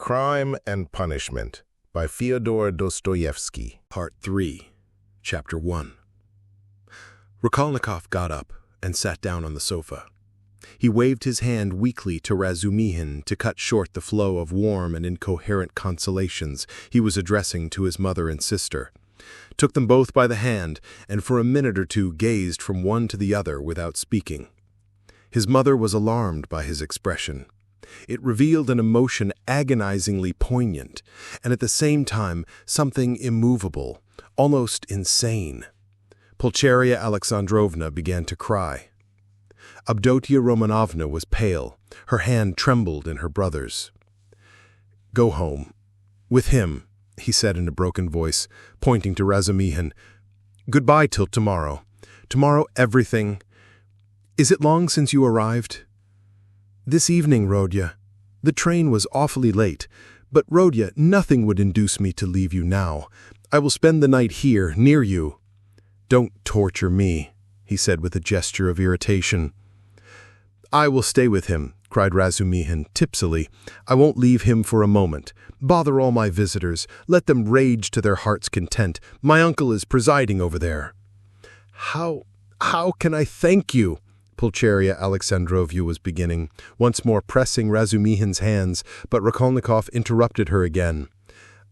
Crime and Punishment by Fyodor Dostoevsky. Part 3, Chapter 1. Raskolnikov got up and sat down on the sofa. He waved his hand weakly to Razumihin to cut short the flow of warm and incoherent consolations he was addressing to his mother and sister, took them both by the hand, and for a minute or two gazed from one to the other without speaking. His mother was alarmed by his expression. It revealed an emotion agonizingly poignant, and at the same time something immovable, almost insane. Pulcheria Alexandrovna began to cry. Avdotia Romanovna was pale. Her hand trembled in her brother's. "Go home. With him," he said in a broken voice, pointing to Razumihin. "Goodbye till tomorrow. Tomorrow everything— Is it long since you arrived?" "This evening, Rodya. The train was awfully late. But, Rodya, nothing would induce me to leave you now. I will spend the night here, near you." "Don't torture me," he said with a gesture of irritation. "I will stay with him," cried Razumihin tipsily. "I won't leave him for a moment. Bother all my visitors. Let them rage to their heart's content. My uncle is presiding over there." How can I thank you?" Pulcheria Alexandrovna was beginning, once more pressing Razumihin's hands, but Raskolnikov interrupted her again.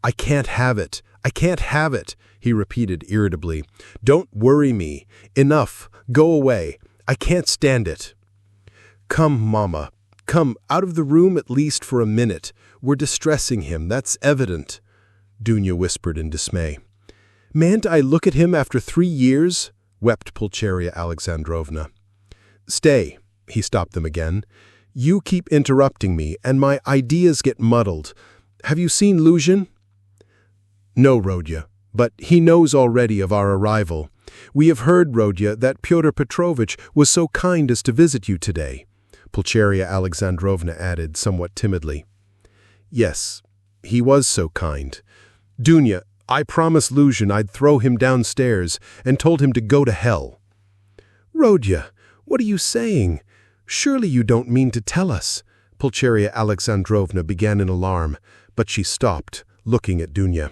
"I can't have it. I can't have it," he repeated irritably. "Don't worry me. Enough. Go away. I can't stand it." "Come, Mama. Come, out of the room at least for a minute. We're distressing him, that's evident," Dunya whispered in dismay. "Mayn't I look at him after 3 years?" wept Pulcheria Alexandrovna. "Stay," he stopped them again. "You keep interrupting me, and my ideas get muddled. Have you seen Luzhin?" "No, Rodya, but he knows already of our arrival. We have heard, Rodya, that Pyotr Petrovitch was so kind as to visit you today," Pulcheria Alexandrovna added somewhat timidly. "Yes, he was so kind. Dunya, I promised Luzhin I'd throw him downstairs and told him to go to hell." "Rodya, what are you saying? Surely you don't mean to tell us?" Pulcheria Alexandrovna began in alarm, but she stopped, looking at Dunya.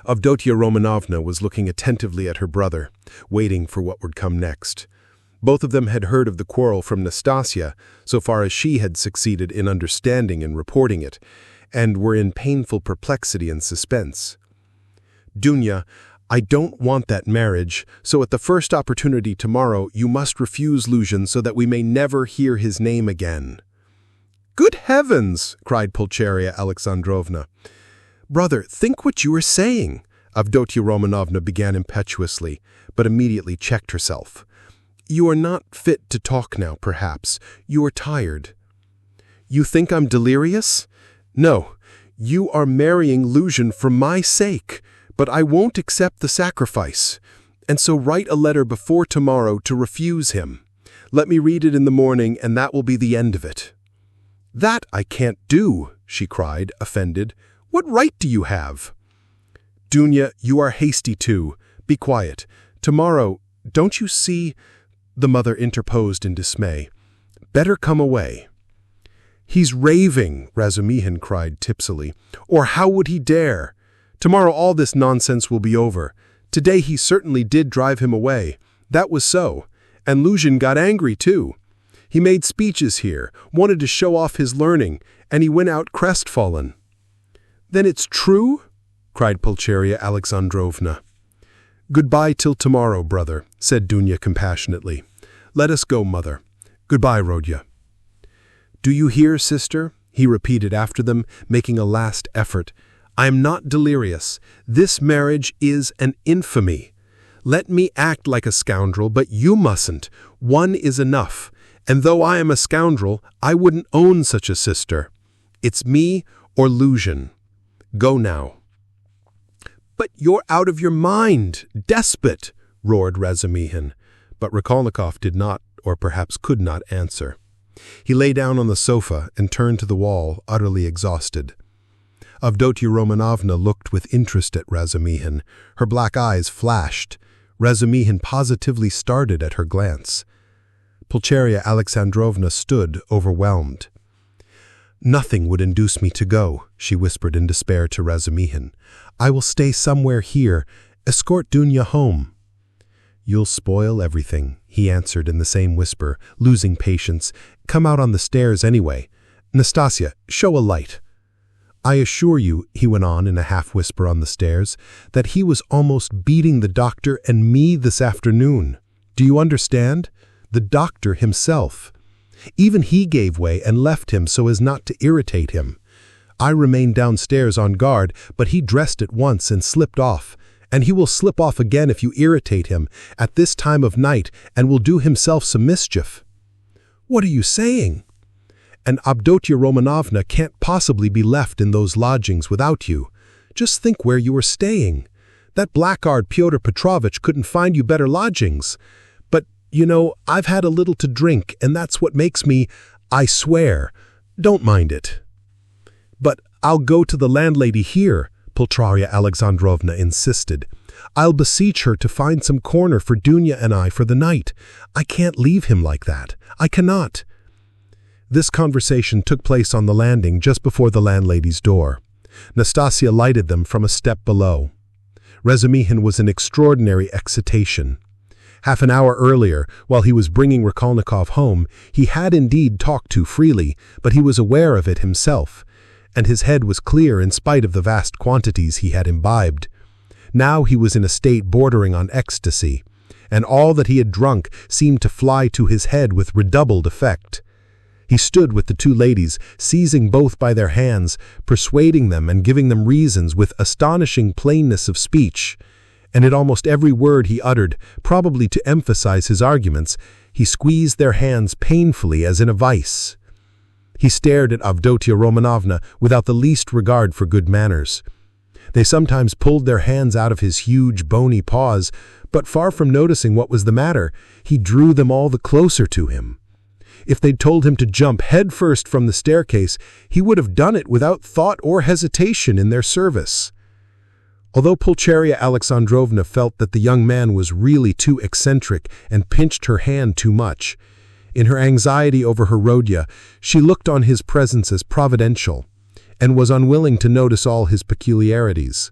Avdotia Romanovna was looking attentively at her brother, waiting for what would come next. Both of them had heard of the quarrel from Nastasia, so far as she had succeeded in understanding and reporting it, and were in painful perplexity and suspense. "Dunya, I don't want that marriage, so at the first opportunity tomorrow you must refuse Luzhin so that we may never hear his name again." "Good heavens!" cried Pulcheria Alexandrovna. "Brother, think what you are saying," Avdotia Romanovna began impetuously, but immediately checked herself. "You are not fit to talk now, perhaps. You are tired." "You think I'm delirious? No, you are marrying Luzhin for my sake. But I won't accept the sacrifice, and so write a letter before tomorrow to refuse him. Let me read it in the morning, and that will be the end of it." "That I can't do," she cried, offended. "What right do you have?" "Dunya, you are hasty too. Be quiet. Tomorrow, don't you see—" the mother interposed in dismay. "Better come away." "He's raving," Razumihin cried tipsily. "Or how would he dare? Tomorrow all this nonsense will be over. Today he certainly did drive him away. That was so. And Luzhin got angry too. He made speeches here, wanted to show off his learning, and he went out crestfallen." "Then it's true?" cried Pulcheria Alexandrovna. "Goodbye till tomorrow, brother," said Dunya compassionately. "Let us go, mother. Goodbye, Rodya." "Do you hear, sister?" he repeated after them, making a last effort. "I am not delirious. This marriage is an infamy. Let me act like a scoundrel, but you mustn't. One is enough. And though I am a scoundrel, I wouldn't own such a sister. It's me or Luzhin. Go now." "But you're out of your mind, despot!" roared Razumihin. But Raskolnikov did not, or perhaps could not, answer. He lay down on the sofa and turned to the wall, utterly exhausted. Avdotia Romanovna looked with interest at Razumihin. Her black eyes flashed. Razumihin positively started at her glance. Pulcheria Alexandrovna stood overwhelmed. "Nothing would induce me to go," she whispered in despair to Razumihin. "I will stay somewhere here. Escort Dunya home." "You'll spoil everything," he answered in the same whisper, losing patience. "Come out on the stairs anyway. Nastasia, show a light." "I assure you," he went on in a half-whisper on the stairs, "that he was almost beating the doctor and me this afternoon. Do you understand? The doctor himself. Even he gave way and left him so as not to irritate him. I remained downstairs on guard, but he dressed at once and slipped off. And he will slip off again if you irritate him at this time of night and will do himself some mischief." "What are you saying?" "And Avdotya Romanovna can't possibly be left in those lodgings without you. Just think where you are staying. That blackguard Pyotr Petrovitch couldn't find you better lodgings. But, you know, I've had a little to drink, and that's what makes me, I swear. Don't mind it." "But I'll go to the landlady here," Pulcharia Alexandrovna insisted. "I'll beseech her to find some corner for Dunya and I for the night. I can't leave him like that. I cannot." This conversation took place on the landing just before the landlady's door. Nastasia lighted them from a step below. Razumihin was in extraordinary excitation. Half an hour earlier, while he was bringing Raskolnikov home, he had indeed talked too freely, but he was aware of it himself, and his head was clear in spite of the vast quantities he had imbibed. Now he was in a state bordering on ecstasy, and all that he had drunk seemed to fly to his head with redoubled effect. He stood with the two ladies, seizing both by their hands, persuading them and giving them reasons with astonishing plainness of speech. And at almost every word he uttered, probably to emphasize his arguments, he squeezed their hands painfully as in a vice. He stared at Avdotya Romanovna without the least regard for good manners. They sometimes pulled their hands out of his huge, bony paws, but far from noticing what was the matter, he drew them all the closer to him. If they'd told him to jump headfirst from the staircase, he would have done it without thought or hesitation in their service. Although Pulcharia Alexandrovna felt that the young man was really too eccentric and pinched her hand too much, in her anxiety over her Rodya, she looked on his presence as providential, and was unwilling to notice all his peculiarities.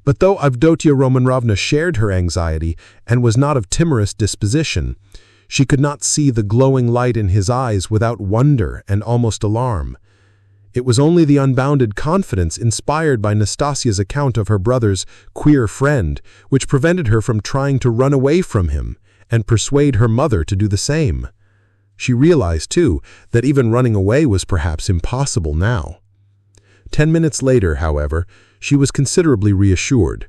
But though Avdotya Romanovna shared her anxiety and was not of timorous disposition, she could not see the glowing light in his eyes without wonder and almost alarm. It was only the unbounded confidence inspired by Nastasia's account of her brother's queer friend which prevented her from trying to run away from him and persuade her mother to do the same. She realized, too, that even running away was perhaps impossible now. 10 minutes later, however, she was considerably reassured.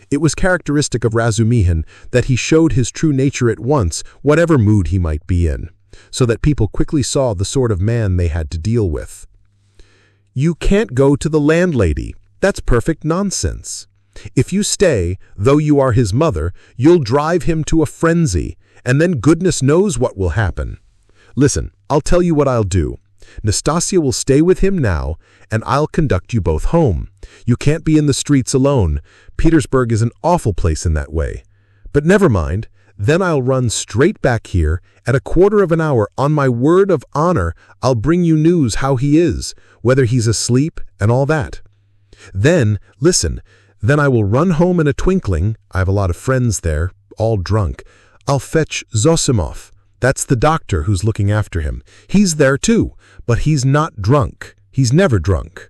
It was characteristic of Razumihin that he showed his true nature at once, whatever mood he might be in, so that people quickly saw the sort of man they had to deal with. "You can't go to the landlady. That's perfect nonsense. If you stay, though you are his mother, you'll drive him to a frenzy, and then goodness knows what will happen. Listen, I'll tell you what I'll do. Nastasia will stay with him now, and I'll conduct you both home. You can't be in the streets alone. Petersburg is an awful place in that way. But never mind, then I'll run straight back here. At a quarter of an hour, on my word of honor, I'll bring you news how he is, whether he's asleep, and all that. Then, listen, then I will run home in a twinkling. I have a lot of friends there, all drunk. I'll fetch Zosimov. That's the doctor who's looking after him. He's there too, but he's not drunk. He's never drunk.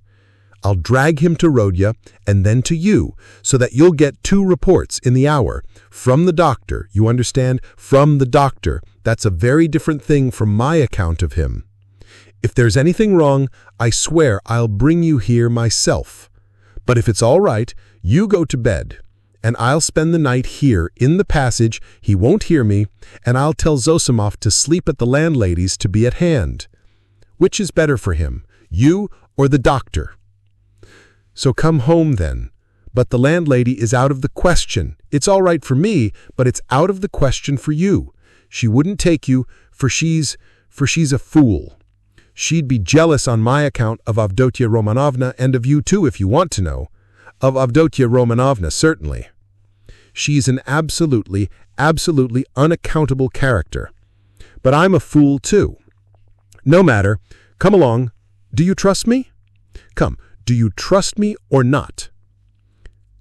I'll drag him to Rodya and then to you, so that you'll get 2 reports in the hour. From the doctor, you understand? From the doctor. That's a very different thing from my account of him. If there's anything wrong, I swear I'll bring you here myself. But if it's all right, you go to bed, and I'll spend the night here in the passage. He won't hear me, and I'll tell Zosimov to sleep at the landlady's to be at hand. Which is better for him, you or the doctor? So come home then. But the landlady is out of the question. It's all right for me, but it's out of the question for you. She wouldn't take you, for she's a fool. She'd be jealous on my account of Avdotya Romanovna, and of you too, if you want to know. Of Avdotya Romanovna, certainly. She's an absolutely unaccountable character. But I'm a fool too. No matter. Come along. Do you trust me? Come, do you trust me or not?"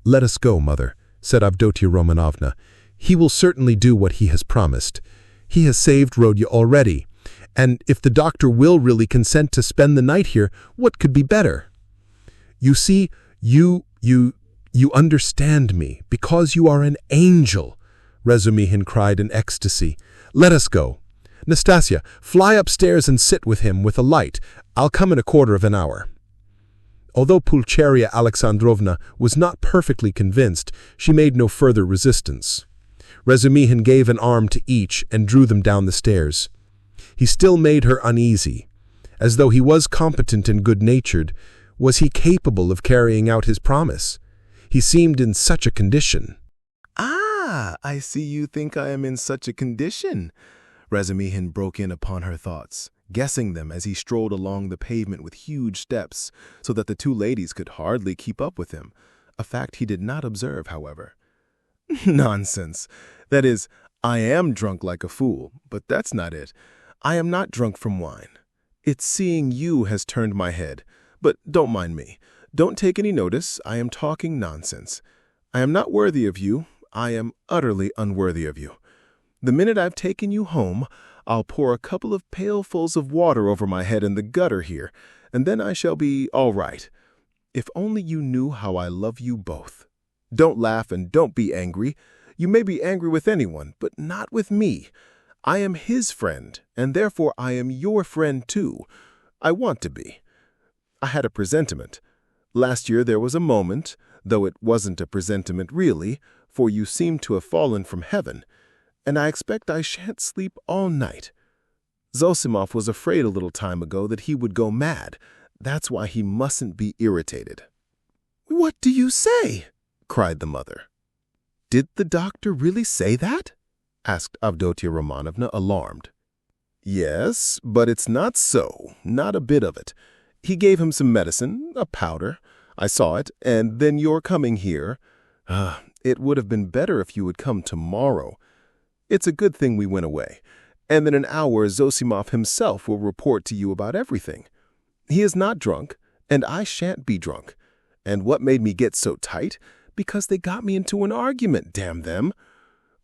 "Let us go, mother," said Avdotia Romanovna. "He will certainly do what he has promised. He has saved Rodya already. And if the doctor will really consent to spend the night here, what could be better? You see, you understand me, because you are an angel," Razumihin cried in ecstasy. "Let us go. Nastasia, fly upstairs and sit with him with a light. I'll come in a quarter of an hour." Although Pulcheria Alexandrovna was not perfectly convinced, she made no further resistance. Razumihin gave an arm to each and drew them down the stairs. He still made her uneasy. As though he was competent and good-natured, was he capable of carrying out his promise? He seemed in such a condition. "Ah, I see you think I am in such a condition," Razumihin broke in upon her thoughts, guessing them as he strolled along the pavement with huge steps, so that the two ladies could hardly keep up with him, a fact he did not observe, however. "Nonsense. That is, I am drunk like a fool, but that's not it. I am not drunk from wine. It's seeing you has turned my head. But don't mind me. Don't take any notice. I am talking nonsense. I am not worthy of you. I am utterly unworthy of you. The minute I've taken you home, I'll pour a couple of pailfuls of water over my head in the gutter here, and then I shall be all right. If only you knew how I love you both. Don't laugh and don't be angry. You may be angry with anyone, but not with me. I am his friend, and therefore I am your friend too. I want to be. I had a presentiment. Last year there was a moment, though it wasn't a presentiment really, for you seemed to have fallen from heaven, and I expect I shan't sleep all night. Zosimov was afraid a little time ago that he would go mad. That's why he mustn't be irritated." "What do you say?" cried the mother. "Did the doctor really say that?" asked Avdotia Romanovna, alarmed. "Yes, but it's not so, not a bit of it. He gave him some medicine, a powder. I saw it, and then you're coming here. It would have been better if you had come tomorrow. It's a good thing we went away. And in an hour Zosimov himself will report to you about everything. He is not drunk, and I shan't be drunk. And what made me get so tight? Because they got me into an argument, damn them.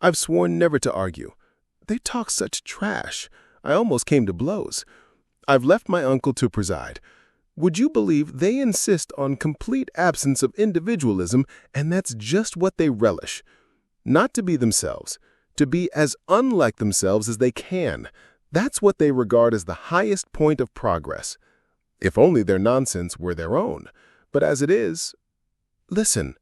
I've sworn never to argue. They talk such trash. I almost came to blows. I've left my uncle to preside. Would you believe they insist on complete absence of individualism, and that's just what they relish. Not to be themselves, to be as unlike themselves as they can. That's what they regard as the highest point of progress. If only their nonsense were their own. But as it is— Listen,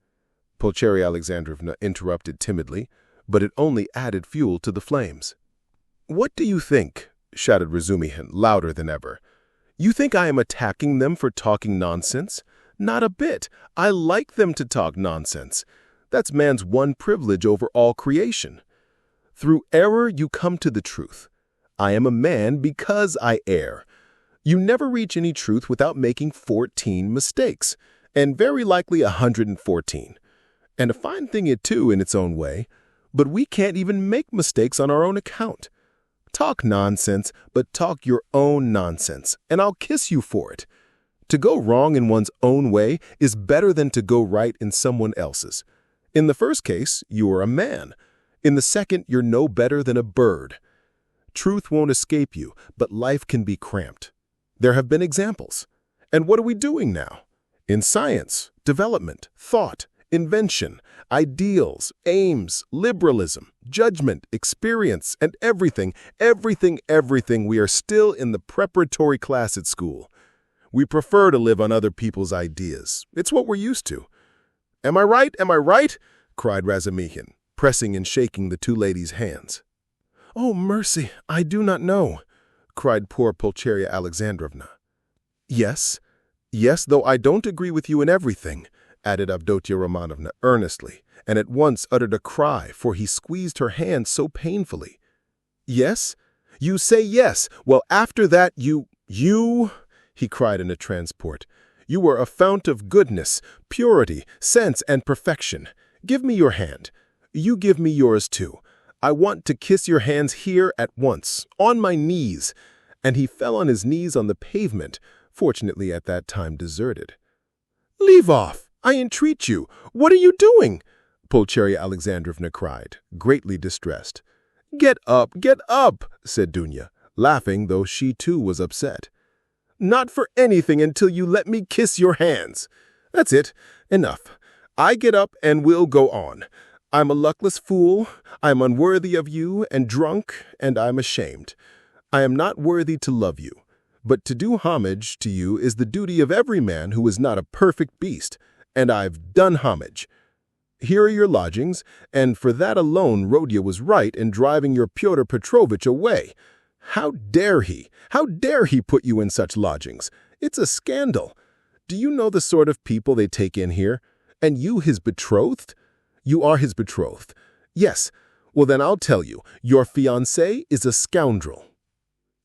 Pulcheria Alexandrovna interrupted timidly, but it only added fuel to the flames. "What do you think?" shouted Razumihin, louder than ever. "You think I am attacking them for talking nonsense? Not a bit. I like them to talk nonsense. That's man's one privilege over all creation. Through error you come to the truth. I am a man because I err. You never reach any truth without making 14 mistakes, and very likely 114. And a fine thing it too in its own way, but we can't even make mistakes on our own account. Talk nonsense, but talk your own nonsense, and I'll kiss you for it. To go wrong in one's own way is better than to go right in someone else's. In the first case, you are a man. In the second, you're no better than a bird. Truth won't escape you, but life can be cramped. There have been examples. And what are we doing now? In science, development, thought, invention, ideals, aims, liberalism, judgment, experience, and everything, we are still in the preparatory class at school. We prefer to live on other people's ideas. It's what we're used to. Am I right? Am I right? Cried Razumihin, pressing and shaking the two ladies' hands. Oh, mercy, I do not know, cried poor Pulcheria Alexandrovna. Yes, though I don't agree with you in everything, added Avdotia Romanovna earnestly, and at once uttered a cry, for he squeezed her hand so painfully. Yes? You say yes. Well, after that you, he cried in a transport. You are a fount of goodness, purity, sense, and perfection. Give me your hand. You give me yours too. I want to kiss your hands here at once, on my knees. And he fell on his knees on the pavement, fortunately at that time deserted. "Leave off! I entreat you! What are you doing?" Pulcheria Alexandrovna cried, greatly distressed. Get up," said Dunya, laughing, though she too was upset. "Not for anything until you let me kiss your hands. That's it. Enough. I get up and we'll go on. I'm a luckless fool, I'm unworthy of you, and drunk, and I'm ashamed. I am not worthy to love you, but to do homage to you is the duty of every man who is not a perfect beast, and I've done homage. Here are your lodgings, and for that alone Rodya was right in driving your Pyotr Petrovitch away. How dare he? How dare he put you in such lodgings? It's a scandal. Do you know the sort of people they take in here? And you his betrothed? You are his betrothed. Yes. Well, then I'll tell you, your fiancé is a scoundrel."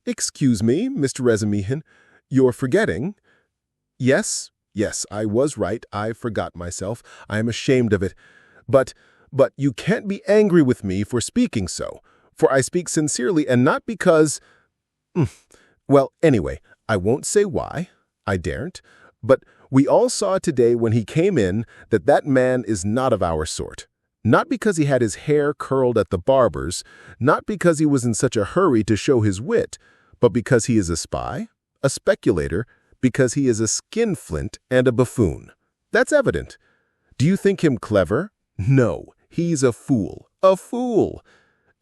"Excuse me, Mr. Razumihin, you're forgetting." Yes, I was right. I forgot myself. I am ashamed of it. But you can't be angry with me for speaking so, for I speak sincerely and not because— Well, anyway, I won't say why. I daren't. But we all saw today when he came in that that man is not of our sort. Not because he had his hair curled at the barber's, not because he was in such a hurry to show his wit, but because he is a spy, a speculator, because he is a skinflint and a buffoon. That's evident. Do you think him clever? No, he's a fool. A fool!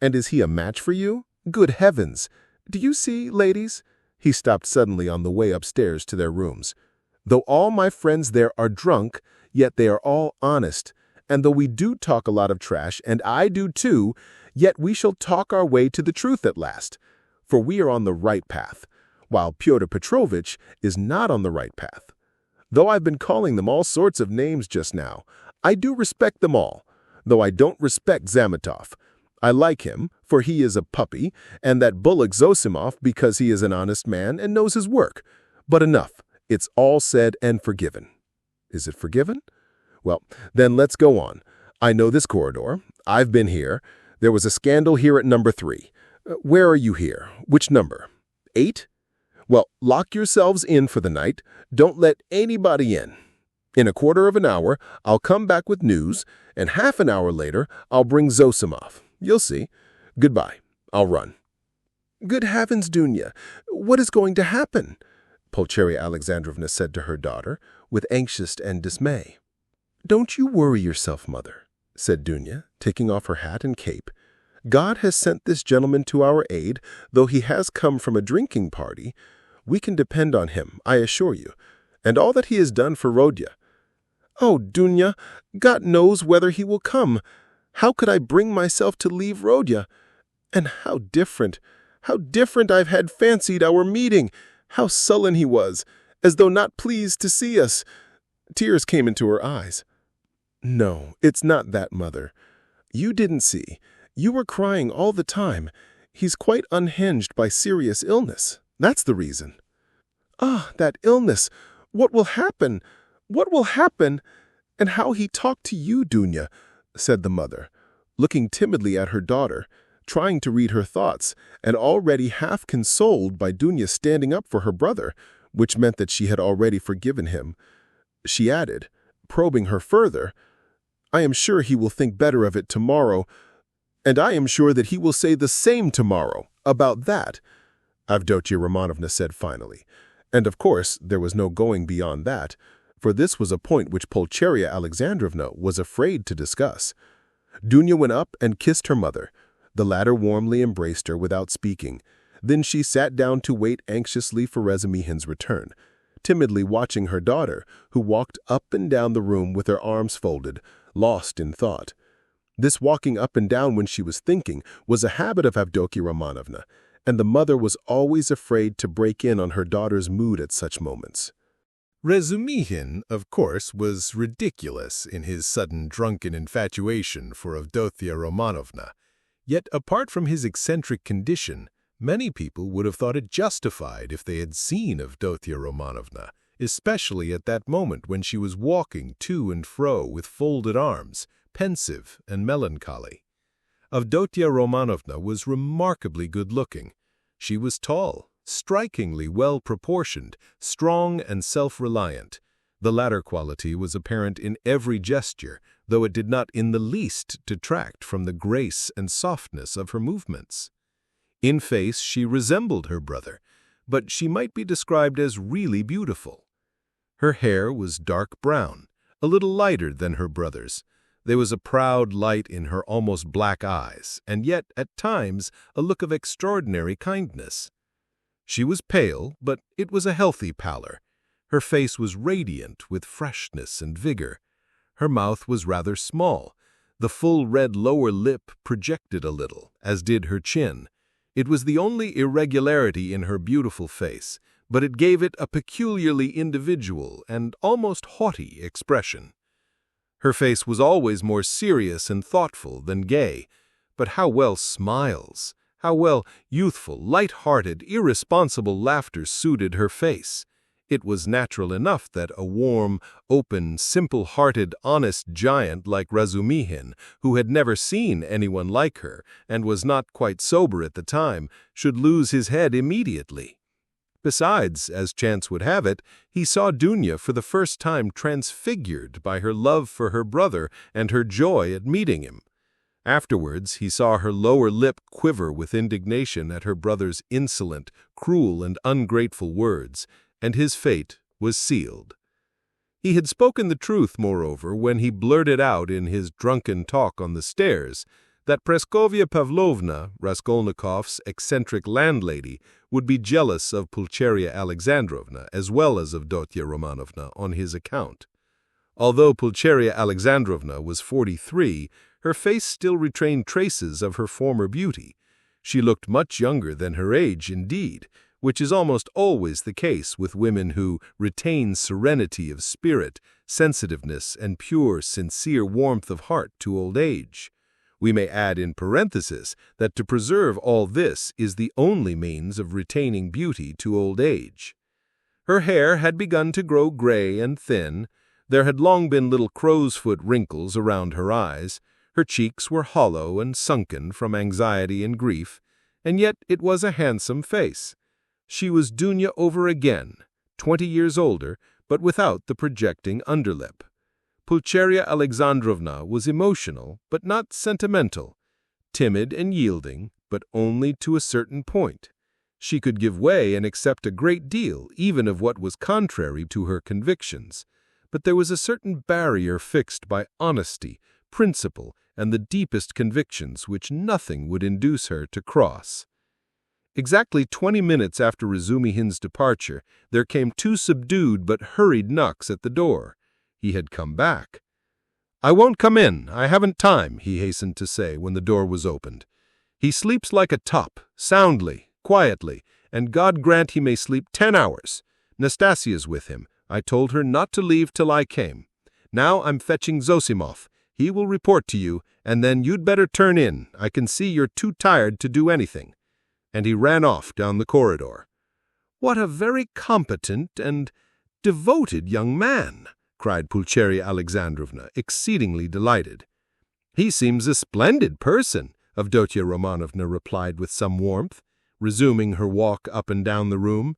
And is he a match for you? Good heavens! Do you see, ladies?" He stopped suddenly on the way upstairs to their rooms. "Though all my friends there are drunk, yet they are all honest. And though we do talk a lot of trash, and I do too, yet we shall talk our way to the truth at last. For we are on the right path, while Pyotr Petrovitch is not on the right path. Though I've been calling them all sorts of names just now, I do respect them all, though I don't respect Zametov. I like him, for he is a puppy, and that bullock Zosimov because he is an honest man and knows his work. But enough, it's all said and forgiven." Is it forgiven? Well, then let's go on. I know this corridor. I've been here. There was a scandal here at number 3. Where are you here? Which number? 8? Well, lock yourselves in for the night. Don't let anybody in. In a quarter of an hour, I'll come back with news, and half an hour later, I'll bring Zosimov. You'll see. Goodbye. I'll run. "Good heavens, Dunya! What is going to happen?" Pulcheria Alexandrovna said to her daughter, with anxious and dismay. "Don't you worry yourself, mother," said Dunya, taking off her hat and cape. "God has sent this gentleman to our aid, though he has come from a drinking party. We can depend on him, I assure you, and all that he has done for Rodya. Oh, Dunya, God knows whether he will come. How could I bring myself to leave Rodya? And how different I've had fancied our meeting. How sullen he was, as though not pleased to see us." Tears came into her eyes. "No, it's not that, mother. You didn't see. You were crying all the time. He's quite unhinged by serious illness. That's the reason." "Ah, that illness! What will happen? What will happen? And how he talked to you, Dunya," said the mother, looking timidly at her daughter, trying to read her thoughts, and already half consoled by Dunya standing up for her brother, which meant that she had already forgiven him. She added, probing her further, "I am sure he will think better of it tomorrow, and I am sure that he will say the same tomorrow about that," Avdotia Romanovna said finally. And of course there was no going beyond that, for this was a point which Pulcheria Alexandrovna was afraid to discuss. Dunya went up and kissed her mother. The latter warmly embraced her without speaking. Then she sat down to wait anxiously for Razumihin's return, timidly watching her daughter, who walked up and down the room with her arms folded, lost in thought. This walking up and down when she was thinking was a habit of Avdotia Romanovna, and the mother was always afraid to break in on her daughter's mood at such moments. Razumihin, of course, was ridiculous in his sudden drunken infatuation for Avdotia Romanovna. Yet, apart from his eccentric condition, many people would have thought it justified if they had seen Avdotia Romanovna, especially at that moment when she was walking to and fro with folded arms, pensive and melancholy. Avdotia Romanovna was remarkably good-looking. She was tall, strikingly well-proportioned, strong and self-reliant. The latter quality was apparent in every gesture, though it did not in the least detract from the grace and softness of her movements. In face she resembled her brother, but she might be described as really beautiful. Her hair was dark brown, a little lighter than her brother's. There was a proud light in her almost black eyes, and yet, at times, a look of extraordinary kindness. She was pale, but it was a healthy pallor. Her face was radiant with freshness and vigor. Her mouth was rather small. The full red lower lip projected a little, as did her chin. It was the only irregularity in her beautiful face, but it gave it a peculiarly individual and almost haughty expression. Her face was always more serious and thoughtful than gay, but how well smiles, how well youthful, light-hearted, irresponsible laughter suited her face. It was natural enough that a warm, open, simple-hearted, honest giant like Razumihin, who had never seen anyone like her and was not quite sober at the time, should lose his head immediately. Besides, as chance would have it, he saw Dunya for the first time transfigured by her love for her brother and her joy at meeting him. Afterwards, he saw her lower lip quiver with indignation at her brother's insolent, cruel, and ungrateful words, and his fate was sealed. He had spoken the truth, moreover, when he blurted out in his drunken talk on the stairs that Praskovya Pavlovna, Raskolnikov's eccentric landlady, would be jealous of Pulcheria Alexandrovna as well as of Dotya Romanovna on his account. Although Pulcheria Alexandrovna was 43, her face still retained traces of her former beauty. She looked much younger than her age, indeed, which is almost always the case with women who retain serenity of spirit, sensitiveness, and pure, sincere warmth of heart to old age. We may add in parenthesis that to preserve all this is the only means of retaining beauty to old age. Her hair had begun to grow gray and thin. There had long been little crow's-foot wrinkles around her eyes. Her cheeks were hollow and sunken from anxiety and grief, and yet it was a handsome face. She was Dunya over again, 20 years older, but without the projecting underlip. Pulcheria Alexandrovna was emotional, but not sentimental, timid and yielding, but only to a certain point. She could give way and accept a great deal, even of what was contrary to her convictions, but there was a certain barrier fixed by honesty, principle, and the deepest convictions which nothing would induce her to cross. Exactly 20 minutes after Razumihin's departure, there came 2 subdued but hurried knocks at the door. He had come back. "I won't come in. I haven't time," he hastened to say when the door was opened. "He sleeps like a top, soundly, quietly, and God grant he may sleep 10 hours. Nastasia's with him. I told her not to leave till I came. Now I'm fetching Zosimov. He will report to you, and then you'd better turn in. I can see you're too tired to do anything." And he ran off down the corridor. "What a very competent and devoted young man!" cried Pulcheria Alexandrovna, exceedingly delighted. "He seems a splendid person," Avdotya Romanovna replied with some warmth, resuming her walk up and down the room.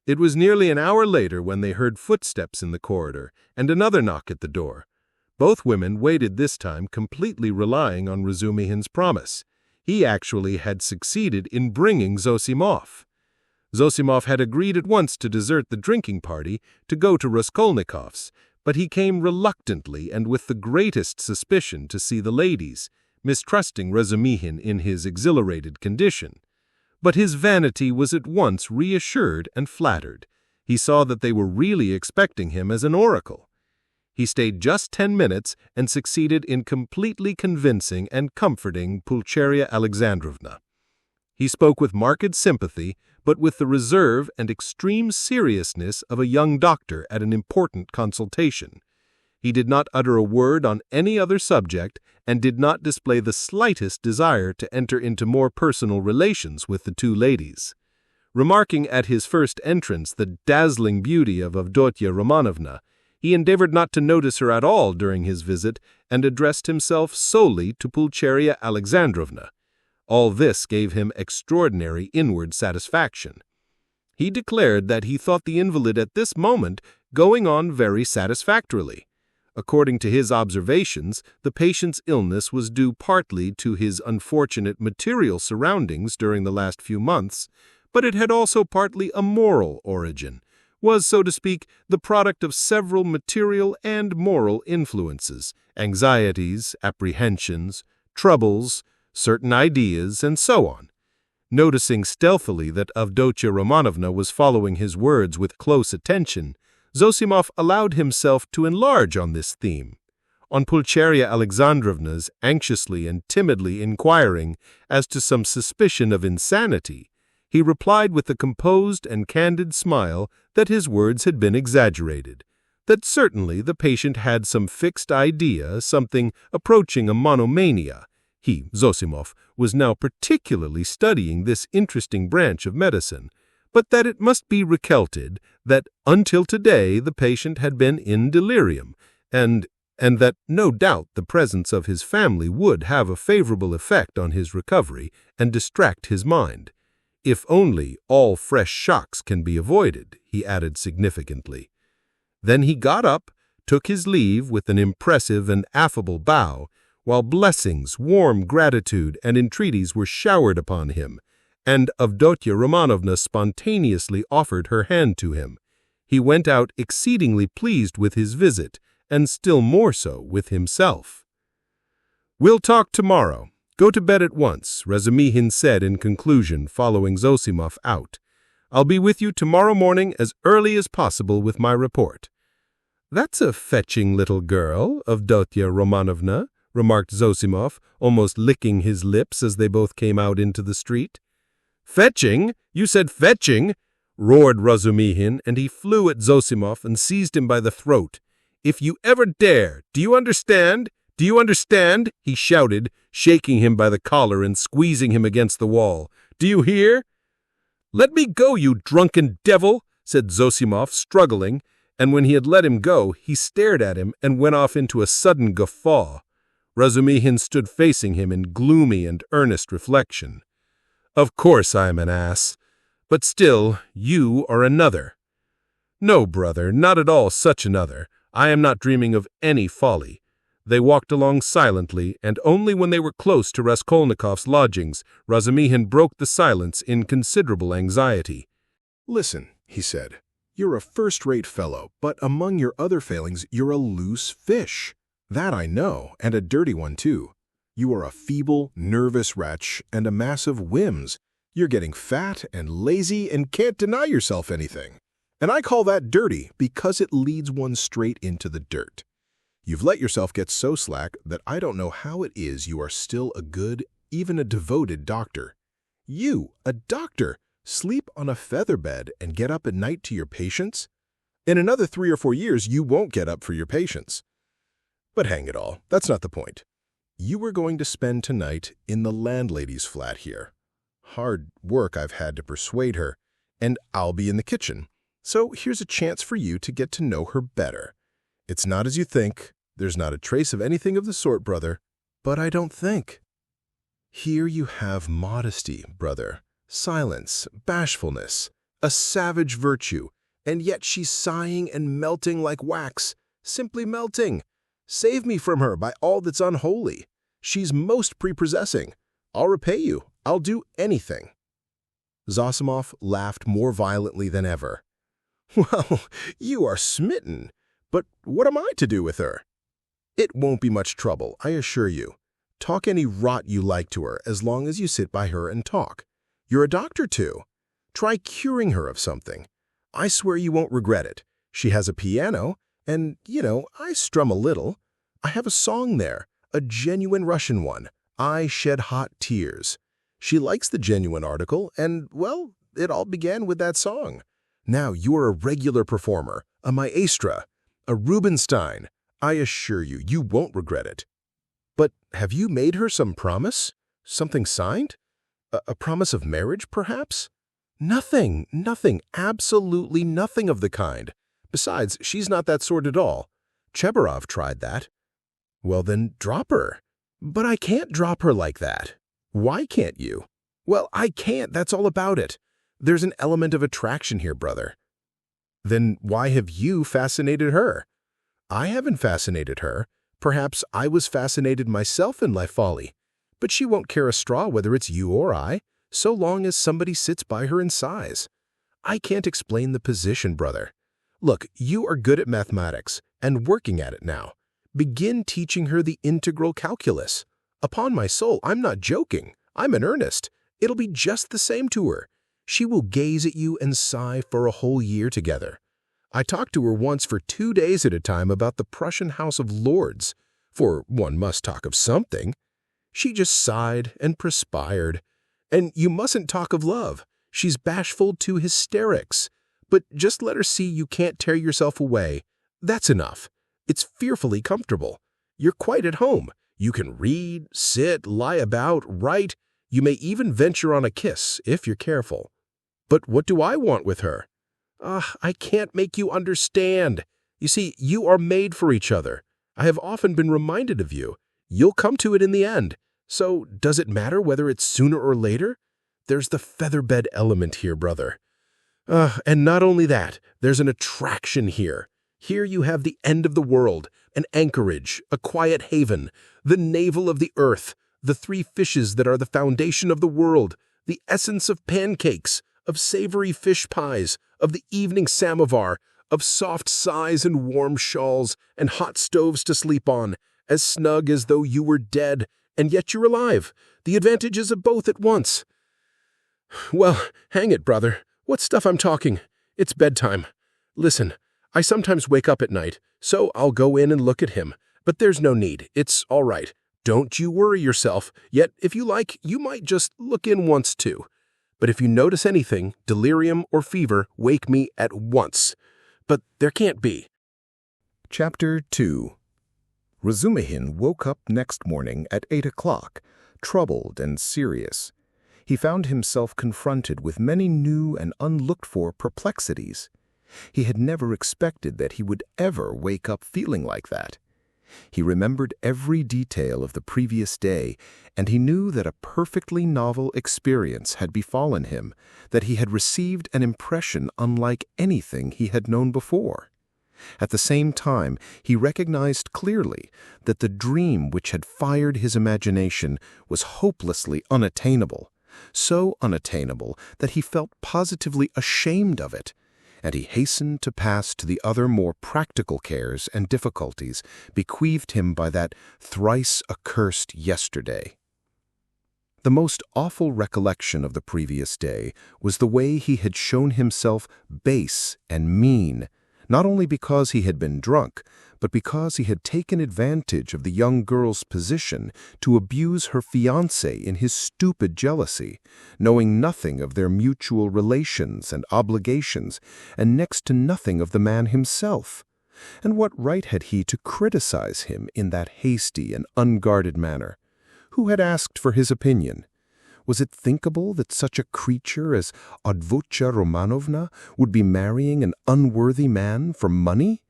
It was nearly an hour later when they heard footsteps in the corridor and another knock at the door. Both women waited this time, completely relying on Razumihin's promise. He actually had succeeded in bringing Zosimov. Zosimov had agreed at once to desert the drinking party to go to Raskolnikov's, but he came reluctantly and with the greatest suspicion to see the ladies, mistrusting Razumihin in his exhilarated condition. But his vanity was at once reassured and flattered. He saw that they were really expecting him as an oracle. He stayed just 10 minutes and succeeded in completely convincing and comforting Pulcheria Alexandrovna. He spoke with marked sympathy, but with the reserve and extreme seriousness of a young doctor at an important consultation. He did not utter a word on any other subject and did not display the slightest desire to enter into more personal relations with the 2 ladies. Remarking at his first entrance the dazzling beauty of Avdotya Romanovna, he endeavored not to notice her at all during his visit and addressed himself solely to Pulcheria Alexandrovna. All this gave him extraordinary inward satisfaction. He declared that he thought the invalid at this moment going on very satisfactorily. According to his observations, the patient's illness was due partly to his unfortunate material surroundings during the last few months, but it had also partly a moral origin, was, so to speak, the product of several material and moral influences, anxieties, apprehensions, troubles, certain ideas, and so on. Noticing stealthily that Avdotya Romanovna was following his words with close attention, Zosimov allowed himself to enlarge on this theme. On Pulcheria Alexandrovna's anxiously and timidly inquiring as to some suspicion of insanity, he replied with a composed and candid smile that his words had been exaggerated, that certainly the patient had some fixed idea, something approaching a monomania. He, Zosimov, was now particularly studying this interesting branch of medicine, but that it must be recounted that until today the patient had been in delirium, and that no doubt the presence of his family would have a favorable effect on his recovery and distract his mind. If only all fresh shocks can be avoided, he added significantly. Then he got up, took his leave with an impressive and affable bow, while blessings, warm gratitude, and entreaties were showered upon him, and Avdotya Romanovna spontaneously offered her hand to him. He went out exceedingly pleased with his visit, and still more so with himself. "We'll talk tomorrow. Go to bed at once," Razumihin said in conclusion, following Zosimov out. "I'll be with you tomorrow morning as early as possible with my report." "That's a fetching little girl, Avdotya Romanovna," remarked Zosimov, almost licking his lips as they both came out into the street. "Fetching? You said fetching?" roared Razumihin, and he flew at Zosimov and seized him by the throat. "If you ever dare, do you understand? Do you understand?" he shouted, shaking him by the collar and squeezing him against the wall. "Do you hear?" "Let me go, you drunken devil," said Zosimov, struggling, and when he had let him go, he stared at him and went off into a sudden guffaw. Razumihin stood facing him in gloomy and earnest reflection. "Of course I am an ass, but still, you are another." "No, brother, not at all such another. I am not dreaming of any folly." They walked along silently, and only when they were close to Raskolnikov's lodgings, Razumihin broke the silence in considerable anxiety. "Listen," he said, "you're a first-rate fellow, but among your other failings, you're a loose fish. That I know, and a dirty one too. You are a feeble, nervous wretch and a mass of whims. You're getting fat and lazy and can't deny yourself anything. And I call that dirty because it leads one straight into the dirt. You've let yourself get so slack that I don't know how it is you are still a good, even a devoted doctor. You, a doctor, sleep on a feather bed and get up at night to your patients? In another 3 or 4 years, you won't get up for your patients. But hang it all, that's not the point. You were going to spend tonight in the landlady's flat here. Hard work I've had to persuade her, and I'll be in the kitchen. So here's a chance for you to get to know her better. It's not as you think. There's not a trace of anything of the sort, brother. But I don't think. Here you have modesty, brother, silence, bashfulness, a savage virtue, and yet she's sighing and melting like wax, simply melting. Save me from her by all that's unholy. She's most prepossessing. I'll repay you. I'll do anything." Zosimov laughed more violently than ever. "Well, you are smitten. But what am I to do with her?" "It won't be much trouble, I assure you. Talk any rot you like to her as long as you sit by her and talk. You're a doctor, too. Try curing her of something. I swear you won't regret it. She has a piano, and, I strum a little. I have a song there, a genuine Russian one. I shed hot tears. She likes the genuine article, and, well, it all began with that song. Now you are a regular performer, a maestra, a Rubinstein. I assure you, you won't regret it. But have you made her some promise? Something signed? A promise of marriage, perhaps? Nothing, absolutely nothing of the kind. Besides, she's not that sort at all. Chebarov tried that." "Well then, drop her." "But I can't drop her like that." "Why can't you?" "Well, I can't, that's all about it. There's an element of attraction here, brother. Then why have you fascinated her? I haven't fascinated her. Perhaps I was fascinated myself in my folly. But she won't care a straw whether it's you or I, so long as somebody sits by her in sighs. I can't explain the position, brother. Look, you are good at mathematics and working at it now. Begin teaching her the integral calculus. Upon my soul, I'm not joking. I'm in earnest. It'll be just the same to her. She will gaze at you and sigh for a whole year together. I talked to her once for 2 days at a time about the Prussian House of Lords, for one must talk of something. She just sighed and perspired. And you mustn't talk of love. She's bashful to hysterics. But just let her see you can't tear yourself away. That's enough. It's fearfully comfortable. You're quite at home. You can read, sit, lie about, write. You may even venture on a kiss, if you're careful. But what do I want with her? I can't make you understand. You see, you are made for each other. I have often been reminded of you. You'll come to it in the end. So, does it matter whether it's sooner or later? There's the featherbed element here, brother. And not only that, there's an attraction here. Here you have the end of the world, an anchorage, a quiet haven, the navel of the earth, the 3 fishes that are the foundation of the world, the essence of pancakes, of savory fish pies, of the evening samovar, of soft sighs and warm shawls and hot stoves to sleep on, as snug as though you were dead, and yet you're alive. The advantages of both at once. Well, hang it, brother. What stuff I'm talking. It's bedtime. Listen, I sometimes wake up at night, so I'll go in and look at him. But there's no need. It's all right. Don't you worry yourself. Yet, if you like, you might just look in once too. But if you notice anything, delirium or fever, wake me at once. But there can't be. Chapter 2. Razumihin woke up next morning at 8 o'clock, troubled and serious. He found himself confronted with many new and unlooked-for perplexities. He had never expected that he would ever wake up feeling like that. He remembered every detail of the previous day, and he knew that a perfectly novel experience had befallen him, that he had received an impression unlike anything he had known before. At the same time, he recognized clearly that the dream which had fired his imagination was hopelessly unattainable, so unattainable that he felt positively ashamed of it, and he hastened to pass to the other more practical cares and difficulties bequeathed him by that thrice accursed yesterday. The most awful recollection of the previous day was the way he had shown himself base and mean, not only because he had been drunk, but because he had taken advantage of the young girl's position to abuse her fiancé in his stupid jealousy, knowing nothing of their mutual relations and obligations, and next to nothing of the man himself. And what right had he to criticize him in that hasty and unguarded manner? Who had asked for his opinion? Was it thinkable that such a creature as Audiobook Romanovna would be marrying an unworthy man for money?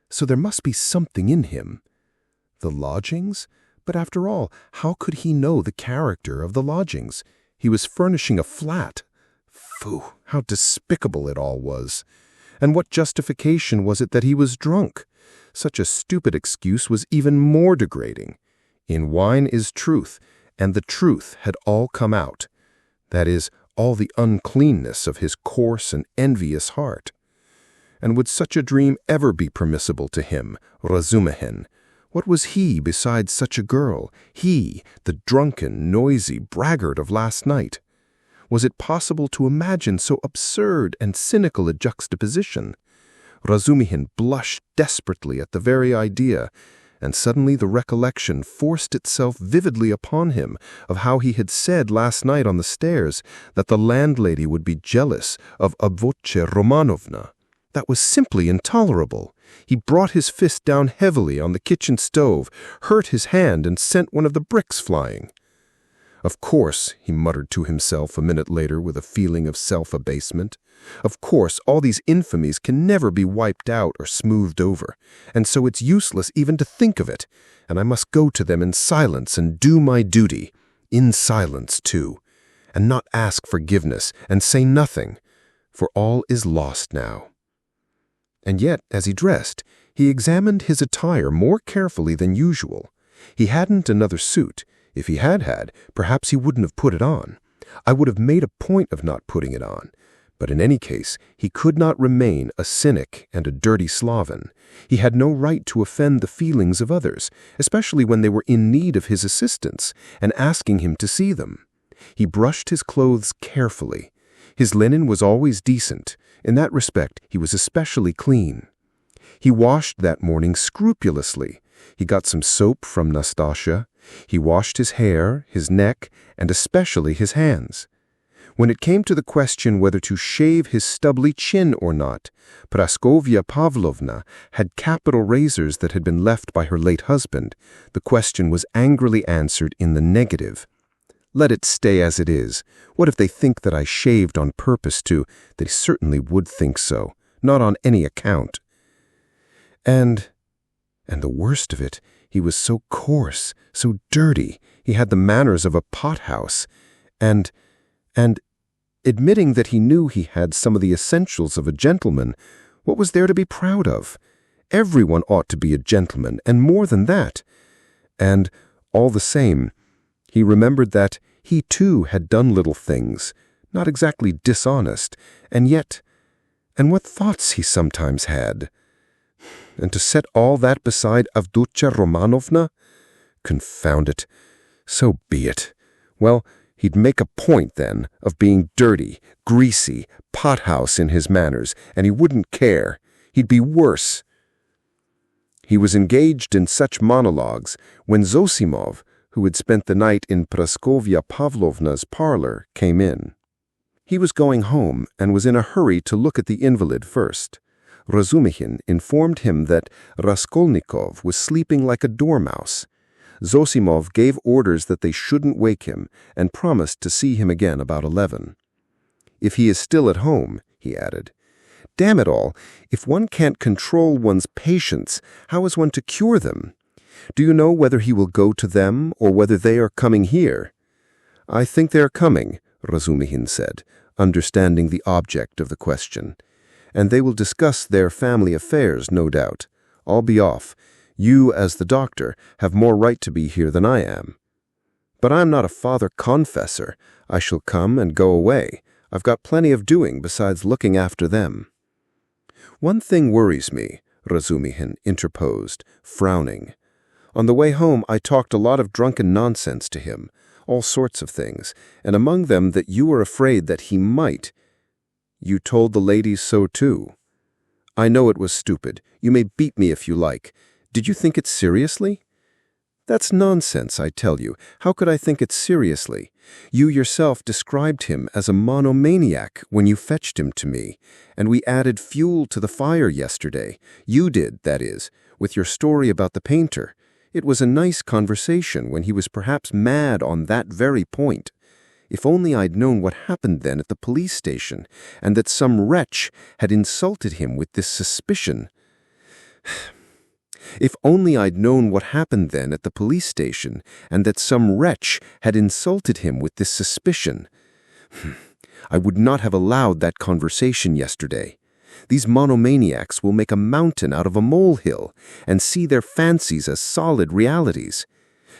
So there must be something in him. The lodgings? But after all, how could he know the character of the lodgings? He was furnishing a flat. Phoo, how despicable it all was. And what justification was it that he was drunk? Such a stupid excuse was even more degrading. In wine is truth, and the truth had all come out. That is, all the uncleanness of his coarse and envious heart. And would such a dream ever be permissible to him, Razumihin? What was he besides such a girl, he, the drunken, noisy braggart of last night? Was it possible to imagine so absurd and cynical a juxtaposition? Razumihin blushed desperately at the very idea, and suddenly the recollection forced itself vividly upon him of how he had said last night on the stairs that the landlady would be jealous of Audiobook Romanovna. That was simply intolerable. He brought his fist down heavily on the kitchen stove, hurt his hand, and sent one of the bricks flying. Of course, he muttered to himself a minute later with a feeling of self-abasement, of course, all these infamies can never be wiped out or smoothed over, and so it's useless even to think of it, and I must go to them in silence and do my duty, in silence too. and not ask forgiveness and say nothing, for all is lost now. And yet, as he dressed, he examined his attire more carefully than usual. He hadn't another suit. If he had, perhaps he wouldn't have put it on. I would have made a point of not putting it on. But in any case, he could not remain a cynic and a dirty sloven. He had no right to offend the feelings of others, especially when they were in need of his assistance and asking him to see them. He brushed his clothes carefully. His linen was always decent. In that respect, he was especially clean. He washed that morning scrupulously. He got some soap from Nastasia. He washed his hair, his neck, and especially his hands. When it came to the question whether to shave his stubbly chin or not, Praskovya Pavlovna had capital razors that had been left by her late husband. The question was angrily answered in the negative. Let it stay as it is. What if they think that I shaved on purpose to? They certainly would think so, not on any account. And the worst of it, he was so coarse, so dirty. He had the manners of a pothouse. And admitting that he knew he had some of the essentials of a gentleman, what was there to be proud of? Everyone ought to be a gentleman, and more than that. And, all the same, he remembered that he too had done little things, not exactly dishonest, and what thoughts he sometimes had. And to set all that beside Avdotya Romanovna? Confound it. So be it. Well, he'd make a point, then, of being dirty, greasy, pothouse in his manners, and he wouldn't care. He'd be worse. He was engaged in such monologues when Zosimov, who had spent the night in Praskovya Pavlovna's parlor, came in. He was going home and was in a hurry to look at the invalid first. Razumihin informed him that Raskolnikov was sleeping like a dormouse. Zosimov gave orders that they shouldn't wake him and promised to see him again about 11. If he is still at home, he added. Damn it all, if one can't control one's patients, how is one to cure them? Do you know whether he will go to them or whether they are coming here? I think they are coming, Razumihin said, understanding the object of the question. And they will discuss their family affairs, no doubt. I'll be off. You, as the doctor, have more right to be here than I am. But I'm not a father confessor. I shall come and go away. I've got plenty of doing besides looking after them. One thing worries me, Razumihin interposed, frowning. On the way home, I talked a lot of drunken nonsense to him, all sorts of things, and among them that you were afraid that he might. You told the ladies so too. I know it was stupid. You may beat me if you like. Did you think it seriously? That's nonsense, I tell you. How could I think it seriously? You yourself described him as a monomaniac when you fetched him to me, and we added fuel to the fire yesterday. You did, that is, with your story about the painter. It was a nice conversation when he was perhaps mad on that very point. If only I'd known what happened then at the police station, and that some wretch had insulted him with this suspicion. If only I'd known what happened then at the police station, and that some wretch had insulted him with this suspicion. I would not have allowed that conversation yesterday. These monomaniacs will make a mountain out of a molehill, and see their fancies as solid realities.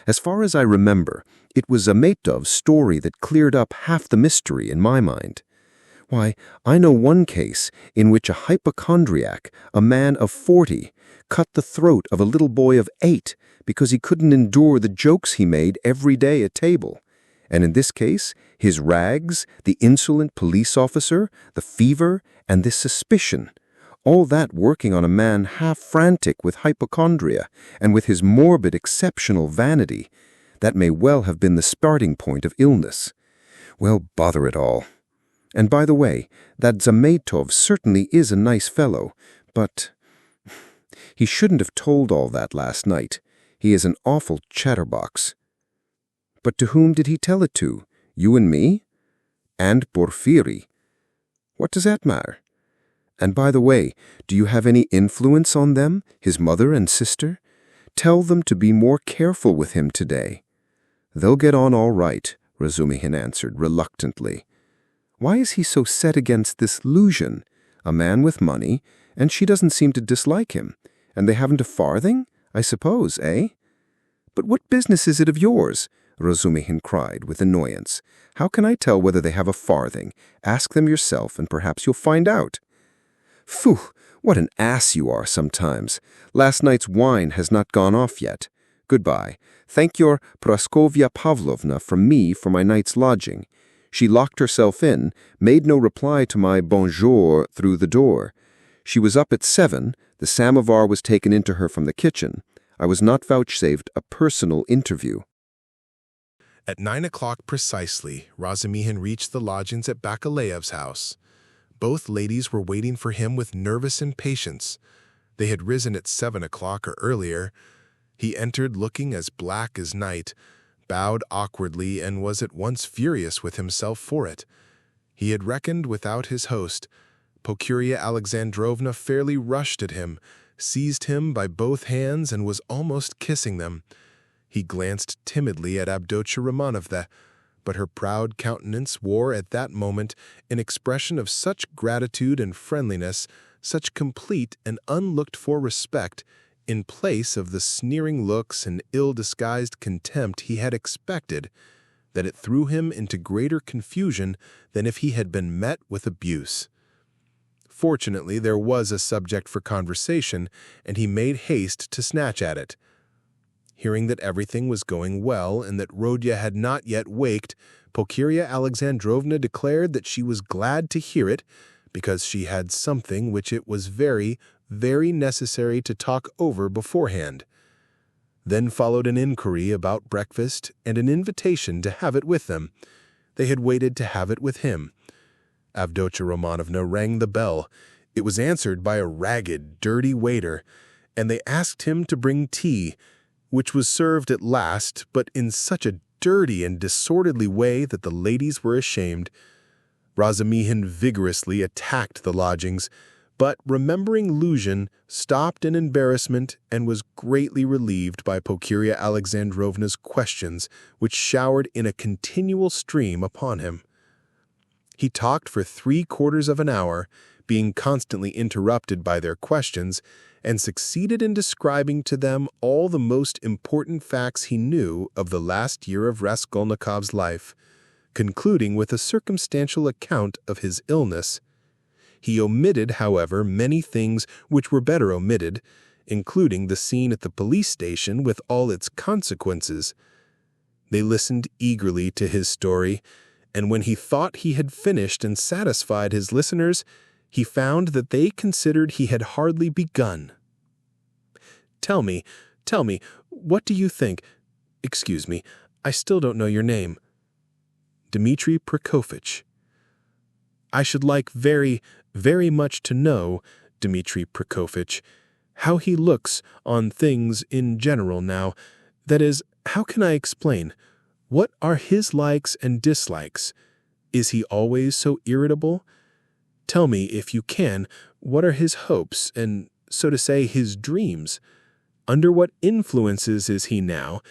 As far as I remember, it was Zametov's story that cleared up half the mystery in my mind. Why, I know one case in which a hypochondriac, a man of 40, cut the throat of a little boy of 8 because he couldn't endure the jokes he made every day at table. And in this case, his rags, the insolent police officer, the fever, and this suspicion, all that working on a man half frantic with hypochondria and with his morbid exceptional vanity, that may well have been the starting point of illness. Well, bother it all. And by the way, that Zametov certainly is a nice fellow, but he shouldn't have told all that last night. He is an awful chatterbox. But to whom did he tell it to? You and me? And Porfiri. What does that matter? And by the way, do you have any influence on them, his mother and sister? Tell them to be more careful with him today. They'll get on all right, Razumihin answered reluctantly. "Why is he so set against this Luzhin? A man with money, and she doesn't seem to dislike him. And they haven't a farthing, I suppose, eh?" "But what business is it of yours?" Razumihin cried with annoyance. "How can I tell whether they have a farthing? Ask them yourself, and perhaps you'll find out." "Phew, what an ass you are sometimes. Last night's wine has not gone off yet. Goodbye. Thank your Praskovya Pavlovna from me for my night's lodging. She locked herself in, made no reply to my bonjour through the door. She was up at 7, the samovar was taken into her from the kitchen. I was not vouchsafed a personal interview." At 9 o'clock precisely, Razumihin reached the lodgings at Bakaleyev's house. Both ladies were waiting for him with nervous impatience. They had risen at 7 o'clock or earlier. He entered looking as black as night, bowed awkwardly, and was at once furious with himself for it. He had reckoned without his host. Pulcheria Alexandrovna fairly rushed at him, seized him by both hands, and was almost kissing them. He glanced timidly at Avdotya Romanovna, but her proud countenance wore at that moment an expression of such gratitude and friendliness, such complete and unlooked-for respect, in place of the sneering looks and ill-disguised contempt he had expected, that it threw him into greater confusion than if he had been met with abuse. Fortunately, there was a subject for conversation, and he made haste to snatch at it. Hearing that everything was going well and that Rodya had not yet waked, Pulcheria Alexandrovna declared that she was glad to hear it, because she had something which it was very, very necessary to talk over beforehand. Then followed an inquiry about breakfast and an invitation to have it with them. They had waited to have it with him. Avdotya Romanovna rang the bell. It was answered by a ragged, dirty waiter, and they asked him to bring tea, which was served at last, but in such a dirty and disorderly way that the ladies were ashamed. Razumihin vigorously attacked the lodgings, but, remembering Luzhin, stopped in embarrassment and was greatly relieved by Pulcheria Alexandrovna's questions, which showered in a continual stream upon him. He talked for 3/4 of an hour, being constantly interrupted by their questions, and succeeded in describing to them all the most important facts he knew of the last year of Raskolnikov's life, concluding with a circumstantial account of his illness. He omitted, however, many things which were better omitted, including the scene at the police station with all its consequences. They listened eagerly to his story, and when he thought he had finished and satisfied his listeners, he found that they considered he had hardly begun. Tell me, what do you think? Excuse me, I still don't know your name." "Dmitri Prokofitch." "I should like very, very much to know, Dmitri Prokofitch, how he looks on things in general now. That is, how can I explain? What are his likes and dislikes? Is he always so irritable? Tell me, if you can, what are his hopes and, so to say, his dreams? Under what influences is he now?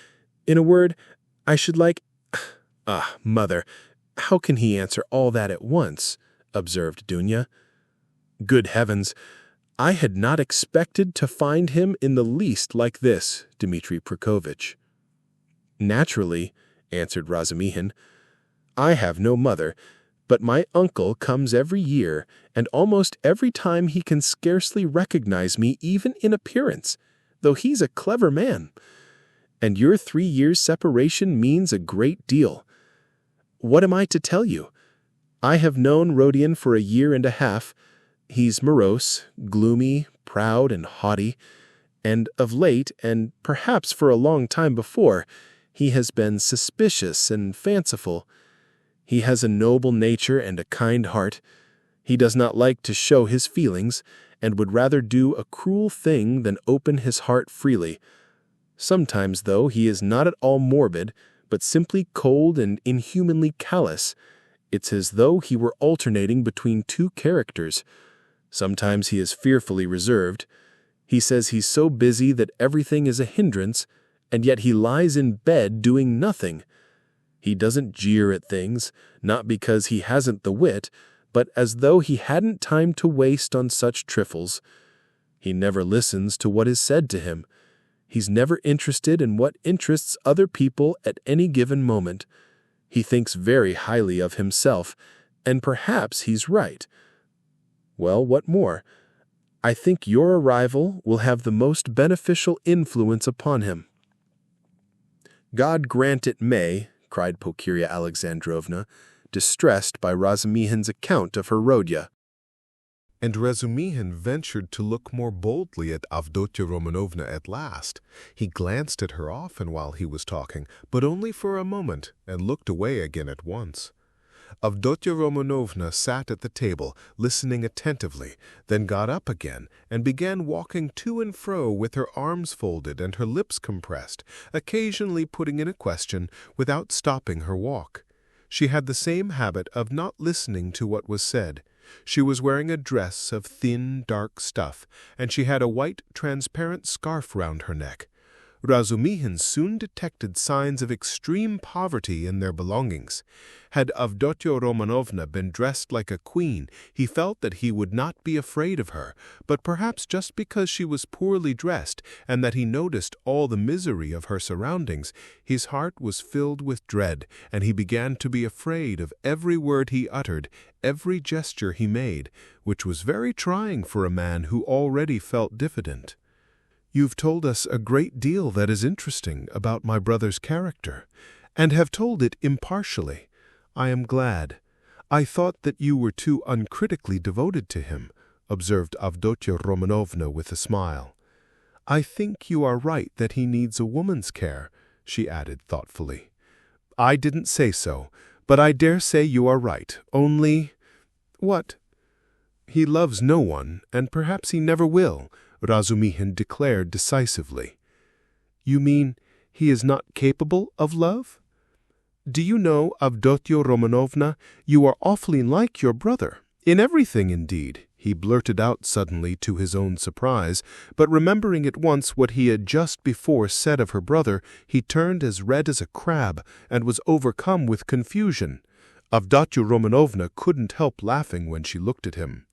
In a word, I should like—" "Ah, mother, how can he answer all that at once?" observed Dunya. "Good heavens, I had not expected to find him in the least like this, Dmitri Prokofitch." "Naturally," answered Razumihin. "I have no mother, but my uncle comes every year, and almost every time he can scarcely recognize me even in appearance, though he's a clever man. And your 3 years' separation means a great deal. What am I to tell you? I have known Rodion for a year and a half. He's morose, gloomy, proud, and haughty, and of late, and perhaps for a long time before, he has been suspicious and fanciful. He has a noble nature and a kind heart. He does not like to show his feelings, and would rather do a cruel thing than open his heart freely. Sometimes, though, he is not at all morbid, but simply cold and inhumanly callous. It's as though he were alternating between two characters. Sometimes he is fearfully reserved. He says he's so busy that everything is a hindrance, and yet he lies in bed doing nothing. He doesn't jeer at things, not because he hasn't the wit, but as though he hadn't time to waste on such trifles. He never listens to what is said to him. He's never interested in what interests other people at any given moment. He thinks very highly of himself, and perhaps he's right. Well, what more? I think your arrival will have the most beneficial influence upon him." "God grant it may," cried Pulcheria Alexandrovna, distressed by Razumihin's account of her Rodya. And Razumihin ventured to look more boldly at Avdotya Romanovna at last. He glanced at her often while he was talking, but only for a moment, and looked away again at once. Avdotya Romanovna sat at the table, listening attentively, then got up again and began walking to and fro with her arms folded and her lips compressed, occasionally putting in a question without stopping her walk. She had the same habit of not listening to what was said. She was wearing a dress of thin, dark stuff, and she had a white, transparent scarf round her neck. Razumihin soon detected signs of extreme poverty in their belongings. Had Avdotya Romanovna been dressed like a queen, he felt that he would not be afraid of her, but perhaps just because she was poorly dressed and that he noticed all the misery of her surroundings, his heart was filled with dread, and he began to be afraid of every word he uttered, every gesture he made, which was very trying for a man who already felt diffident. "You've told us a great deal that is interesting about my brother's character, and have told it impartially. I am glad. I thought that you were too uncritically devoted to him," observed Avdotya Romanovna with a smile. "I think you are right that he needs a woman's care," she added thoughtfully. "I didn't say so, but I dare say you are right. Only—" "What?" "He loves no one, and perhaps he never will," Razumihin declared decisively. "You mean he is not capable of love? Do you know, Avdotya Romanovna, you are awfully like your brother. In everything, indeed," he blurted out suddenly to his own surprise, but remembering at once what he had just before said of her brother, he turned as red as a crab and was overcome with confusion. Avdotya Romanovna couldn't help laughing when she looked at him.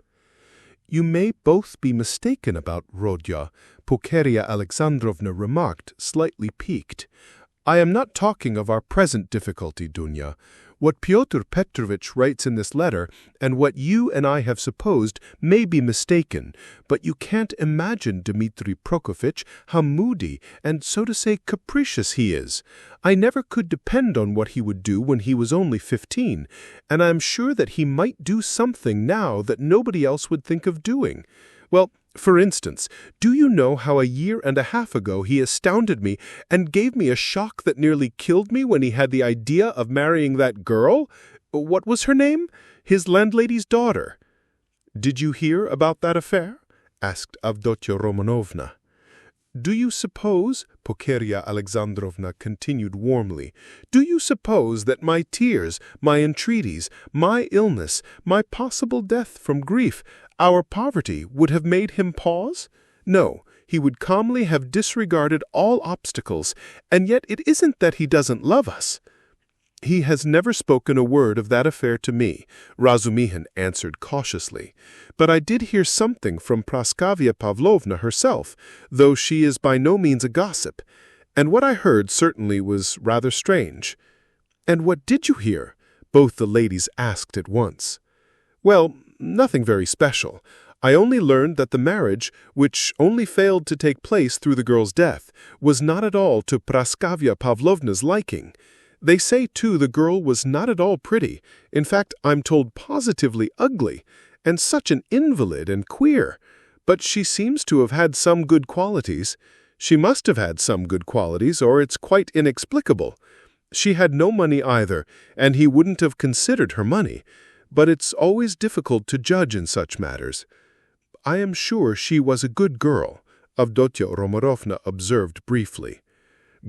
"You may both be mistaken about Rodya," Pulcheria Alexandrovna remarked, slightly piqued. "I am not talking of our present difficulty, Dunya. What Pyotr Petrovitch writes in this letter, and what you and I have supposed, may be mistaken, but you can't imagine, Dmitri Prokofitch, how moody and, so to say, capricious he is. I never could depend on what he would do when he was only 15, and I am sure that he might do something now that nobody else would think of doing. Well, for instance, do you know how a year and a half ago he astounded me and gave me a shock that nearly killed me when he had the idea of marrying that girl? What was her name? His landlady's daughter." "Did you hear about that affair?" asked Avdotya Romanovna. "Do you suppose," Pulcheria Alexandrovna continued warmly, "do you suppose that my tears, my entreaties, my illness, my possible death from grief, our poverty would have made him pause? No, he would calmly have disregarded all obstacles, and yet it isn't that he doesn't love us." "He has never spoken a word of that affair to me," Razumihin answered cautiously. "But I did hear something from Praskovya Pavlovna herself, though she is by no means a gossip, and what I heard certainly was rather strange." "And what did you hear?" both the ladies asked at once. "Well, nothing very special. I only learned that the marriage, which only failed to take place through the girl's death, was not at all to Praskovya Pavlovna's liking. They say, too, the girl was not at all pretty. In fact, I'm told positively ugly, and such an invalid and queer. But she seems to have had some good qualities. She must have had some good qualities, or it's quite inexplicable. She had no money either, and he wouldn't have considered her money. But it's always difficult to judge in such matters. I am sure she was a good girl," Avdotya Romanovna observed briefly.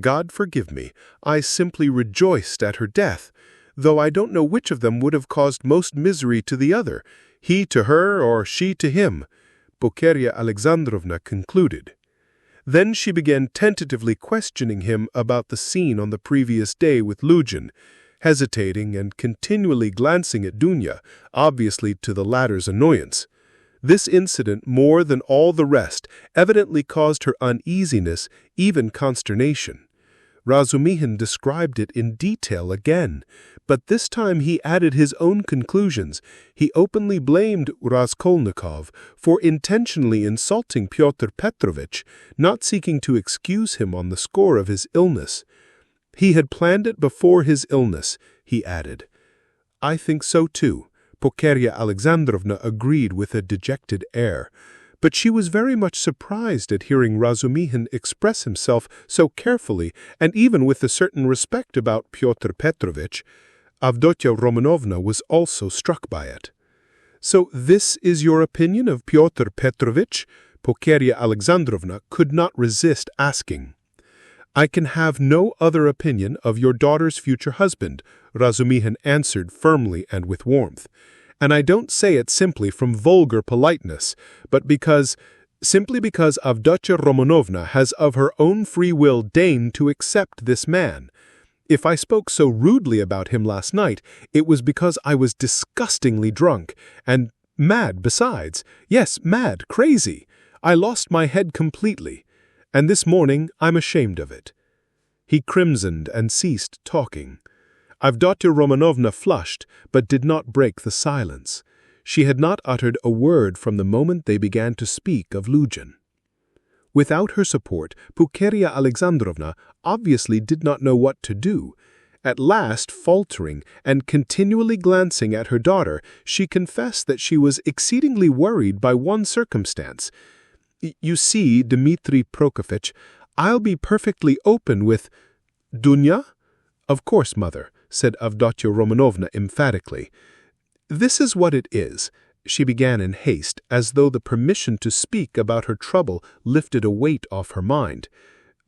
"God forgive me, I simply rejoiced at her death, though I don't know which of them would have caused most misery to the other, he to her or she to him," Pulcheria Alexandrovna concluded. Then she began tentatively questioning him about the scene on the previous day with Luzhin. hesitating and continually glancing at Dunya, obviously to the latter's annoyance. This incident, more than all the rest, evidently caused her uneasiness, even consternation. Razumihin described it in detail again, but this time he added his own conclusions. He openly blamed Raskolnikov for intentionally insulting Pyotr Petrovich, not seeking to excuse him on the score of his illness. He had planned it before his illness, he added. I think so too, Pulcheria Alexandrovna agreed with a dejected air. But she was very much surprised at hearing Razumihin express himself so carefully and even with a certain respect about Pyotr Petrovich. Avdotya Romanovna was also struck by it. So this is your opinion of Pyotr Petrovich? Pulcheria Alexandrovna could not resist asking. I can have no other opinion of your daughter's future husband, Razumihin answered firmly and with warmth. And I don't say it simply from vulgar politeness, but simply because Avdotya Romanovna has of her own free will deigned to accept this man. If I spoke so rudely about him last night, it was because I was disgustingly drunk, and mad besides. Yes, mad, crazy. I lost my head completely, and this morning I'm ashamed of it. He crimsoned and ceased talking. Avdotya Romanovna flushed, but did not break the silence. She had not uttered a word from the moment they began to speak of Luzhin. Without her support, Pulcheria Alexandrovna obviously did not know what to do. At last, faltering and continually glancing at her daughter, she confessed that she was exceedingly worried by one circumstance. You see, Dmitri Prokofitch, I'll be perfectly open with— Dunya? Of course, mother, said Avdotya Romanovna emphatically. This is what it is, she began in haste, as though the permission to speak about her trouble lifted a weight off her mind.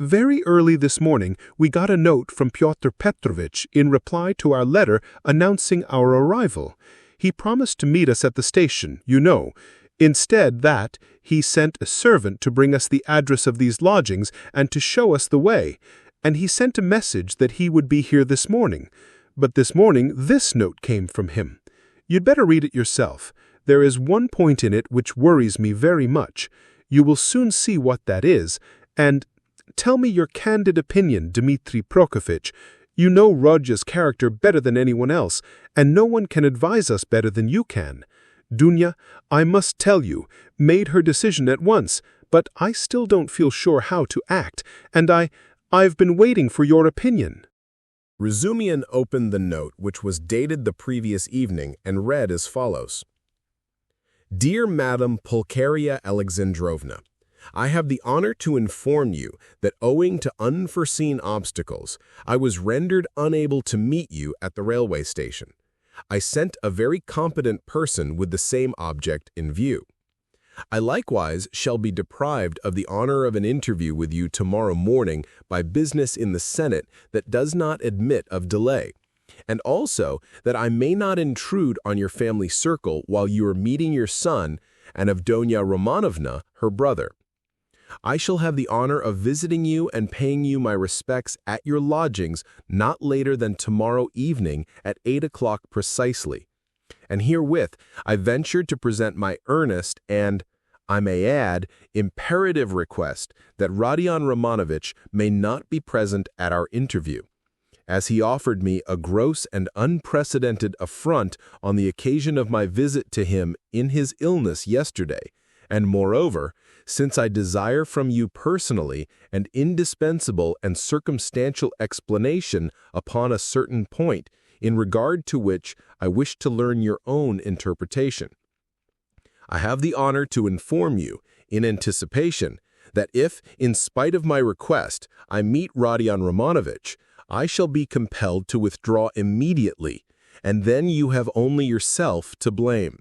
Very early this morning we got a note from Pyotr Petrovich in reply to our letter announcing our arrival. He promised to meet us at the station, you know. Instead that, he sent a servant to bring us the address of these lodgings and to show us the way. And he sent a message that he would be here this morning. But this morning this note came from him. You'd better read it yourself. There is one point in it which worries me very much. You will soon see what that is. And tell me your candid opinion, Dmitri Prokofitch. You know Rodya's character better than anyone else, and no one can advise us better than you can. Dunya, I must tell you, made her decision at once, but I still don't feel sure how to act, and I've been waiting for your opinion. Razumihin opened the note, which was dated the previous evening, and read as follows. Dear Madam Pulcheria Alexandrovna, I have the honor to inform you that owing to unforeseen obstacles, I was rendered unable to meet you at the railway station. I sent a very competent person with the same object in view. I likewise shall be deprived of the honor of an interview with you tomorrow morning by business in the Senate that does not admit of delay, and also that I may not intrude on your family circle while you are meeting your son and of Avdotya Romanovna, her brother. I shall have the honor of visiting you and paying you my respects at your lodgings not later than tomorrow evening at 8 o'clock precisely. And herewith I venture to present my earnest and, I may add, imperative request that Rodion Romanovich may not be present at our interview, as he offered me a gross and unprecedented affront on the occasion of my visit to him in his illness yesterday, and moreover, since I desire from you personally an indispensable and circumstantial explanation upon a certain point, in regard to which I wish to learn your own interpretation. I have the honor to inform you, in anticipation, that if, in spite of my request, I meet Rodion Romanovich, I shall be compelled to withdraw immediately, and then you have only yourself to blame.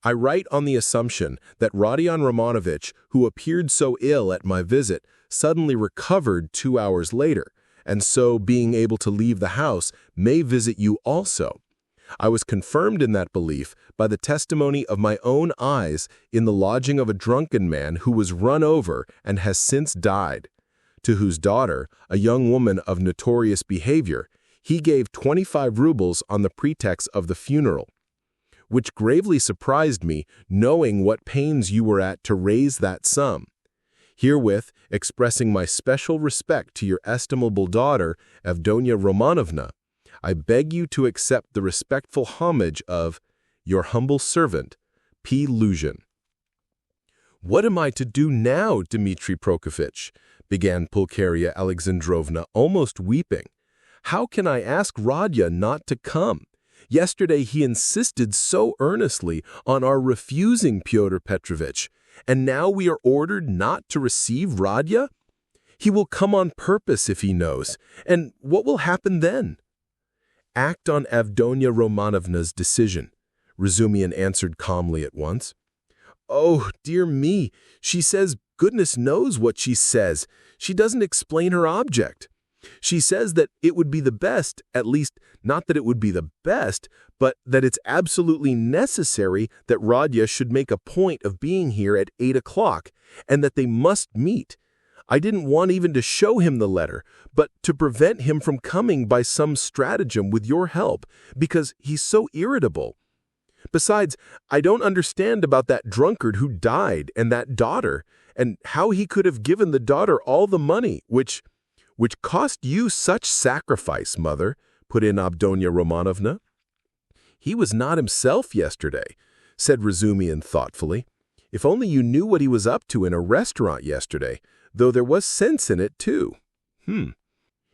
I write on the assumption that Rodion Romanovich, who appeared so ill at my visit, suddenly recovered 2 hours later, and so, being able to leave the house, may visit you also. I was confirmed in that belief by the testimony of my own eyes in the lodging of a drunken man who was run over and has since died, to whose daughter, a young woman of notorious behavior, He gave 25 rubles on the pretext of the funeral, which gravely surprised me, knowing what pains you were at to raise that sum. Herewith, expressing my special respect to your estimable daughter, Evdonia Romanovna, I beg you to accept the respectful homage of your humble servant, P. Luzhin. "What am I to do now, Dmitri Prokofitch?" began Pulcheria Alexandrovna, almost weeping. "How can I ask Rodya not to come? Yesterday he insisted so earnestly on our refusing Pyotr Petrovitch, and now we are ordered not to receive Rodya? He will come on purpose if he knows, and what will happen then?" "Act on Evdonia Romanovna's decision," Razumihin answered calmly at once. "Oh, dear me, she says goodness knows what she says. She doesn't explain her object. She says that it would be the best, at least not that it would be the best, but that it's absolutely necessary that Rodya should make a point of being here at 8 o'clock, and that they must meet. I didn't want even to show him the letter, but to prevent him from coming by some stratagem with your help, because he's so irritable. Besides, I don't understand about that drunkard who died and that daughter, and how he could have given the daughter all the money, which cost you such sacrifice, mother," put in Evdonia Romanovna. "He was not himself yesterday," said Razumihin thoughtfully. "If only you knew what he was up to in a restaurant yesterday, though there was sense in it, too.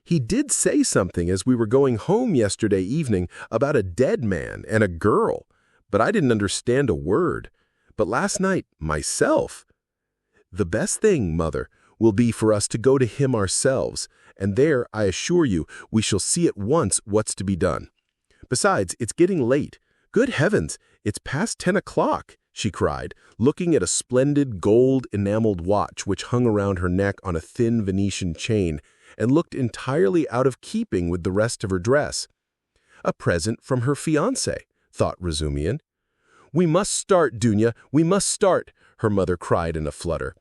He did say something as we were going home yesterday evening about a dead man and a girl, but I didn't understand a word. But last night, myself. The best thing, mother, will be for us to go to him ourselves, and there, I assure you, we shall see at once what's to be done. Besides, it's getting late. Good heavens, it's past 10 o'clock, she cried, looking at a splendid gold-enameled watch which hung around her neck on a thin Venetian chain and looked entirely out of keeping with the rest of her dress. A present from her fiancé, thought Razumihin. "We must start, Dunya, we must start," her mother cried in a flutter.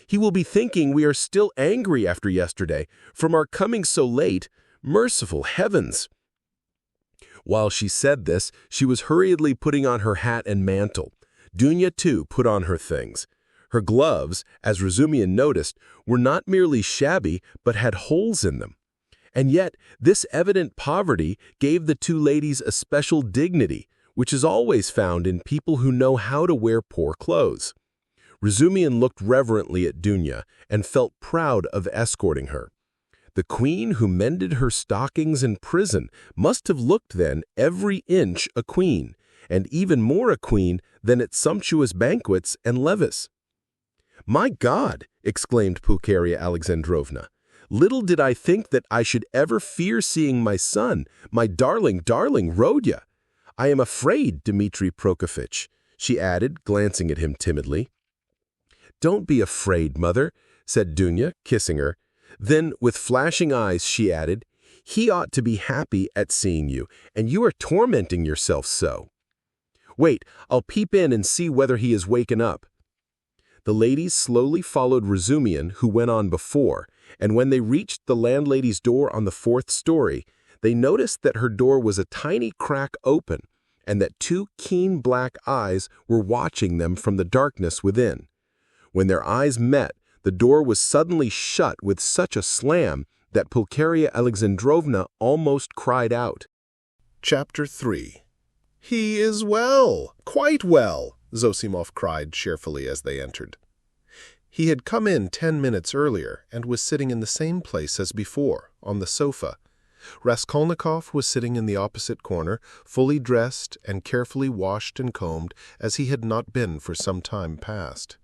"He will be thinking we are still angry after yesterday, from our coming so late. Merciful heavens!" While she said this, she was hurriedly putting on her hat and mantle. Dunya, too, put on her things. Her gloves, as Razumihin noticed, were not merely shabby, but had holes in them. And yet, this evident poverty gave the two ladies a special dignity, which is always found in people who know how to wear poor clothes. Razumihin looked reverently at Dunya and felt proud of escorting her. The queen who mended her stockings in prison must have looked then every inch a queen, and even more a queen than at sumptuous banquets and levees. "My God!" exclaimed Pulcheria Alexandrovna. "Little did I think that I should ever fear seeing my son, my darling, darling Rodya. I am afraid, Dmitri Prokofitch," she added, glancing at him timidly. "Don't be afraid, mother," said Dunya, kissing her. Then, with flashing eyes, she added, "He ought to be happy at seeing you, and you are tormenting yourself so. Wait, I'll peep in and see whether he is waken up." The ladies slowly followed Razumihin, who went on before, and when they reached the landlady's door on the 4th story, they noticed that her door was a tiny crack open, and that two keen black eyes were watching them from the darkness within. When their eyes met, the door was suddenly shut with such a slam that Pulcheria Alexandrovna almost cried out. Chapter 3. "He is well, quite well," Zosimov cried cheerfully as they entered. He had come in 10 minutes earlier and was sitting in the same place as before, on the sofa. Raskolnikov was sitting in the opposite corner, fully dressed and carefully washed and combed as he had not been for some time past.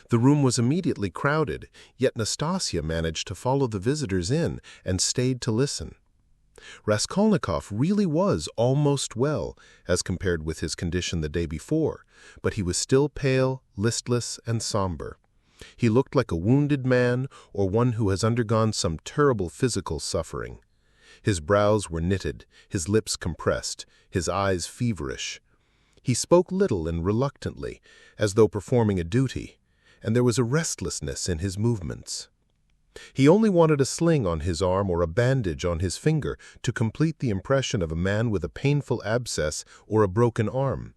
The room was immediately crowded, yet Nastasia managed to follow the visitors in and stayed to listen. Raskolnikov really was almost well, as compared with his condition the day before, but he was still pale, listless, and somber. He looked like a wounded man or one who has undergone some terrible physical suffering. His brows were knitted, his lips compressed, his eyes feverish. He spoke little and reluctantly, as though performing a duty, and there was a restlessness in his movements. He only wanted a sling on his arm or a bandage on his finger to complete the impression of a man with a painful abscess or a broken arm.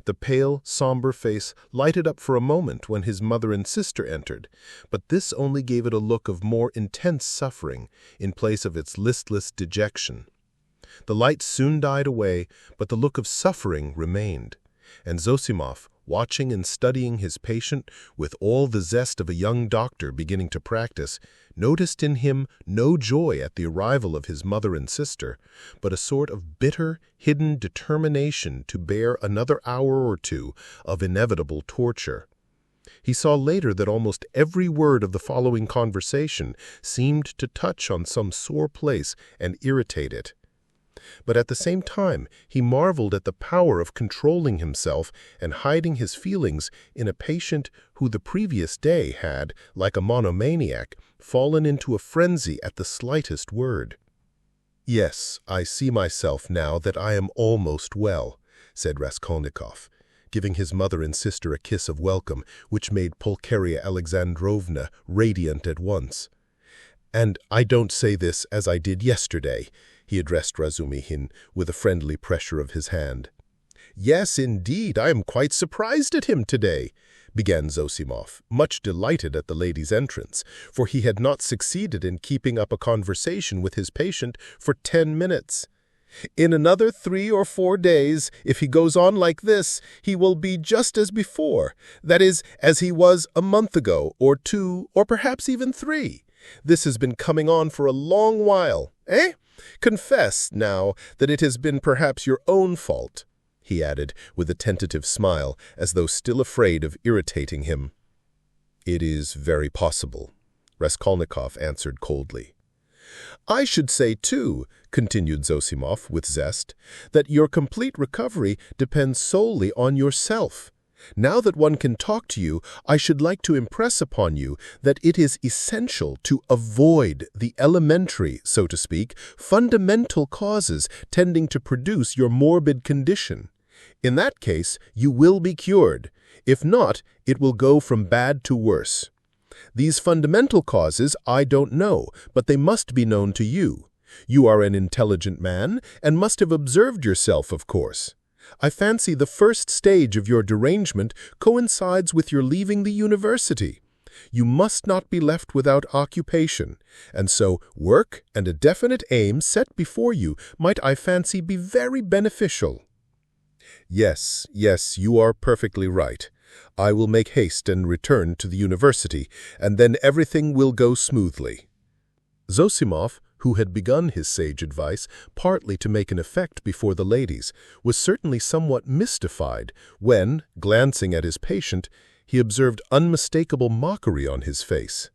The pale, somber face lighted up for a moment when his mother and sister entered, but this only gave it a look of more intense suffering in place of its listless dejection. The light soon died away, but the look of suffering remained, and Zosimov, watching and studying his patient with all the zest of a young doctor beginning to practice, noticed in him no joy at the arrival of his mother and sister, but a sort of bitter, hidden determination to bear another hour or two of inevitable torture. He saw later that almost every word of the following conversation seemed to touch on some sore place and irritate it. But at the same time, he marveled at the power of controlling himself and hiding his feelings in a patient who the previous day had, like a monomaniac, fallen into a frenzy at the slightest word. "Yes, I see myself now that I am almost well," said Raskolnikov, giving his mother and sister a kiss of welcome, which made Pulcheria Alexandrovna radiant at once. "And I don't say this as I did yesterday," he addressed Razumihin with a friendly pressure of his hand. "Yes, indeed, I am quite surprised at him today," began Zosimov, much delighted at the lady's entrance, for he had not succeeded in keeping up a conversation with his patient for 10 minutes. "In another 3 or 4 days, if he goes on like this, he will be just as before, that is, as he was a month ago, or 2, or perhaps even 3. This has been coming on for a long while, eh? Confess, now, that it has been perhaps your own fault," he added, with a tentative smile, as though still afraid of irritating him. "It is very possible," Raskolnikov answered coldly. "I should say, too," continued Zosimov with zest, "that your complete recovery depends solely on yourself. Now that one can talk to you, I should like to impress upon you that it is essential to avoid the elementary, so to speak, fundamental causes tending to produce your morbid condition. In that case, you will be cured. If not, it will go from bad to worse. These fundamental causes I don't know, but they must be known to you. You are an intelligent man, and must have observed yourself, of course. I fancy the first stage of your derangement coincides with your leaving the university. You must not be left without occupation, and so work and a definite aim set before you might, I fancy, be very beneficial." Yes, you are perfectly right. I will make haste and return to the university, and then everything will go smoothly." Zosimov, who had begun his sage advice partly to make an effect before the ladies, was certainly somewhat mystified when, glancing at his patient, he observed unmistakable mockery on his face.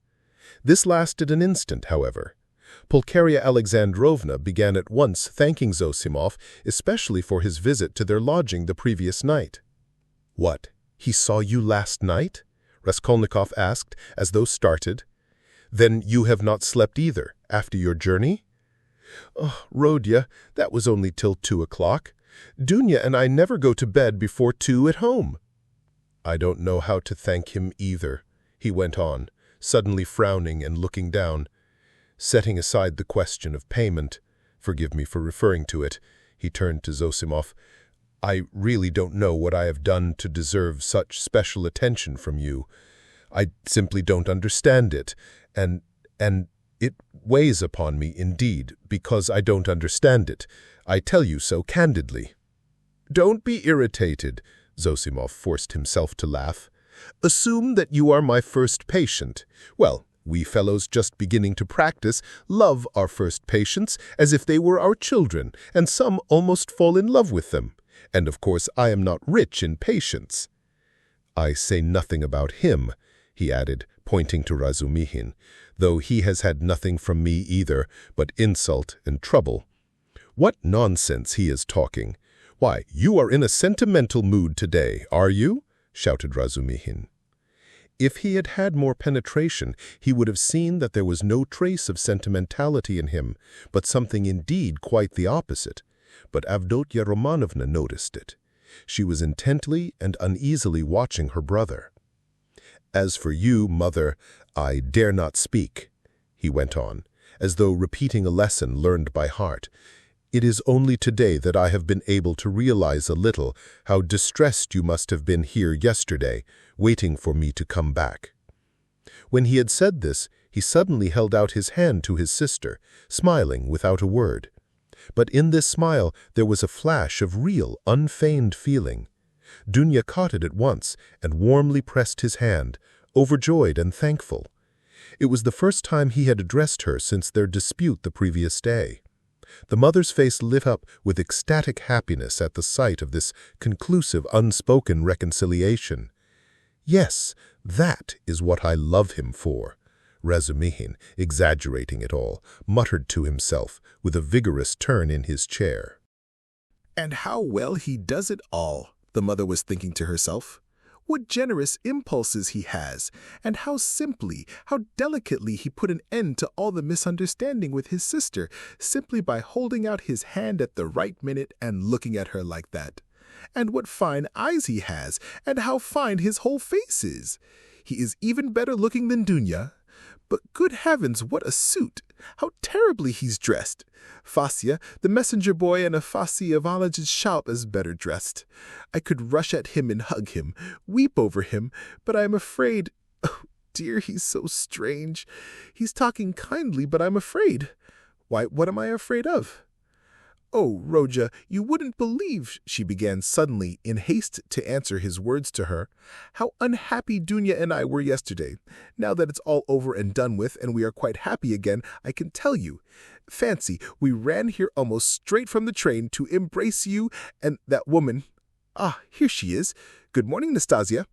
This lasted an instant, however. Pulcheria Alexandrovna began at once thanking Zosimov, especially for his visit to their lodging the previous night. "What, he saw you last night?" Raskolnikov asked, as though startled. "Then you have not slept either, after your journey?" "Oh, Rodya, that was only till 2 o'clock. Dunya and I never go to bed before 2 at home." "I don't know how to thank him either," he went on, suddenly frowning and looking down. Setting aside the question of payment, forgive me for referring to it, he turned to Zosimov. "I really don't know what I have done to deserve such special attention from you. I simply don't understand it, and it weighs upon me indeed, because I don't understand it. I tell you so candidly." "Don't be irritated," Zosimov forced himself to laugh. "Assume that you are my first patient. Well, we fellows just beginning to practice love our first patients as if they were our children, and some almost fall in love with them. And of course I am not rich in patients." "I say nothing about him," he added, pointing to Razumihin, "though he has had nothing from me either but insult and trouble." "What nonsense he is talking! Why, you are in a sentimental mood today, are you?" shouted Razumihin. If he had had more penetration, he would have seen that there was no trace of sentimentality in him, but something indeed quite the opposite. But Avdotya Romanovna noticed it. She was intently and uneasily watching her brother. "As for you, mother, I dare not speak," he went on, as though repeating a lesson learned by heart. "It is only today that I have been able to realize a little how distressed you must have been here yesterday, waiting for me to come back." When he had said this, he suddenly held out his hand to his sister, smiling without a word. But in this smile there was a flash of real, unfeigned feeling. Dunya caught it at once and warmly pressed his hand, overjoyed and thankful. It was the first time he had addressed her since their dispute the previous day. The mother's face lit up with ecstatic happiness at the sight of this conclusive, unspoken reconciliation. "Yes, that is what I love him for," Razumihin, exaggerating it all, muttered to himself with a vigorous turn in his chair. "And how well he does it all," the mother was thinking to herself. "What generous impulses he has, and how simply, how delicately he put an end to all the misunderstanding with his sister, simply by holding out his hand at the right minute and looking at her like that. And what fine eyes he has, and how fine his whole face is. He is even better looking than Dunya. But good heavens, what a suit! How terribly he's dressed! Fasya, the messenger boy in Afasi Ivanitch's shop, is better dressed. I could rush at him and hug him, weep over him, but I am afraid. Oh, dear, he's so strange. He's talking kindly, but I'm afraid. Why, what am I afraid of? Oh, Roja, you wouldn't believe, she began suddenly, in haste to answer his words to her, how unhappy Dunya and I were yesterday. Now that it's all over and done with and we are quite happy again, I can tell you. Fancy, we ran here almost straight from the train to embrace you and that woman. Ah, here she is. Good morning, Nastasia.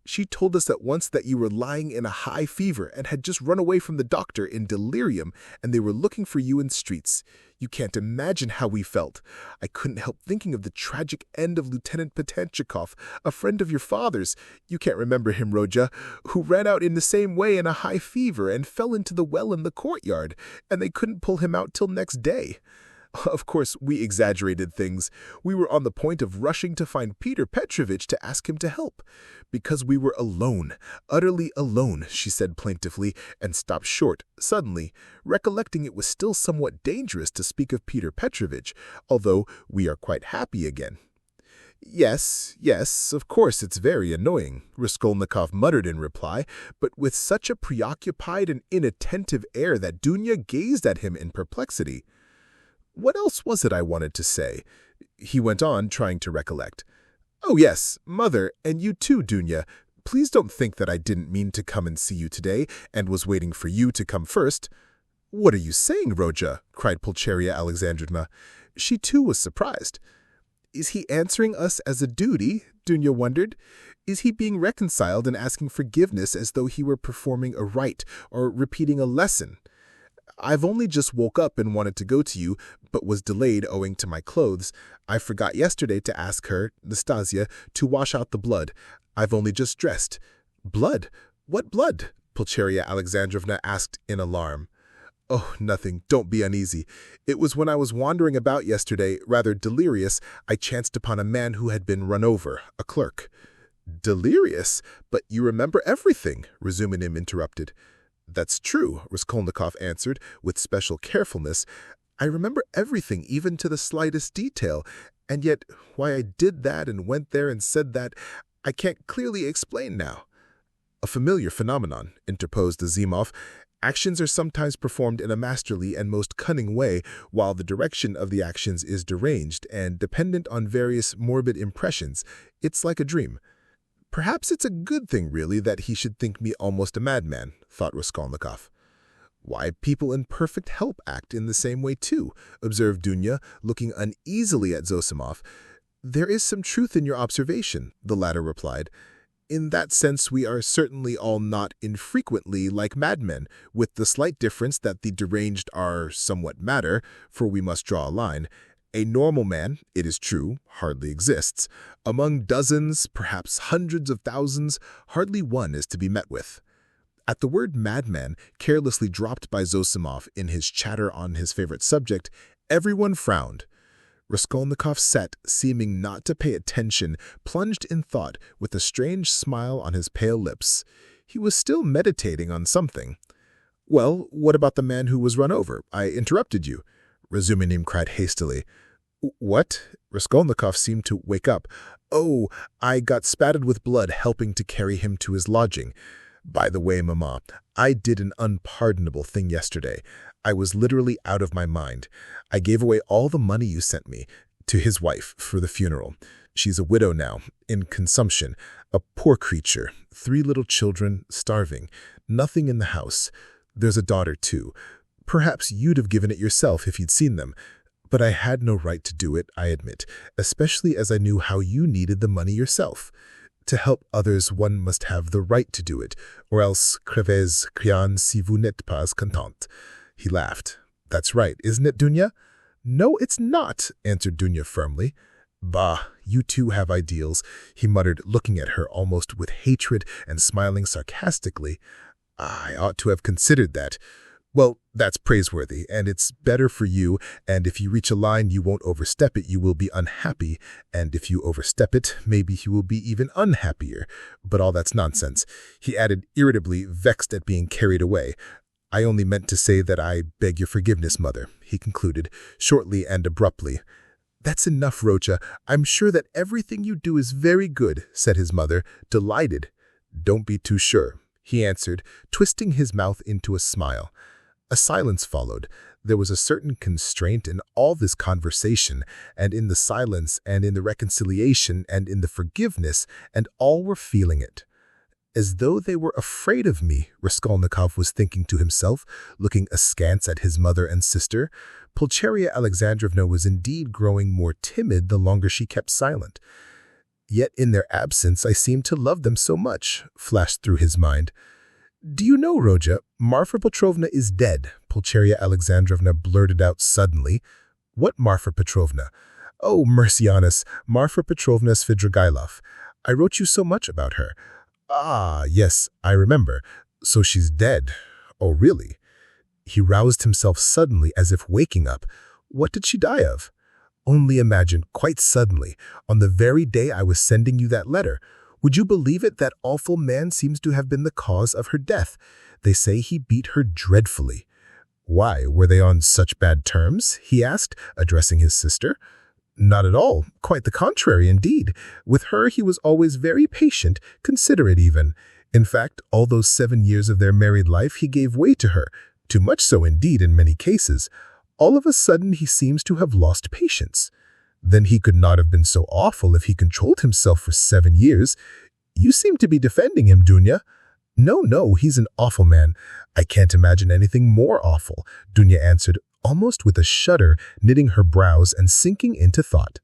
She told us at once that you were lying in a high fever and had just run away from the doctor in delirium, and they were looking for you in streets. You can't imagine how we felt. I couldn't help thinking of the tragic end of Lieutenant Patanchikov, a friend of your father's. You can't remember him, Roja, who ran out in the same way in a high fever and fell into the well in the courtyard, and they couldn't pull him out till next day. Of course, we exaggerated things. We were on the point of rushing to find Peter Petrovitch to ask him to help. Because we were alone, utterly alone, she said plaintively, and stopped short, suddenly, recollecting it was still somewhat dangerous to speak of Peter Petrovitch, although we are quite happy again. Yes, of course it's very annoying, Raskolnikov muttered in reply, but with such a preoccupied and inattentive air that Dunya gazed at him in perplexity. What else was it I wanted to say? He went on, trying to recollect. Oh yes, Mother, and you too, Dunya. Please don't think that I didn't mean to come and see you today, and was waiting for you to come first. What are you saying, Roja? Cried Pulcheria Alexandrovna. She too was surprised. Is he answering us as a duty? Dunya wondered. Is he being reconciled and asking forgiveness as though he were performing a rite or repeating a lesson? I've only just woke up and wanted to go to you, but was delayed owing to my clothes. I forgot yesterday to ask her, Nastasia, to wash out the blood. I've only just dressed. Blood? What blood? Pulcheria Alexandrovna asked in alarm. Oh, nothing. Don't be uneasy. It was when I was wandering about yesterday, rather delirious, I chanced upon a man who had been run over, a clerk. Delirious? But you remember everything, Razumihin interrupted. That's true, Raskolnikov answered, with special carefulness. I remember everything, even to the slightest detail, and yet why I did that and went there and said that, I can't clearly explain now. A familiar phenomenon, interposed Azimov. Actions are sometimes performed in a masterly and most cunning way, while the direction of the actions is deranged and dependent on various morbid impressions. It's like a dream. Perhaps it's a good thing, really, that he should think me almost a madman, thought Raskolnikov. Why, people in perfect health act in the same way, too, observed Dunya, looking uneasily at Zosimov. There is some truth in your observation, the latter replied. In that sense, we are certainly all not infrequently like madmen, with the slight difference that the deranged are somewhat madder, for we must draw a line. A normal man, it is true, hardly exists. Among dozens, perhaps hundreds of thousands, hardly one is to be met with. At the word madman, carelessly dropped by Zosimov in his chatter on his favorite subject, everyone frowned. Raskolnikov sat, seeming not to pay attention, plunged in thought, with a strange smile on his pale lips. He was still meditating on something. Well, what about the man who was run over? I interrupted you. Razumihin cried hastily. What? Raskolnikov seemed to wake up. Oh, I got spattered with blood helping to carry him to his lodging. By the way, Mama, I did an unpardonable thing yesterday. I was literally out of my mind. I gave away all the money you sent me to his wife for the funeral. She's a widow now, in consumption, a poor creature, 3 little children, starving, nothing in the house. There's a daughter, too. Perhaps you'd have given it yourself if you'd seen them. But I had no right to do it, I admit, especially as I knew how you needed the money yourself. To help others, one must have the right to do it, or else crevez crian si vous n'êtes pas content. He laughed. That's right, isn't it, Dunya? No, it's not, answered Dunya firmly. Bah, you too have ideals, he muttered, looking at her almost with hatred and smiling sarcastically. I ought to have considered that. Well, that's praiseworthy, and it's better for you, and if you reach a line you won't overstep it, you will be unhappy, and if you overstep it, maybe you will be even unhappier. But all that's nonsense, he added irritably, vexed at being carried away. I only meant to say that I beg your forgiveness, Mother, he concluded, shortly and abruptly. That's enough, Rocha. I'm sure that everything you do is very good, said his mother, delighted. Don't be too sure, he answered, twisting his mouth into a smile. A silence followed. There was a certain constraint in all this conversation, and in the silence, and in the reconciliation, and in the forgiveness, and all were feeling it. As though they were afraid of me, Raskolnikov was thinking to himself, looking askance at his mother and sister. Pulcheria Alexandrovna was indeed growing more timid the longer she kept silent. Yet in their absence I seemed to love them so much, flashed through his mind. Do you know, Rodya, Marfa Petrovna is dead, Pulcheria Alexandrovna blurted out suddenly. What Marfa Petrovna? Oh, mercy on us, Marfa Petrovna Svidrigailov. I wrote you so much about her. Ah, yes, I remember. So she's dead. Oh, really? He roused himself suddenly as if waking up. What did she die of? Only imagine, quite suddenly, on the very day I was sending you that letter. Would you believe it, that awful man seems to have been the cause of her death? They say he beat her dreadfully. Why, were they on such bad terms? He asked, addressing his sister. Not at all. Quite the contrary, indeed. With her he was always very patient, considerate even. In fact, all those 7 years of their married life he gave way to her, too much so indeed in many cases. All of a sudden he seems to have lost patience. Then he could not have been so awful if he controlled himself for 7 years. You seem to be defending him, Dunya. No, he's an awful man. I can't imagine anything more awful, Dunya answered, almost with a shudder, knitting her brows and sinking into thought.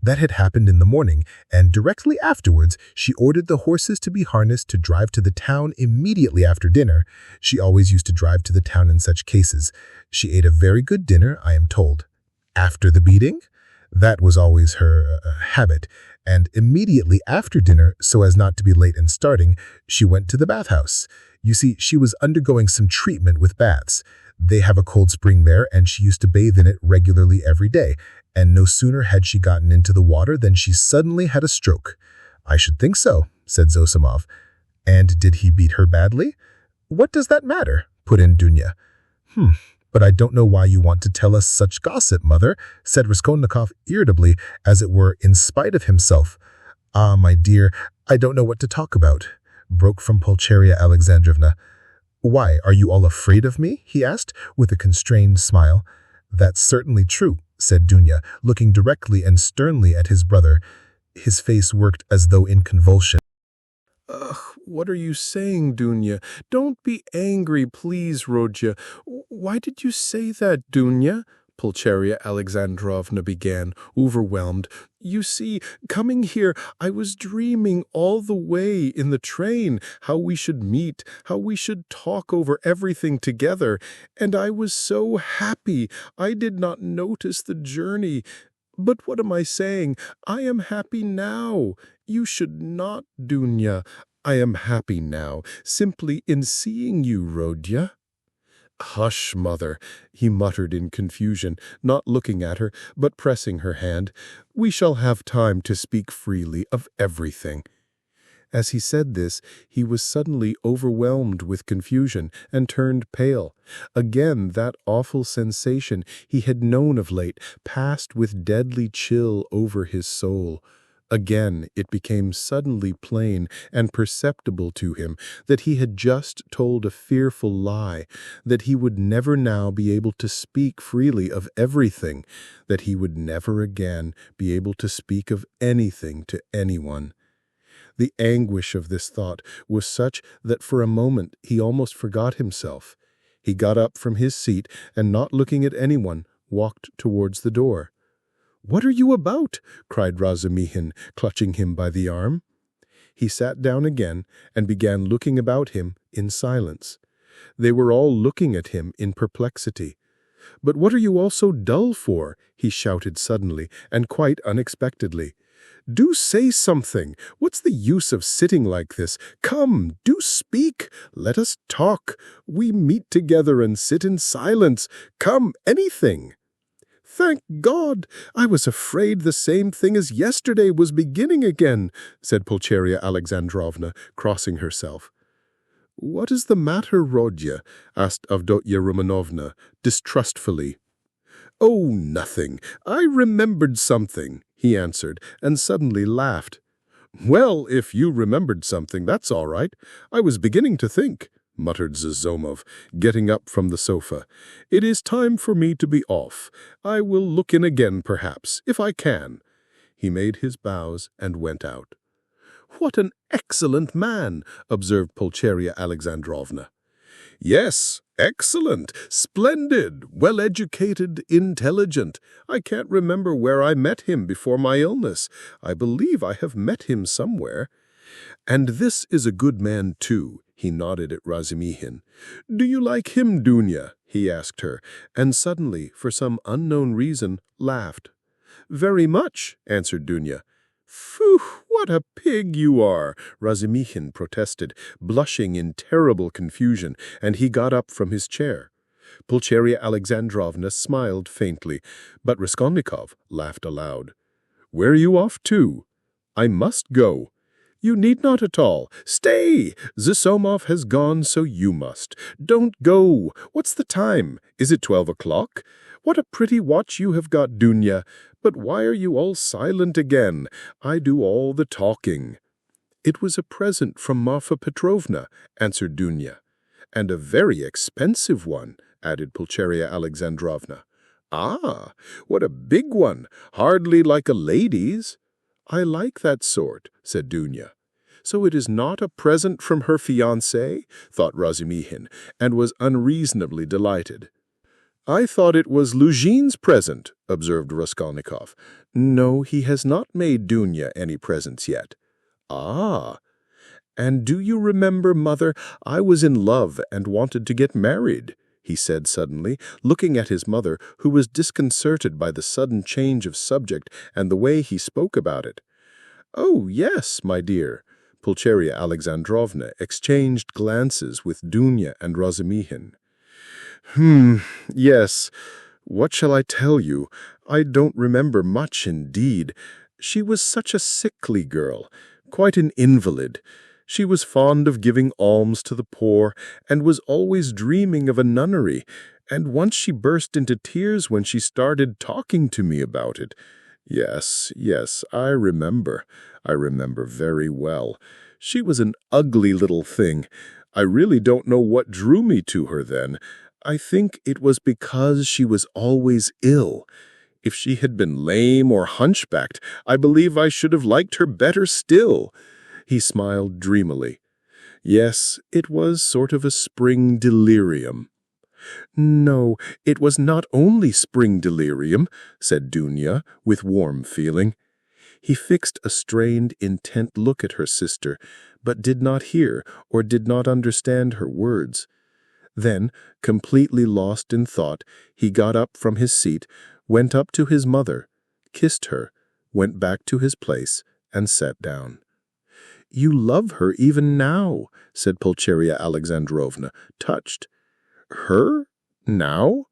That had happened in the morning, and directly afterwards she ordered the horses to be harnessed to drive to the town immediately after dinner. She always used to drive to the town in such cases. She ate a very good dinner, I am told. After the beating? That was always her habit, and immediately after dinner, so as not to be late in starting, she went to the bathhouse. You see, she was undergoing some treatment with baths. They have a cold spring there, and she used to bathe in it regularly every day, and no sooner had she gotten into the water than she suddenly had a stroke. I should think so, said Zosimov. And did he beat her badly? What does that matter? Put in Dunya. But I don't know why you want to tell us such gossip, Mother, said Raskolnikov irritably, as it were in spite of himself. Ah, my dear, I don't know what to talk about, broke from Pulcheria Alexandrovna. Why, are you all afraid of me? He asked, with a constrained smile. That's certainly true, said Dunya, looking directly and sternly at his brother. His face worked as though in convulsion. Ugh, what are you saying, Dunya? Don't be angry, please, Rodya. Why did you say that, Dunya? Pulcheria Alexandrovna began, overwhelmed. You see, coming here, I was dreaming all the way in the train how we should meet, how we should talk over everything together, and I was so happy I did not notice the journey. But what am I saying? I am happy now. You should not, Dunya. I am happy now, simply in seeing you, Rodya. Hush, Mother, he muttered in confusion, not looking at her, but pressing her hand. We shall have time to speak freely of everything. As he said this, he was suddenly overwhelmed with confusion and turned pale. Again, that awful sensation he had known of late passed with deadly chill over his soul. Again, it became suddenly plain and perceptible to him that he had just told a fearful lie, that he would never now be able to speak freely of everything, that he would never again be able to speak of anything to anyone. The anguish of this thought was such that for a moment he almost forgot himself. He got up from his seat and, not looking at anyone, walked towards the door. "What are you about?" cried Razumihin, clutching him by the arm. He sat down again and began looking about him in silence. They were all looking at him in perplexity. "But what are you all so dull for?" he shouted suddenly and quite unexpectedly. "Do say something. What's the use of sitting like this? Come, do speak. Let us talk. We meet together and sit in silence. Come, anything." "Thank God! I was afraid the same thing as yesterday was beginning again," said Pulcheria Alexandrovna, crossing herself. "What is the matter, Rodya?" asked Avdotya Romanovna, distrustfully. "Oh, nothing. I remembered something," he answered, and suddenly laughed. "Well, if you remembered something, that's all right. I was beginning to think," muttered Zazomov, getting up from the sofa. "It is time for me to be off. I will look in again, perhaps, if I can." He made his bows and went out. "What an excellent man!" observed Pulcheria Alexandrovna. "Yes, excellent, splendid, well-educated, intelligent. I can't remember where I met him before my illness. I believe I have met him somewhere. And this is a good man, too," he nodded at Razumihin. "Do you like him, Dunya?" he asked her, and suddenly, for some unknown reason, laughed. "Very much," answered Dunya. "Phew, what a pig you are!" Razumihin protested, blushing in terrible confusion, and he got up from his chair. Pulcheria Alexandrovna smiled faintly, but Raskolnikov laughed aloud. "Where are you off to?" "I must go." "You need not at all. Stay! Zosomov has gone, so you must. Don't go. What's the time? Is it 12 o'clock? What a pretty watch you have got, Dunya. But why are you all silent again? I do all the talking." "It was a present from Marfa Petrovna," answered Dunya. "And a very expensive one," added Pulcheria Alexandrovna. "Ah, what a big one! Hardly like a lady's." "I like that sort," said Dunya. "So it is not a present from her fiancé?" thought Razumihin, and was unreasonably delighted. "I thought it was Luzhin's present," observed Raskolnikov. "No, he has not made Dunya any presents yet." "Ah! And do you remember, Mother, I was in love and wanted to get married," he said suddenly, looking at his mother, who was disconcerted by the sudden change of subject and the way he spoke about it. "Oh, yes, my dear." Pulcheria Alexandrovna exchanged glances with Dunya and Razumihin. Yes. What shall I tell you? I don't remember much indeed. She was such a sickly girl, quite an invalid. She was fond of giving alms to the poor, and was always dreaming of a nunnery, and once she burst into tears when she started talking to me about it. Yes, I remember very well. She was an ugly little thing. I really don't know what drew me to her then. I think it was because she was always ill. If she had been lame or hunchbacked, I believe I should have liked her better still." He smiled dreamily. "Yes, it was sort of a spring delirium." "No, it was not only spring delirium," said Dunya, with warm feeling. He fixed a strained, intent look at her sister, but did not hear or did not understand her words. Then, completely lost in thought, he got up from his seat, went up to his mother, kissed her, went back to his place, and sat down. "You love her even now," said Pulcheria Alexandrovna, touched. "Her? Now?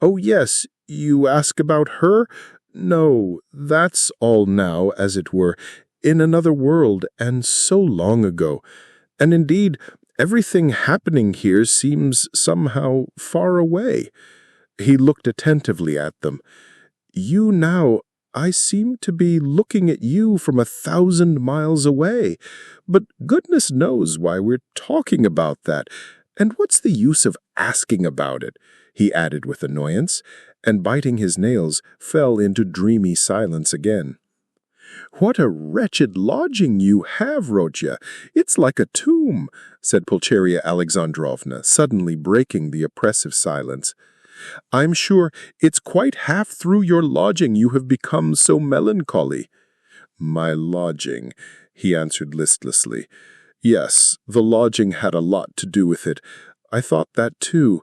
Oh, yes, you ask about her? No, that's all now, as it were. in another world and so long ago. And indeed, everything happening here seems somehow far away." He looked attentively at them. "You now, I seem to be looking at you from 1,000 miles away. But goodness knows why we're talking about that. And what's the use of asking about it?" he added with annoyance, and biting his nails, fell into dreamy silence again. "What a wretched lodging you have, Rodya! It's like a tomb," said Pulcheria Alexandrovna, suddenly breaking the oppressive silence. "I'm sure it's quite half through your lodging you have become so melancholy." "My lodging," he answered listlessly. "Yes, the lodging had a lot to do with it. I thought that too.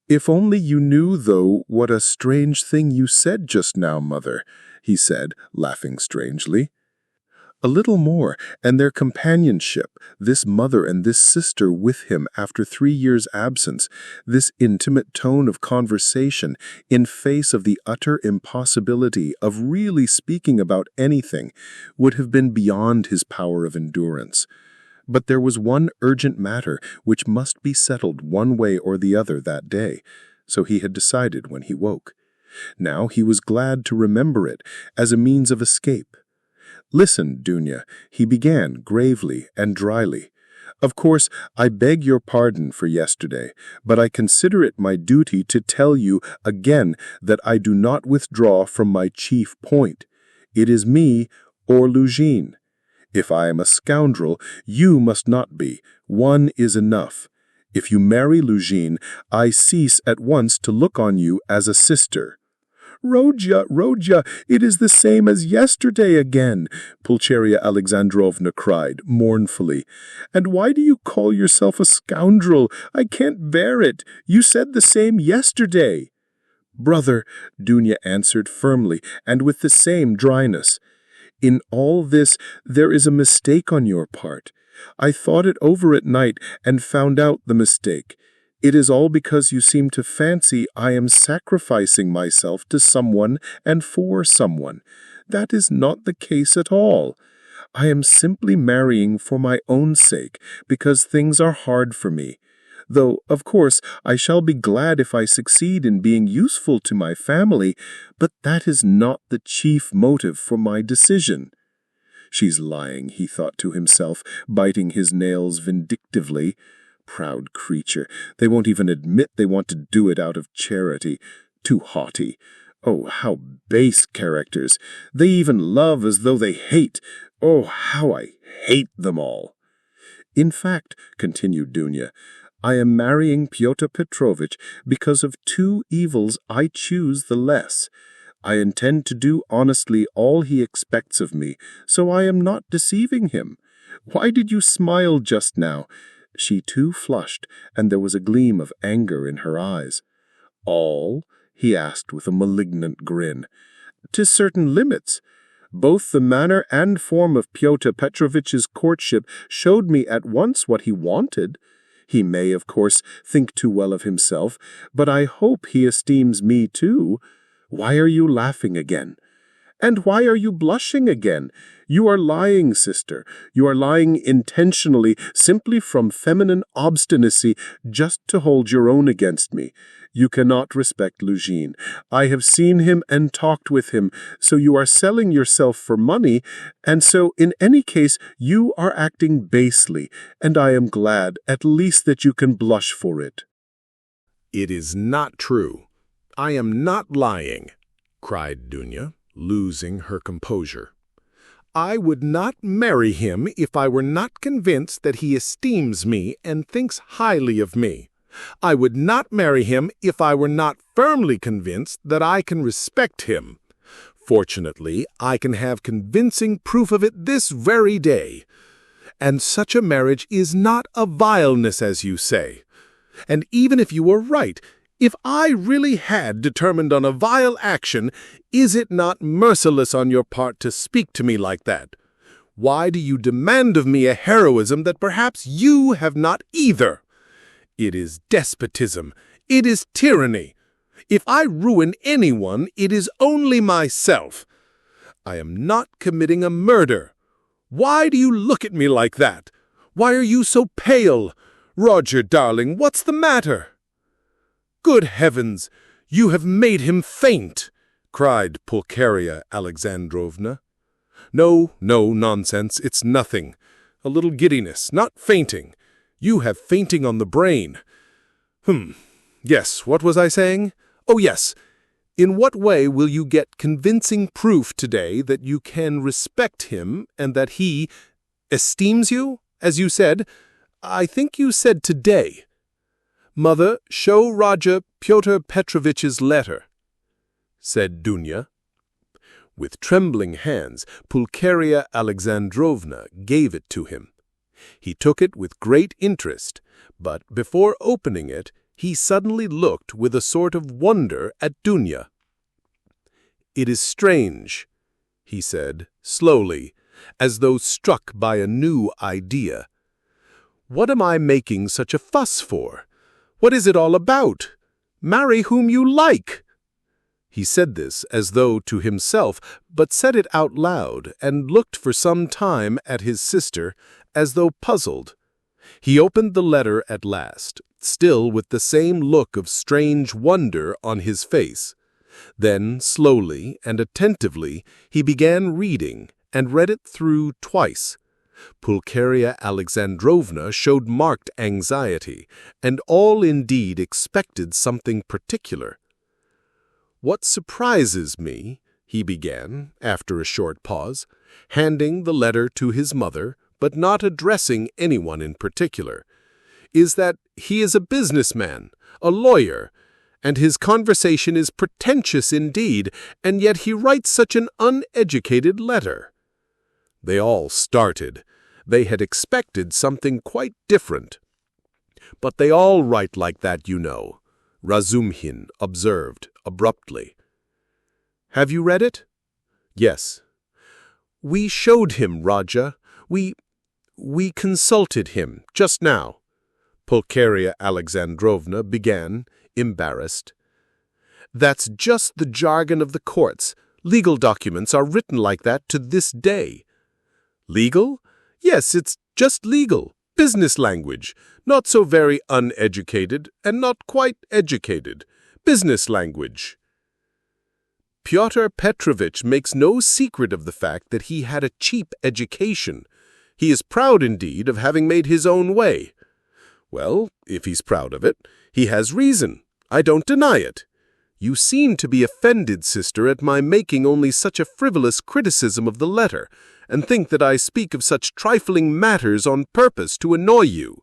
If only you knew, though, what a strange thing you said just now, Mother," he said, laughing strangely. "A little more, and their companionship, this mother and this sister with him after 3 years' absence, this intimate tone of conversation in face of the utter impossibility of really speaking about anything, would have been beyond his power of endurance. But there was one urgent matter which must be settled one way or the other that day, so he had decided when he woke. Now he was glad to remember it as a means of escape. "Listen, Dunya," he began gravely and dryly. "Of course, I beg your pardon for yesterday, but I consider it my duty to tell you again that I do not withdraw from my chief point. It is me or Luzhin. If I am a scoundrel, you must not be. One is enough. If you marry Luzhin, I cease at once to look on you as a sister." "Rodya, Rodya, it is the same as yesterday again," Pulcheria Alexandrovna cried, mournfully. "And why do you call yourself a scoundrel? I can't bear it. You said the same yesterday." "Brother," Dunya answered firmly and with the same dryness, "in all this there is a mistake on your part. I thought it over at night and found out the mistake. It is all because you seem to fancy I am sacrificing myself to someone and for someone. That is not the case at all. I am simply marrying for my own sake, because things are hard for me. Though, of course, I shall be glad if I succeed in being useful to my family, but that is not the chief motive for my decision." "She's lying," he thought to himself, biting his nails vindictively. "Proud creature, they won't even admit they want to do it out of charity. Too haughty. Oh, how base characters. They even love as though they hate. Oh, how I hate them all." "In fact," continued Dunya, "I am marrying Pyotr Petrovitch because of 2 evils I choose the less. I intend to do honestly all he expects of me, so I am not deceiving him. Why did you smile just now?" She too flushed, and there was a gleam of anger in her eyes. "All?" he asked with a malignant grin. "To certain limits. Both the manner and form of Pyotr Petrovitch's courtship showed me at once what he wanted. He may, of course, think too well of himself, but I hope he esteems me too. Why are you laughing again? And why are you blushing again? You are lying, sister. You are lying intentionally, simply from feminine obstinacy, just to hold your own against me. You cannot respect Luzhin. I have seen him and talked with him, so you are selling yourself for money, and so in any case you are acting basely, and I am glad at least that you can blush for it." "It is not true. I am not lying," cried Dunya, losing her composure. "I would not marry him if I were not convinced that he esteems me and thinks highly of me. I would not marry him if I were not firmly convinced that I can respect him. Fortunately, I can have convincing proof of it this very day. And such a marriage is not a vileness, as you say. And even if you were right, if I really had determined on a vile action, is it not merciless on your part to speak to me like that? Why do you demand of me a heroism that perhaps you have not either? It is despotism. It is tyranny. If I ruin anyone, it is only myself. I am not committing a murder. Why do you look at me like that? Why are you so pale? Roger, darling, what's the matter?" "Good heavens, you have made him faint!" cried Pulcheria Alexandrovna. "No, nonsense, it's nothing. A little giddiness, not fainting. You have fainting on the brain. Yes, what was I saying? Oh, yes. In what way will you get convincing proof today that you can respect him and that he esteems you, as you said? I think you said today. Mother, show Roger Pyotr Petrovitch's letter," said Dunya. With trembling hands, Pulcheria Alexandrovna gave it to him. He took it with great interest, but before opening it, he suddenly looked with a sort of wonder at Dunya. "It is strange," he said, slowly, as though struck by a new idea. "What am I making such a fuss for? What is it all about? Marry whom you like." He said this as though to himself, but said it out loud, and looked for some time at his sister, as though puzzled. He opened the letter at last, still with the same look of strange wonder on his face. Then, slowly and attentively, he began reading, and read it through twice. Pulcheria Alexandrovna showed marked anxiety, and all indeed expected something particular. "What surprises me," he began, after a short pause, handing the letter to his mother, but not addressing anyone in particular, "is that he is a businessman, a lawyer, and his conversation is pretentious indeed, and yet he writes such an uneducated letter." They all started. They had expected something quite different. "But they all write like that, you know," Razumhin observed abruptly. "Have you read it?" "Yes." "We showed him, Raja. We consulted him just now," Pulcheria Alexandrovna began, embarrassed. "That's just the jargon of the courts. Legal documents are written like that to this day." "Legal? Yes, it's just legal. Business language. Not so very uneducated, and not quite educated. Business language." Pyotr Petrovitch makes no secret of the fact that he had a cheap education. He is proud indeed of having made his own way. Well, if he's proud of it, he has reason. I don't deny it. You seem to be offended, sister, at my making only such a frivolous criticism of the letter, and think that I speak of such trifling matters on purpose to annoy you.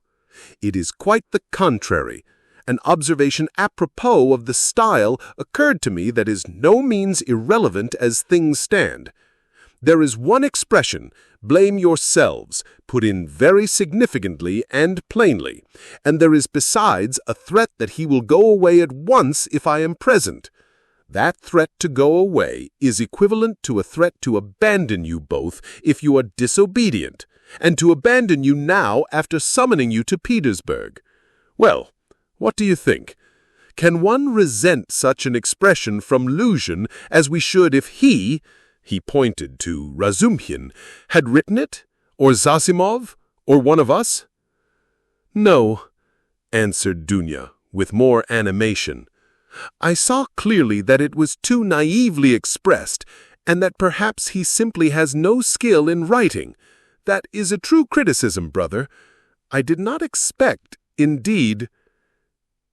It is quite the contrary. An observation apropos of the style occurred to me that is no means irrelevant as things stand. There is one expression, blame yourselves, put in very significantly and plainly, and there is besides a threat that he will go away at once if I am present. That threat to go away is equivalent to a threat to abandon you both if you are disobedient, and to abandon you now after summoning you to Petersburg. Well, what do you think? Can one resent such an expression from Luzhin as we should if he pointed to Razumhin, had written it, or Zosimov, or one of us? "No," answered Dunya, with more animation. "I saw clearly that it was too naively expressed, and that perhaps he simply has no skill in writing. That is a true criticism, brother. I did not expect, indeed.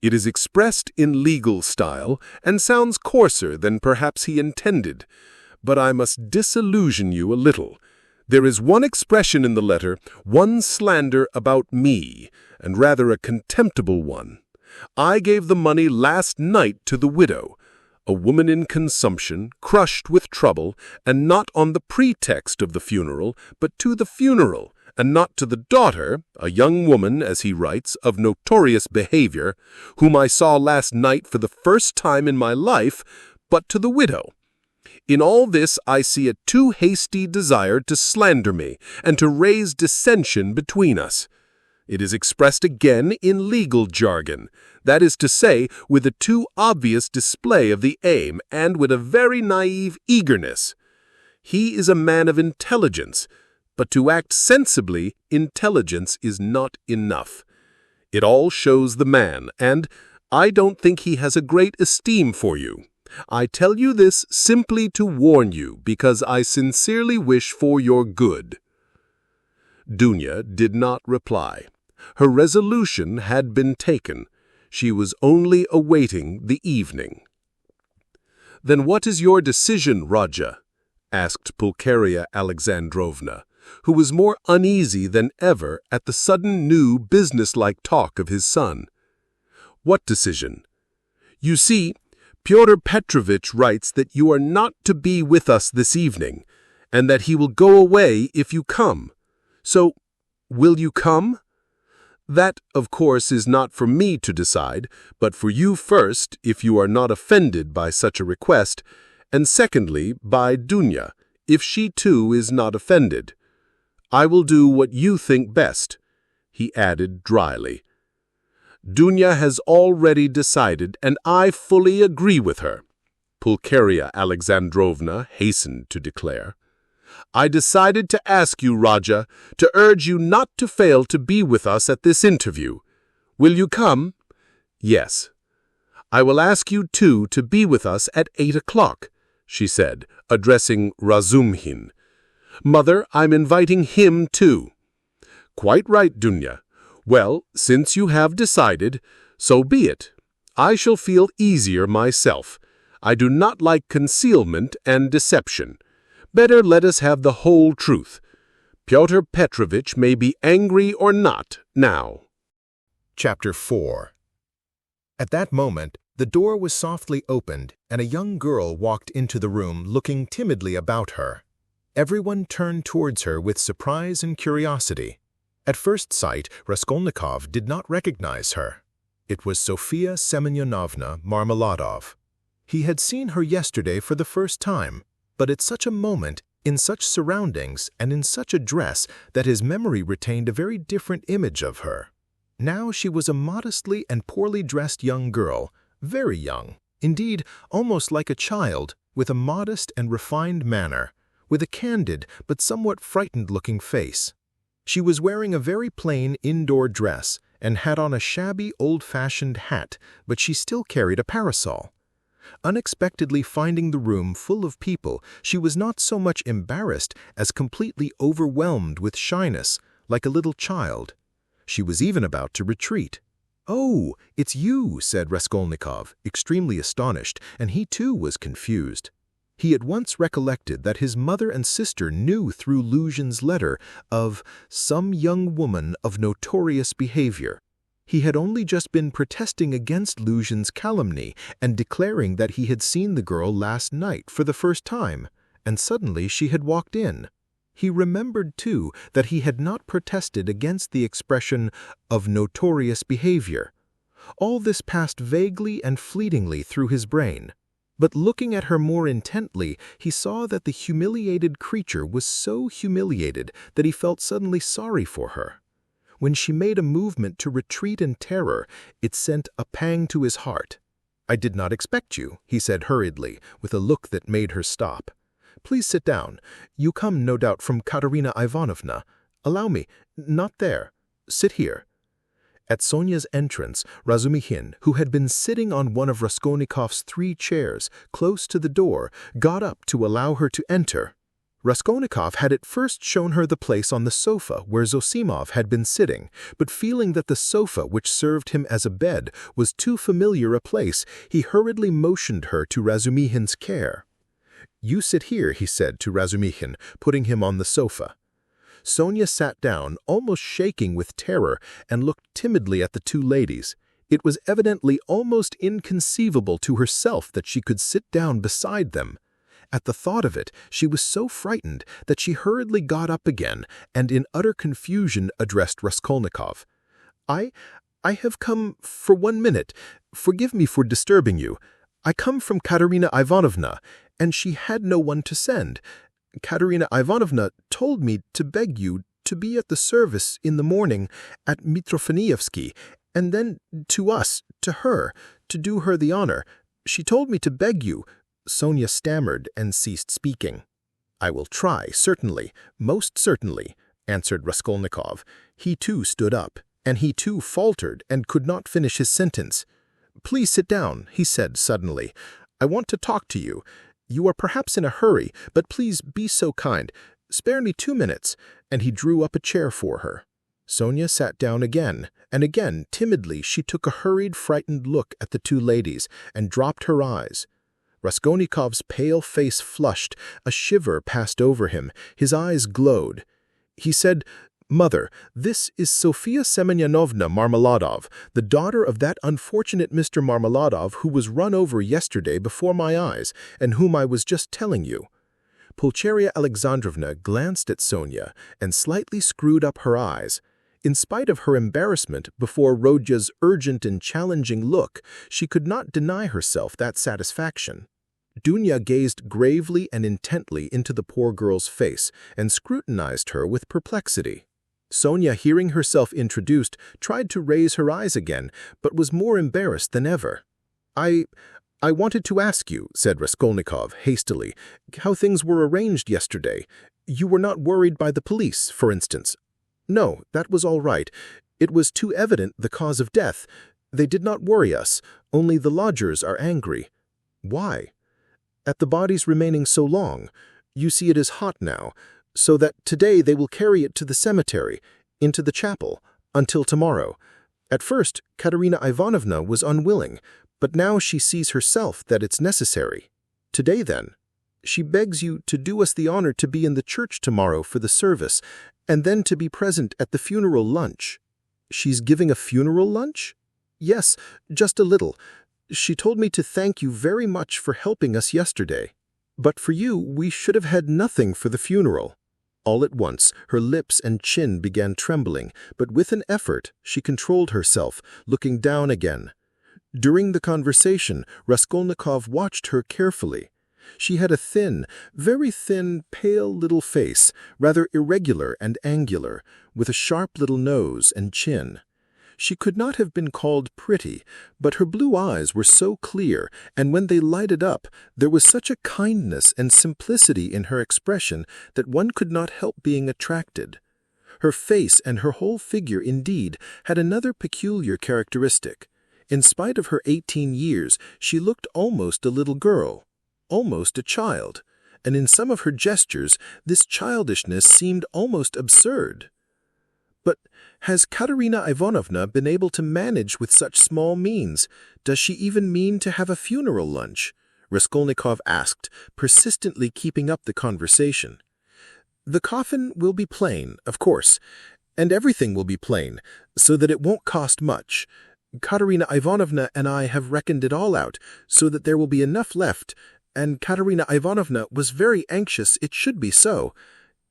It is expressed in legal style, and sounds coarser than perhaps he intended. But I must disillusion you a little. There is one expression in the letter, one slander about me, and rather a contemptible one. I gave the money last night to the widow, a woman in consumption, crushed with trouble, and not on the pretext of the funeral, but to the funeral, and not to the daughter, a young woman, as he writes, of notorious behavior, whom I saw last night for the first time in my life, but to the widow. In all this I see a too hasty desire to slander me, and to raise dissension between us. It is expressed again in legal jargon, that is to say, with a too obvious display of the aim, and with a very naive eagerness. He is a man of intelligence. But to act sensibly, intelligence is not enough. It all shows the man, and I don't think he has a great esteem for you. I tell you this simply to warn you, because I sincerely wish for your good." Dunya did not reply. Her resolution had been taken. She was only awaiting the evening. "Then what is your decision, Raja?" asked Pulcheria Alexandrovna, who was more uneasy than ever at the sudden new businesslike talk of his son. "What decision?" "You see, Pyotr Petrovitch writes that you are not to be with us this evening, and that he will go away if you come. So, will you come? That, of course, is not for me to decide, but for you first, if you are not offended by such a request, and secondly, by Dunya, if she too is not offended. I will do what you think best," he added dryly. "Dunya has already decided, and I fully agree with her," Pulcheria Alexandrovna hastened to declare. "I decided to ask you, Raja, to urge you not to fail to be with us at this interview. Will you come?" "Yes." "I will ask you, too, to be with us at 8 o'clock, she said, addressing Razumhin. "Mother, I'm inviting him, too." "Quite right, Dunya. Well, since you have decided, so be it. I shall feel easier myself. I do not like concealment and deception. Better let us have the whole truth. Pyotr Petrovitch may be angry or not now." Chapter 4. At that moment, the door was softly opened, and a young girl walked into the room looking timidly about her. Everyone turned towards her with surprise and curiosity. At first sight, Raskolnikov did not recognize her. It was Sofia Semyonovna Marmeladov. He had seen her yesterday for the first time, but at such a moment, in such surroundings, and in such a dress that his memory retained a very different image of her. Now she was a modestly and poorly dressed young girl, very young, indeed almost like a child, with a modest and refined manner, with a candid but somewhat frightened-looking face. She was wearing a very plain indoor dress and had on a shabby old-fashioned hat, but she still carried a parasol. Unexpectedly finding the room full of people, she was not so much embarrassed as completely overwhelmed with shyness, like a little child. She was even about to retreat. "Oh, it's you," said Raskolnikov, extremely astonished, and he too was confused. He at once recollected that his mother and sister knew through Luzhin's letter of some young woman of notorious behavior. He had only just been protesting against Luzhin's calumny and declaring that he had seen the girl last night for the first time, and suddenly she had walked in. He remembered, too, that he had not protested against the expression of notorious behavior. All this passed vaguely and fleetingly through his brain. But looking at her more intently, he saw that the humiliated creature was so humiliated that he felt suddenly sorry for her. When she made a movement to retreat in terror, it sent a pang to his heart. "I did not expect you," he said hurriedly, with a look that made her stop. "Please sit down. You come, no doubt, from Katerina Ivanovna. Allow me. Not there. Sit here." At Sonia's entrance, Razumhin, who had been sitting on one of Raskolnikov's 3 chairs, close to the door, got up to allow her to enter. Raskolnikov had at first shown her the place on the sofa where Zosimov had been sitting, but feeling that the sofa which served him as a bed was too familiar a place, he hurriedly motioned her to Razumhin's care. "You sit here," he said to Razumhin, putting him on the sofa. Sonia sat down, almost shaking with terror, and looked timidly at the 2 ladies. It was evidently almost inconceivable to herself that she could sit down beside them. At the thought of it, she was so frightened that she hurriedly got up again and in utter confusion addressed Raskolnikov. I have come for 1 minute. Forgive me for disturbing you. I come from Katerina Ivanovna, and she had no one to send. Katerina Ivanovna told me to beg you to be at the service in the morning at Mitrofanievsky, and then to us, to her, to do her the honor. She told me to beg you." Sonia stammered and ceased speaking. "I will try, certainly, most certainly," answered Raskolnikov. He too stood up, and he too faltered and could not finish his sentence. "Please sit down," he said suddenly. "I want to talk to you. You are perhaps in a hurry, but please be so kind. Spare me 2 minutes," and he drew up a chair for her. Sonia sat down again, and again, timidly, she took a hurried, frightened look at the two ladies and dropped her eyes. Raskolnikov's pale face flushed, a shiver passed over him, his eyes glowed. He said, "Mother, this is Sofia Semyonovna Marmeladov, the daughter of that unfortunate Mr. Marmeladov who was run over yesterday before my eyes, and whom I was just telling you." Pulcheria Alexandrovna glanced at Sonia and slightly screwed up her eyes. In spite of her embarrassment before Rodya's urgent and challenging look, she could not deny herself that satisfaction. Dunya gazed gravely and intently into the poor girl's face and scrutinized her with perplexity. Sonia, hearing herself introduced, tried to raise her eyes again, but was more embarrassed than ever. I wanted to ask you," said Raskolnikov hastily, "how things were arranged yesterday. You were not worried by the police, for instance." "No, that was all right. It was too evident the cause of death. They did not worry us, only the lodgers are angry." "Why?" "At the body's remaining so long. You see it is hot now, so that today they will carry it to the cemetery, into the chapel, until tomorrow. At first, Katerina Ivanovna was unwilling, but now she sees herself that it's necessary. Today, then, she begs you to do us the honor to be in the church tomorrow for the service, and then to be present at the funeral lunch." "She's giving a funeral lunch?" "Yes, just a little. She told me to thank you very much for helping us yesterday. But for you, we should have had nothing for the funeral." All at once, her lips and chin began trembling, but with an effort, she controlled herself, looking down again. During the conversation, Raskolnikov watched her carefully. She had a thin, very thin, pale little face, rather irregular and angular, with a sharp little nose and chin. She could not have been called pretty, but her blue eyes were so clear, and when they lighted up, there was such a kindness and simplicity in her expression that one could not help being attracted. Her face and her whole figure, indeed, had another peculiar characteristic. In spite of her 18 years, she looked almost a little girl, almost a child, and in some of her gestures, this childishness seemed almost absurd. "But has Katerina Ivanovna been able to manage with such small means? Does she even mean to have a funeral lunch?" Raskolnikov asked, persistently keeping up the conversation. "The coffin will be plain, of course, and everything will be plain, so that it won't cost much. Katerina Ivanovna and I have reckoned it all out, so that there will be enough left, and Katerina Ivanovna was very anxious it should be so.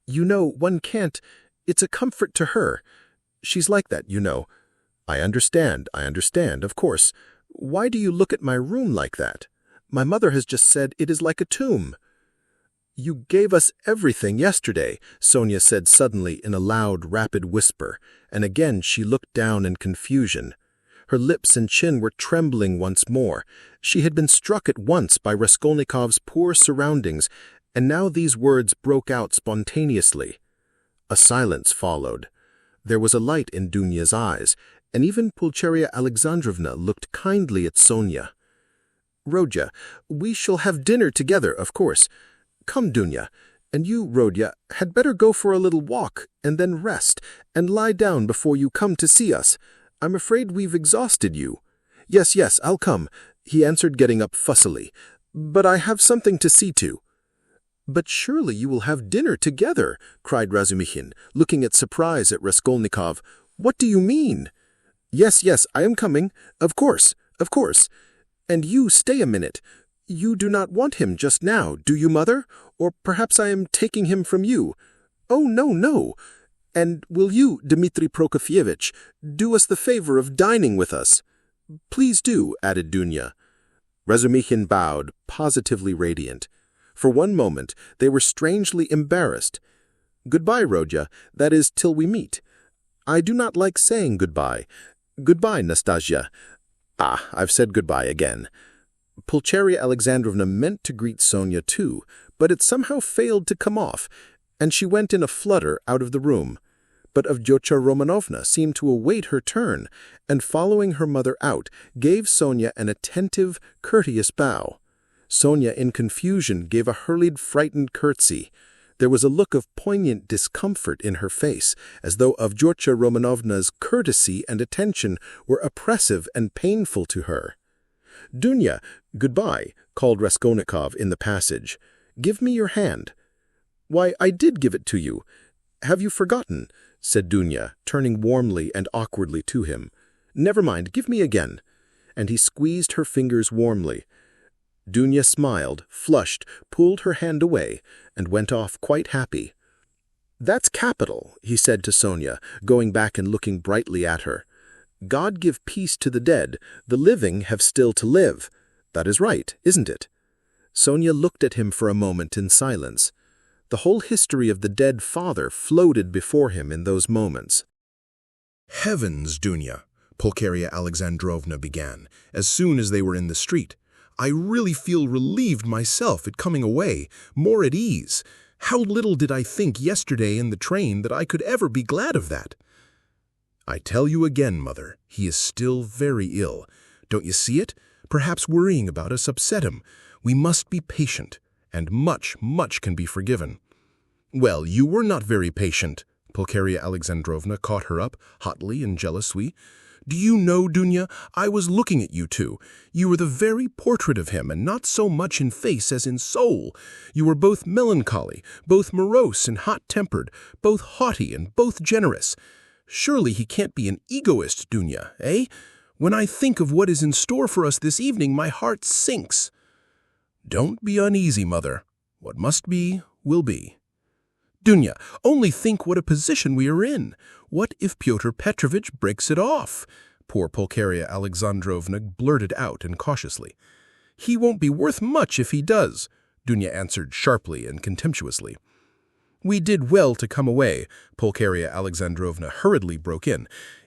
You know, one can't... It's a comfort to her. She's like that, you know." I understand, of course. Why do you look at my room like that? My mother has just said it is like a tomb." "You gave us everything yesterday," Sonia said suddenly in a loud, rapid whisper, and again she looked down in confusion. Her lips and chin were trembling once more. She had been struck at once by Raskolnikov's poor surroundings, and now these words broke out spontaneously. A silence followed. There was a light in Dunya's eyes, and even Pulcheria Alexandrovna looked kindly at Sonia. "Rodya, we shall have dinner together, of course. Come, Dunya, and you, Rodya, had better go for a little walk, and then rest, and lie down before you come to see us. I'm afraid we've exhausted you." Yes, I'll come," he answered, getting up fussily. "But I have something to see to." "But surely you will have dinner together," cried Razumihin, looking at surprise at Raskolnikov. "What do you mean?" Yes, I am coming. Of course. And you stay a minute. You do not want him just now, do you, Mother? Or perhaps I am taking him from you." "Oh, no. And will you, Dmitri Prokofyevitch, do us the favor of dining with us?" "Please do," added Dunya. Razumihin bowed, positively radiant. For one moment, they were strangely embarrassed. "Goodbye, Rodya, that is, till we meet." "I do not like saying goodbye." "Goodbye, Nastasia." "I've said goodbye again." Pulcheria Alexandrovna meant to greet Sonia too, but it somehow failed to come off, and she went in a flutter out of the room. But Avdyotya Romanovna seemed to await her turn, and following her mother out, gave Sonia an attentive, courteous bow. Sonia, in confusion, gave a hurried, frightened curtsy. There was a look of poignant discomfort in her face, as though Avdyotya Romanovna's courtesy and attention were oppressive and painful to her. "Dunya, goodbye," called Raskolnikov in the passage. "Give me your hand." "Why, I did give it to you. Have you forgotten?" said Dunya, turning warmly and awkwardly to him. "Never mind, give me again." And he squeezed her fingers warmly. Dunya smiled, flushed, pulled her hand away, and went off quite happy. "That's capital," he said to Sonia, going back and looking brightly at her. "God give peace to the dead, the living have still to live. That is right, isn't it?" Sonia looked at him for a moment in silence. The whole history of the dead father floated before him in those moments. "Heavens, Dunya," Pulcheria Alexandrovna began, as soon as they were in the street. "I really feel relieved myself at coming away, more at ease. How little did I think yesterday in the train that I could ever be glad of that." "I tell you again, Mother, he is still very ill. Don't you see it? Perhaps worrying about us upset him. We must be patient, and much, much can be forgiven." "Well, you were not very patient." Pulcheria Alexandrovna caught her up, hotly and jealously. "Do you know, Dunya, I was looking at you two. You were the very portrait of him, and not so much in face as in soul. You were both melancholy, both morose and hot-tempered, both haughty and both generous. Surely he can't be an egoist, Dunya, eh? When I think of what is in store for us this evening, my heart sinks." "Don't be uneasy, Mother. What must be, will be." "Dunya, only think what a position we are in. What if Pyotr Petrovitch breaks it off?" poor Pulcheria Alexandrovna blurted out incautiously. "He won't be worth much if he does," Dunya answered sharply and contemptuously. "We did well to come away," Pulcheria Alexandrovna hurriedly broke in.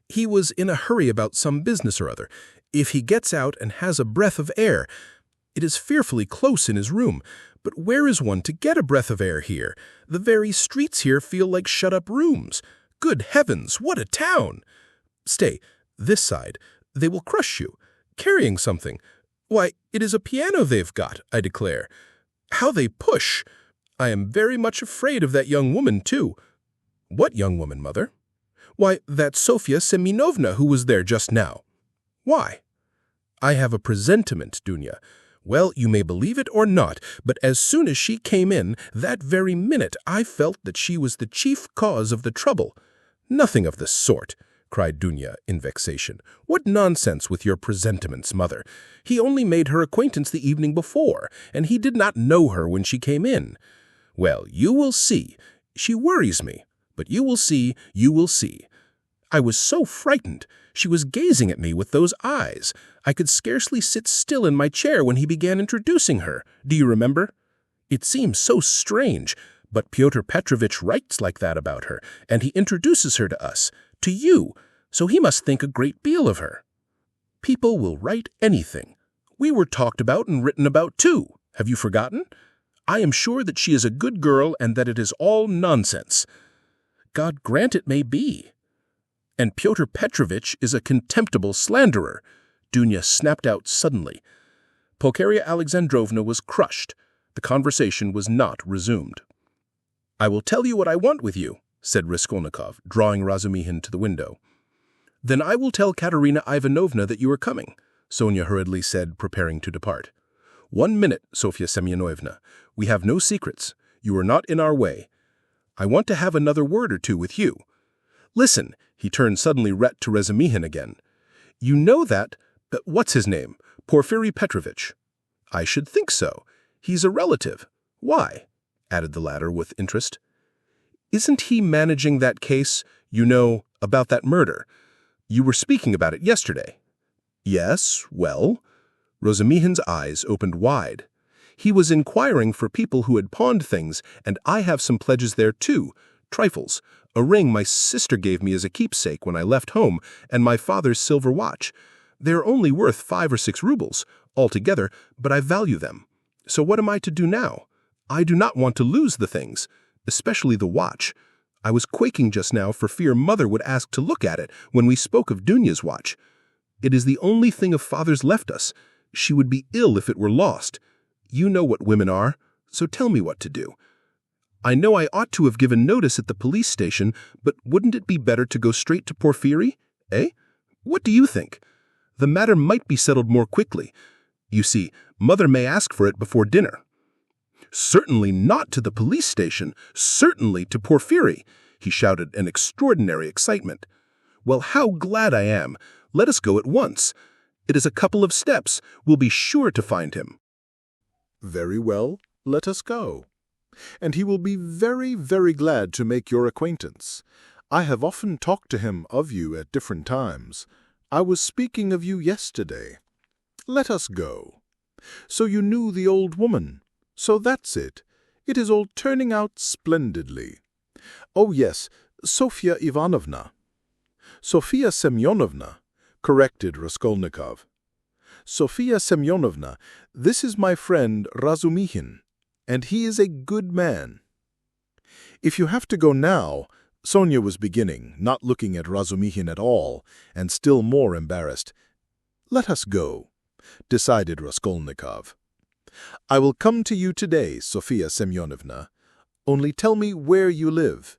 "He was in a hurry about some business or other. If he gets out and has a breath of air— It is fearfully close in his room, but where is one to get a breath of air here? The very streets here feel like shut-up rooms. Good heavens, what a town! Stay, this side. They will crush you. Carrying something. Why, it is a piano they've got, I declare. How they push! I am very much afraid of that young woman, too." "What young woman, Mother?" "Why, that Sofya Semyonovna who was there just now." "Why?" "I have a presentiment, Dunya. Well, you may believe it or not, but as soon as she came in, that very minute I felt that she was the chief cause of the trouble." "Nothing of the sort," cried Dunya in vexation. "What nonsense with your presentiments, Mother. He only made her acquaintance the evening before, and he did not know her when she came in. Well, you will see. She worries me, but you will see, you will see. I was so frightened. She was gazing at me with those eyes. I could scarcely sit still in my chair when he began introducing her. Do you remember? It seems so strange, but Pyotr Petrovitch writes like that about her, and he introduces her to us, to you, so he must think a great deal of her. People will write anything. We were talked about and written about too. Have you forgotten? I am sure that she is a good girl and that it is all nonsense. God grant it may be. And Pyotr Petrovitch is a contemptible slanderer," Dunya snapped out suddenly. Pulcheria Alexandrovna was crushed. The conversation was not resumed. "I will tell you what I want with you," said Raskolnikov, drawing Razumihin to the window. "Then I will tell Katerina Ivanovna that you are coming," Sonia hurriedly said, preparing to depart. "1 minute, Sofya Semyonovna. We have no secrets. You are not in our way. I want to have another word or two with you. Listen," he turned suddenly to Razumihin again. "You know that, what's his name, Porfiry Petrovitch?" "I should think so. He's a relative. Why?" added the latter with interest. "Isn't he managing that case, you know, about that murder? You were speaking about it yesterday." "Yes, well?" Razumihin's eyes opened wide. "He was inquiring for people who had pawned things, and I have some pledges there too, trifles. A ring my sister gave me as a keepsake when I left home, and my father's silver watch. They're only worth 5 or 6 rubles, altogether, but I value them. So what am I to do now? I do not want to lose the things, especially the watch. I was quaking just now for fear Mother would ask to look at it when we spoke of Dunya's watch. It is the only thing of Father's left us. She would be ill if it were lost. You know what women are, so tell me what to do. I know I ought to have given notice at the police station, but wouldn't it be better to go straight to Porphyry, eh? What do you think? The matter might be settled more quickly. You see, Mother may ask for it before dinner. Certainly not to the police station, certainly to Porphyry, he shouted in extraordinary excitement. Well, how glad I am. Let us go at once. It is a couple of steps. We'll be sure to find him. Very well, let us go. And he will be very, very glad to make your acquaintance. I have often talked to him of you at different times. I was speaking of you yesterday. Let us go. So you knew the old woman. So that's it. It is all turning out splendidly. Oh yes, Sofya Ivanovna. Sofya Semyonovna, corrected Raskolnikov. Sofya Semyonovna, this is my friend Razumihin, and he is a good man. If you have to go now, Sonia was beginning, not looking at Razumihin at all, and still more embarrassed. Let us go, decided Raskolnikov. I will come to you today, Sofya Semyonovna. Only tell me where you live.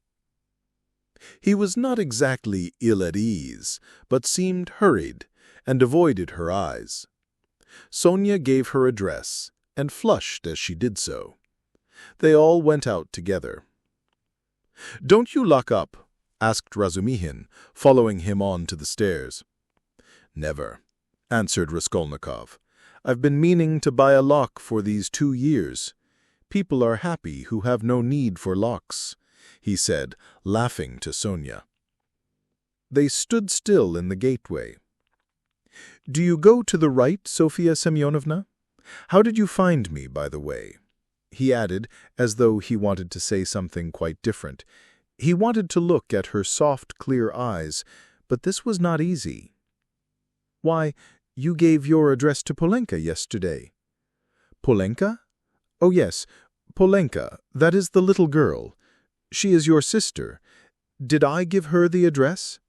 He was not exactly ill at ease, but seemed hurried, and avoided her eyes. Sonia gave her address, and flushed as she did so. They all went out together. "Don't you lock up?" asked Razumihin, following him on to the stairs. "Never," answered Raskolnikov. "I've been meaning to buy a lock for these 2 years. People are happy who have no need for locks," he said, laughing to Sonia. They stood still in the gateway. "Do you go to the right, Sofya Semyonovna? How did you find me, by the way?" he added, as though he wanted to say something quite different. He wanted to look at her soft, clear eyes, but this was not easy. "Why, you gave your address to Polenka yesterday." "Polenka? Oh yes, Polenka, that is the little girl. She is your sister. Did I give her the address?"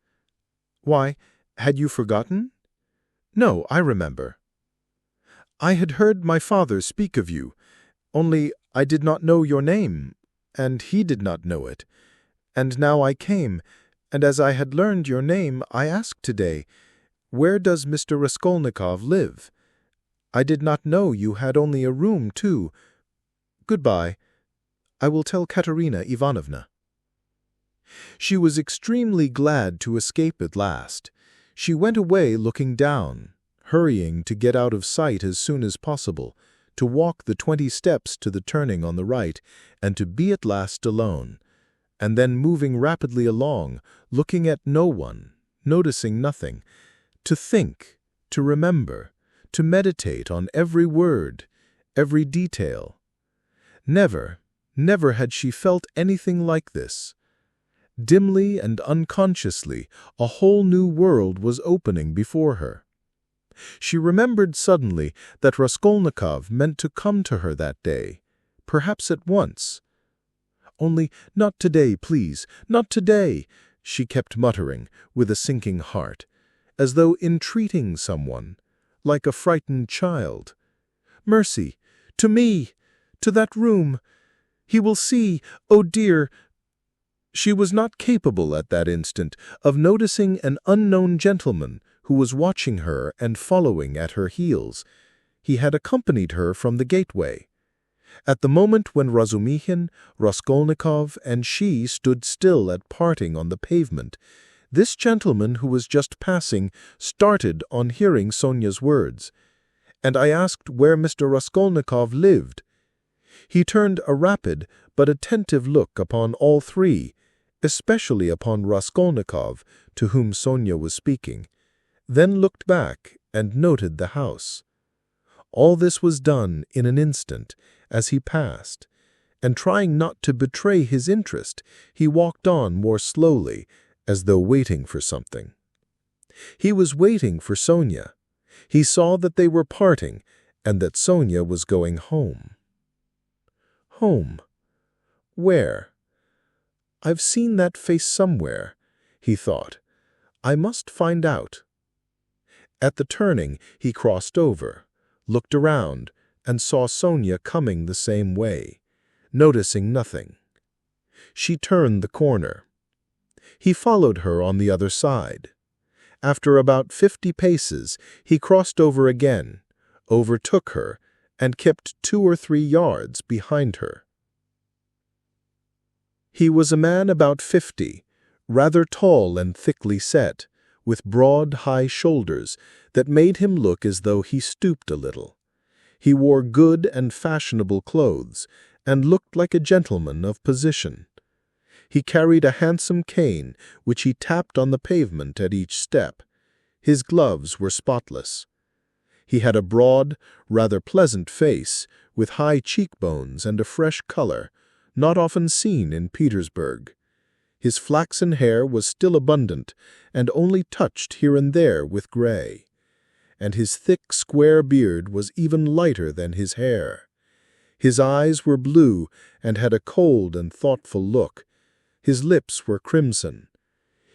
"Why, had you forgotten?" "No, I remember." "I had heard my father speak of you, only I did not know your name, and he did not know it. And now I came, and as I had learned your name, I asked today, 'Where does Mr. Raskolnikov live?' I did not know you had only a room, too. Goodbye. I will tell Katerina Ivanovna." She was extremely glad to escape at last. She went away looking down, hurrying to get out of sight as soon as possible, to walk the 20 steps to the turning on the right, and to be at last alone, and then moving rapidly along, looking at no one, noticing nothing, to think, to remember, to meditate on every word, every detail. Never, never had she felt anything like this. Dimly and unconsciously, a whole new world was opening before her. She remembered suddenly that Raskolnikov meant to come to her that day, perhaps at once. "Only not today, please, not today," she kept muttering, with a sinking heart, as though entreating someone, like a frightened child. "Mercy! To me! To that room! He will see! Oh dear!" She was not capable at that instant of noticing an unknown gentleman who was watching her and following at her heels. He had accompanied her from the gateway. At the moment when Razumihin, Raskolnikov, and she stood still at parting on the pavement, this gentleman who was just passing started on hearing Sonia's words, and I asked where Mr. Raskolnikov lived. He turned a rapid but attentive look upon all three, especially upon Raskolnikov, to whom Sonia was speaking, then looked back and noted the house. All this was done in an instant, as he passed, and trying not to betray his interest, he walked on more slowly, as though waiting for something. He was waiting for Sonia. He saw that they were parting, and that Sonia was going home. Home. Where? I've seen that face somewhere, he thought. I must find out. At the turning, he crossed over, looked around, and saw Sonia coming the same way, noticing nothing. She turned the corner. He followed her on the other side. After about 50 paces, he crossed over again, overtook her, and kept 2 or 3 yards behind her. He was a man about 50, rather tall and thickly set, with broad, high shoulders that made him look as though he stooped a little. He wore good and fashionable clothes, and looked like a gentleman of position. He carried a handsome cane, which he tapped on the pavement at each step. His gloves were spotless. He had a broad, rather pleasant face, with high cheekbones and a fresh color, not often seen in Petersburg. His flaxen hair was still abundant, and only touched here and there with gray. And his thick, square beard was even lighter than his hair. His eyes were blue and had a cold and thoughtful look. His lips were crimson.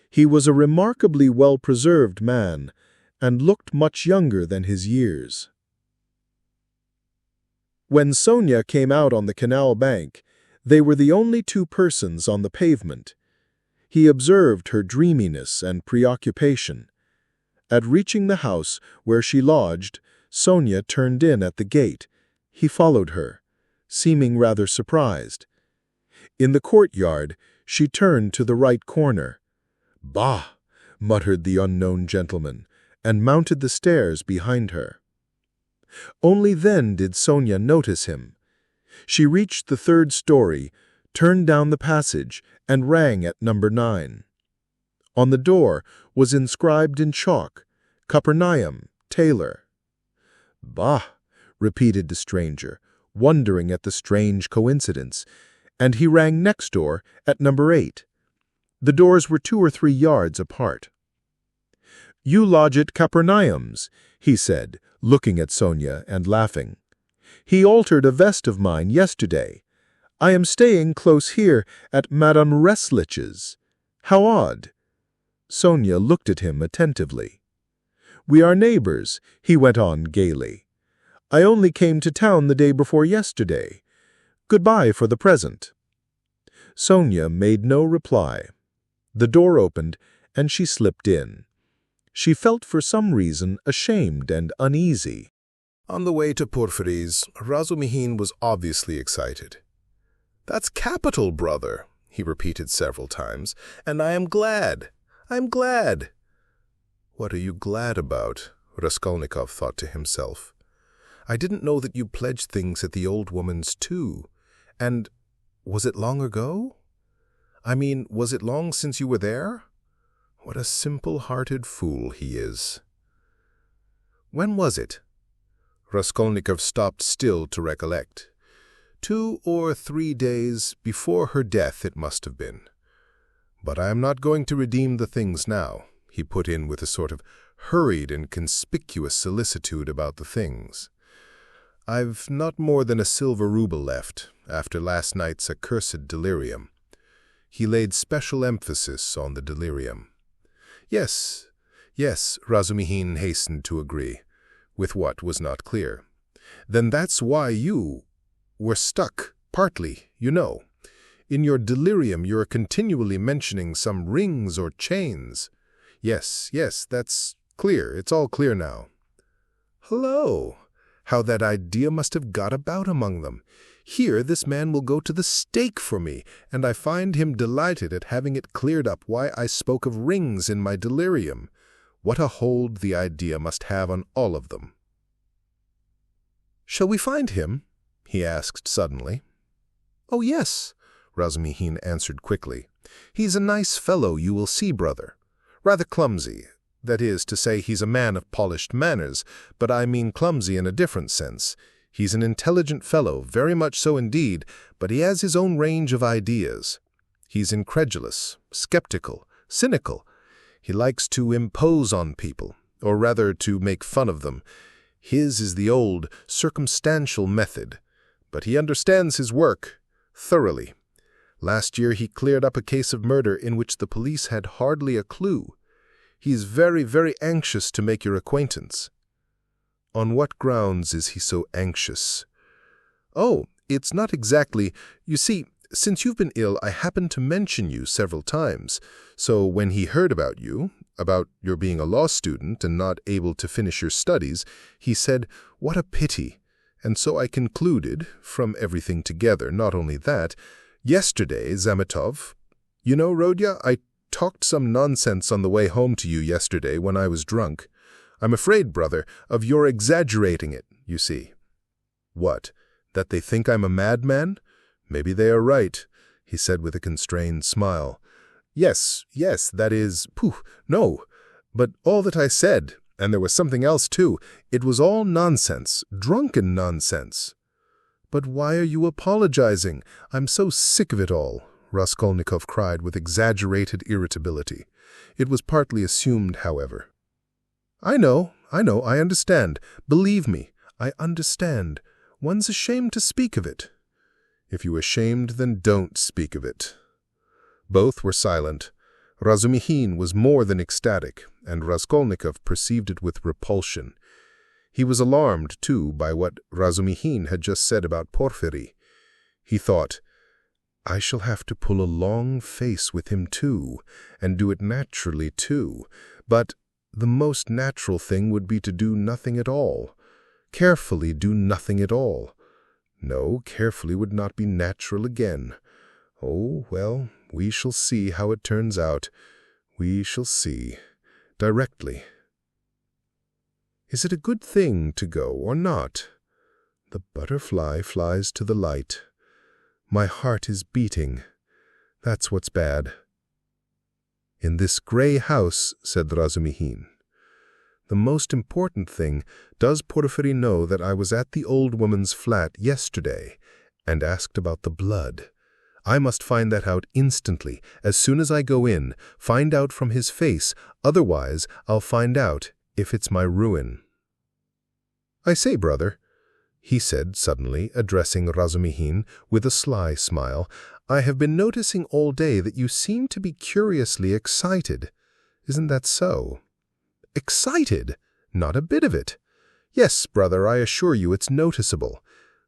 He was a remarkably well-preserved man, and looked much younger than his years. When Sonia came out on the canal bank, they were the only 2 persons on the pavement. He observed her dreaminess and preoccupation. At reaching the house where she lodged, Sonia turned in at the gate. He followed her, seeming rather surprised. In the courtyard, she turned to the right corner. "Bah!" muttered the unknown gentleman, and mounted the stairs behind her. Only then did Sonia notice him. She reached the 3rd story, turned down the passage, and rang at number 9. On the door was inscribed in chalk, "Capernaum, Tailor." "Bah!" repeated the stranger, wondering at the strange coincidence, and he rang next door at number 8. The doors were 2 or 3 yards apart. "You lodge at Capernaum's," he said, looking at Sonia and laughing. "He altered a vest of mine yesterday. I am staying close here at Madame Reslich's. How odd." Sonia looked at him attentively. "We are neighbors," he went on gaily. "I only came to town the day before yesterday. Goodbye for the present." Sonia made no reply. The door opened, and she slipped in. She felt for some reason ashamed and uneasy. On the way to Porfiry's, Razumihin was obviously excited. "That's capital, brother," he repeated several times, "and I am glad. I'm glad." "What are you glad about?" Raskolnikov thought to himself. "I didn't know that you pledged things at the old woman's too. And was it long ago? I mean, was it long since you were there? What a simple-hearted fool he is." "When was it?" Raskolnikov stopped still to recollect. 2 or 3 days before her death it must have been. "But I am not going to redeem the things now," he put in with a sort of hurried and conspicuous solicitude about the things. "I've not more than a silver ruble left, after last night's accursed delirium." He laid special emphasis on the delirium. Yes, Razumihin hastened to agree, with what was not clear. "Then that's why you were stuck, partly, you know. In your delirium you're continually mentioning some rings or chains." Yes, that's clear. It's all clear now." "Hello! How that idea must have got about among them. Here this man will go to the stake for me, and I find him delighted at having it cleared up why I spoke of rings in my delirium. What a hold the idea must have on all of them." "Shall we find him?" he asked suddenly. "Oh, yes," Razumihin answered quickly. "He's a nice fellow, you will see, brother. Rather clumsy. That is to say, he's a man of polished manners, but I mean clumsy in a different sense. He's an intelligent fellow, very much so indeed, but he has his own range of ideas. He's incredulous, skeptical, cynical. He likes to impose on people, or rather to make fun of them. His is the old, circumstantial method. but he understands his work thoroughly. Last year he cleared up a case of murder in which the police had hardly a clue. He is very, very anxious to make your acquaintance." "On what grounds is he so anxious?" "Oh, it's not exactly. You see, since you've been ill, I happened to mention you several times. So when he heard about your being a law student and not able to finish your studies, he said, 'What a pity.' And so I concluded, from everything together, not only that, yesterday, Zametov, you know, Rodya, I talked some nonsense on the way home to you yesterday when I was drunk. I'm afraid, brother, of your exaggerating it, you see." "What, that they think I'm a madman? Maybe they are right," he said with a constrained smile. Yes, that is, no. But all that I said, and there was something else too, it was all nonsense, drunken nonsense." "But why are you apologizing? I'm so sick of it all," Raskolnikov cried with exaggerated irritability. It was partly assumed, however. I know, I understand. Believe me, I understand. One's ashamed to speak of it." "If you're ashamed, then don't speak of it." Both were silent. Razumihin was more than ecstatic, and Raskolnikov perceived it with repulsion. He was alarmed, too, by what Razumihin had just said about Porfiry. He thought, "I shall have to pull a long face with him, too, and do it naturally, too. But the most natural thing would be to do nothing at all. Carefully do nothing at all. No, carefully would not be natural again. Oh, well, we shall see how it turns out. We shall see. Directly. Is it a good thing to go or not? The butterfly flies to the light. My heart is beating. That's what's bad." "In this gray house," said Razumihin. "The most important thing, does Porfiry know that I was at the old woman's flat yesterday and asked about the blood? I must find that out instantly, as soon as I go in, find out from his face, otherwise I'll find out if it's my ruin." "I say, brother," he said suddenly, addressing Razumihin with a sly smile, "I have been noticing all day that you seem to be curiously excited. Isn't that so?" "Excited? Not a bit of it. Yes, brother, I assure you it's noticeable.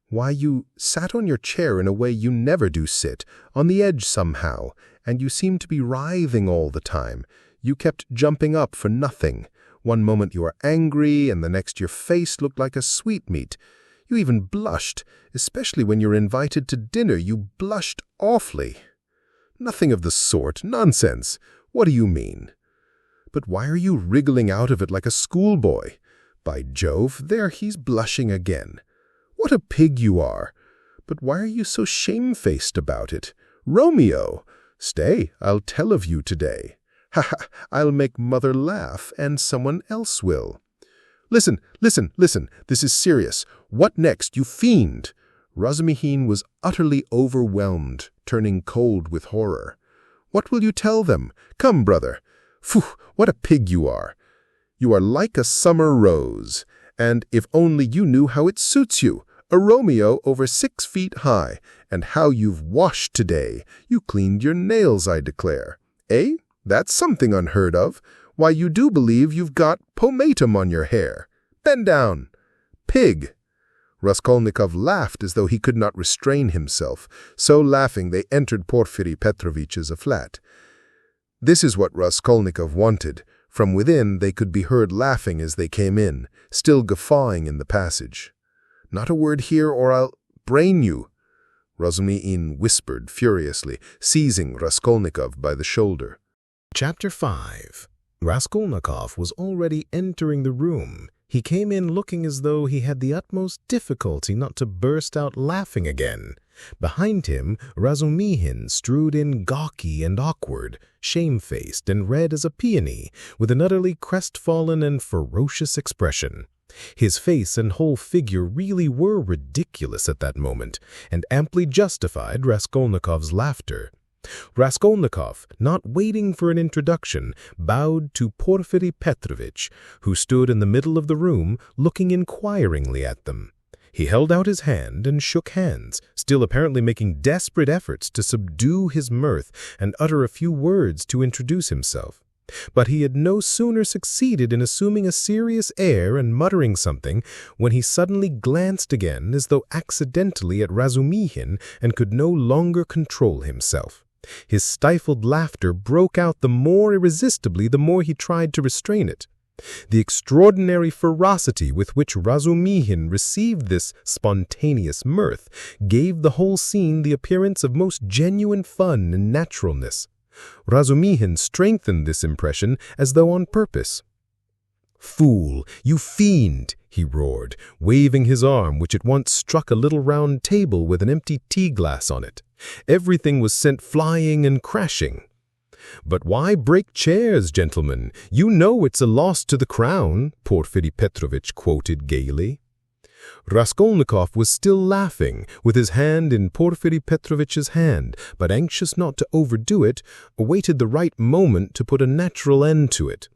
Why, you sat on your chair in a way you never do sit, on the edge somehow, and you seemed to be writhing all the time. You kept jumping up for nothing. One moment you were angry, and the next your face looked like a sweetmeat. You even blushed, especially when you're invited to dinner. You blushed awfully." "Nothing of the sort. Nonsense. What do you mean?" "But why are you wriggling out of it like a schoolboy? By Jove, there he's blushing again. What a pig you are! But why are you so shamefaced about it? Romeo! Stay, I'll tell of you today. Ha ha, I'll make mother laugh, and someone else will." Listen, this is serious. What next, you fiend?" Razumihin was utterly overwhelmed, turning cold with horror. "What will you tell them? Come, brother. Phew, what a pig you are. You are like a summer rose, and if only you knew how it suits you, a Romeo over 6 feet high, and how you've washed today. You cleaned your nails, I declare. Eh? That's something unheard of. Why, you do believe you've got pomatum on your hair. Bend down. Pig." Raskolnikov laughed as though he could not restrain himself. So laughing, they entered Porfiry Petrovitch's flat. This is what Raskolnikov wanted. From within, they could be heard laughing as they came in, still guffawing in the passage. "Not a word here, or I'll brain you," Razumihin whispered furiously, seizing Raskolnikov by the shoulder. Chapter 5. Raskolnikov was already entering the room. He came in looking as though he had the utmost difficulty not to burst out laughing again. Behind him, Razumihin strode in gawky and awkward, shamefaced and red as a peony, with an utterly crestfallen and ferocious expression. His face and whole figure really were ridiculous at that moment, and amply justified Raskolnikov's laughter. Raskolnikov, not waiting for an introduction, bowed to Porfiry Petrovitch, who stood in the middle of the room, looking inquiringly at them. He held out his hand and shook hands, still apparently making desperate efforts to subdue his mirth and utter a few words to introduce himself. But he had no sooner succeeded in assuming a serious air and muttering something when he suddenly glanced again as though accidentally at Razumihin and could no longer control himself. His stifled laughter broke out the more irresistibly the more he tried to restrain it. The extraordinary ferocity with which Razumihin received this spontaneous mirth gave the whole scene the appearance of most genuine fun and naturalness. Razumihin strengthened this impression as though on purpose. "Fool, you fiend!" he roared, waving his arm, which at once struck a little round table with an empty tea-glass on it. Everything was sent flying and crashing. "But why break chairs, gentlemen? You know it's a loss to the crown," Porfiri Petrovitch quoted gaily. Raskolnikov was still laughing, with his hand in Porfiri Petrovitch's hand, but anxious not to overdo it, awaited the right moment to put a natural end to it.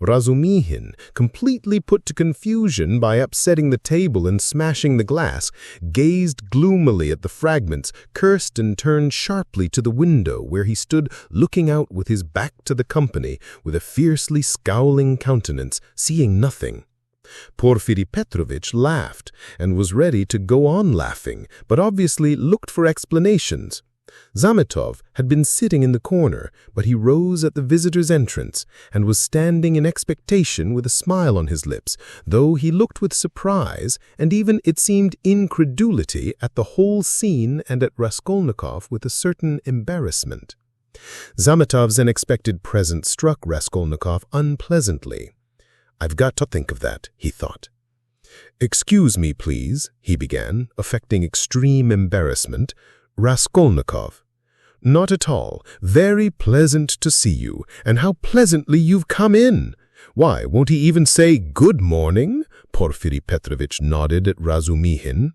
Razumihin, completely put to confusion by upsetting the table and smashing the glass, gazed gloomily at the fragments, cursed and turned sharply to the window where he stood looking out with his back to the company, with a fiercely scowling countenance, seeing nothing. Porfiri Petrovitch laughed and was ready to go on laughing, but obviously looked for explanations. Zametov had been sitting in the corner, but he rose at the visitor's entrance and was standing in expectation with a smile on his lips, though he looked with surprise and even, it seemed, incredulity at the whole scene and at Raskolnikov with a certain embarrassment. Zametov's unexpected presence struck Raskolnikov unpleasantly. "I've got to think of that," he thought. "Excuse me, please," he began, affecting extreme embarrassment. "Raskolnikov." "Not at all. Very pleasant to see you, and how pleasantly you've come in. Why, won't he even say good morning?" Porfiri Petrovitch nodded at Razumihin.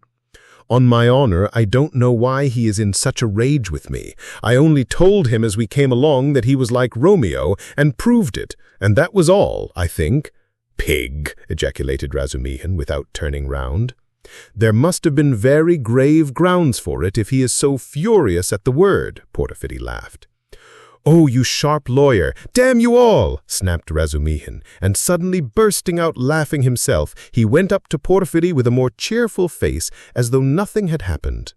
"On my honor, I don't know why he is in such a rage with me. I only told him as we came along that he was like Romeo, and proved it, and that was all, I think." "Pig!" ejaculated Razumihin without turning round. "There must have been very grave grounds for it if he is so furious at the word," Porfiri laughed. "Oh, you sharp lawyer! Damn you all!" snapped Razumihin, and suddenly bursting out laughing himself, he went up to Porfiri with a more cheerful face as though nothing had happened.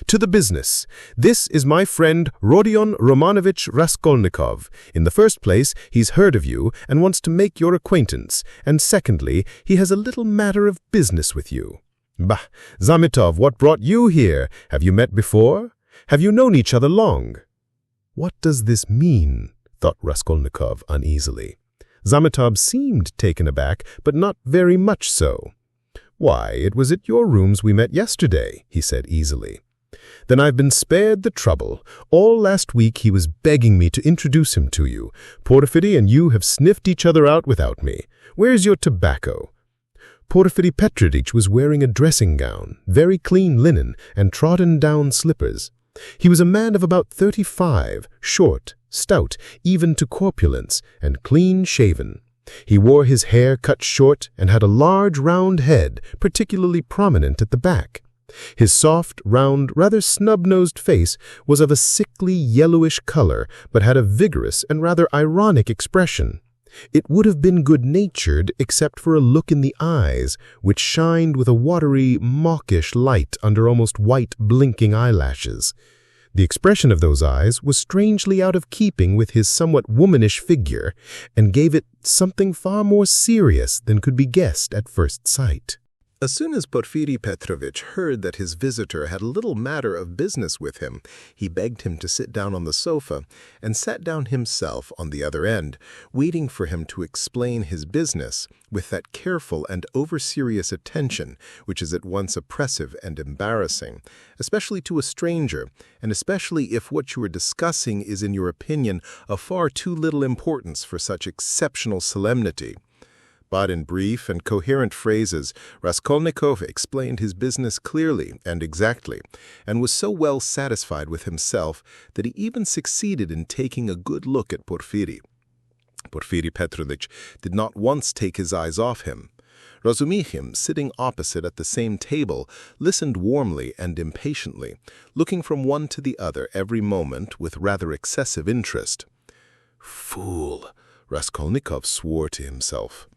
"To the business. This is my friend Rodion Raskolnikov. In the first place, he's heard of you and wants to make your acquaintance, and secondly, he has a little matter of business with you." "Bah, Zametov, what brought you here? Have you met before? Have you known each other long?" "What does this mean?" thought Raskolnikov uneasily. Zametov seemed taken aback, but not very much so. "Why, it was at your rooms we met yesterday," he said easily. "Then I've been spared the trouble. All last week he was begging me to introduce him to you. Porfiri and you have sniffed each other out without me. Where's your tobacco?" Porfiri Petrovitch was wearing a dressing gown, very clean linen, and trodden-down slippers. He was a man of about 35, short, stout, even to corpulence, and clean-shaven. He wore his hair cut short and had a large round head, particularly prominent at the back. His soft, round, rather snub-nosed face was of a sickly yellowish color, but had a vigorous and rather ironic expression. It would have been good-natured except for a look in the eyes, which shined with a watery, mawkish light under almost white, blinking eyelashes. The expression of those eyes was strangely out of keeping with his somewhat womanish figure, and gave it something far more serious than could be guessed at first sight. As soon as Porfiri Petrovitch heard that his visitor had a little matter of business with him, he begged him to sit down on the sofa, and sat down himself on the other end, waiting for him to explain his business with that careful and over-serious attention which is at once oppressive and embarrassing, especially to a stranger, and especially if what you are discussing is in your opinion of far too little importance for such exceptional solemnity. But in brief and coherent phrases, Raskolnikov explained his business clearly and exactly, and was so well satisfied with himself that he even succeeded in taking a good look at Porfiri. Porfiri Petrovitch did not once take his eyes off him. Razumihin, sitting opposite at the same table, listened warmly and impatiently, looking from one to the other every moment with rather excessive interest. "Fool," Raskolnikov swore to himself.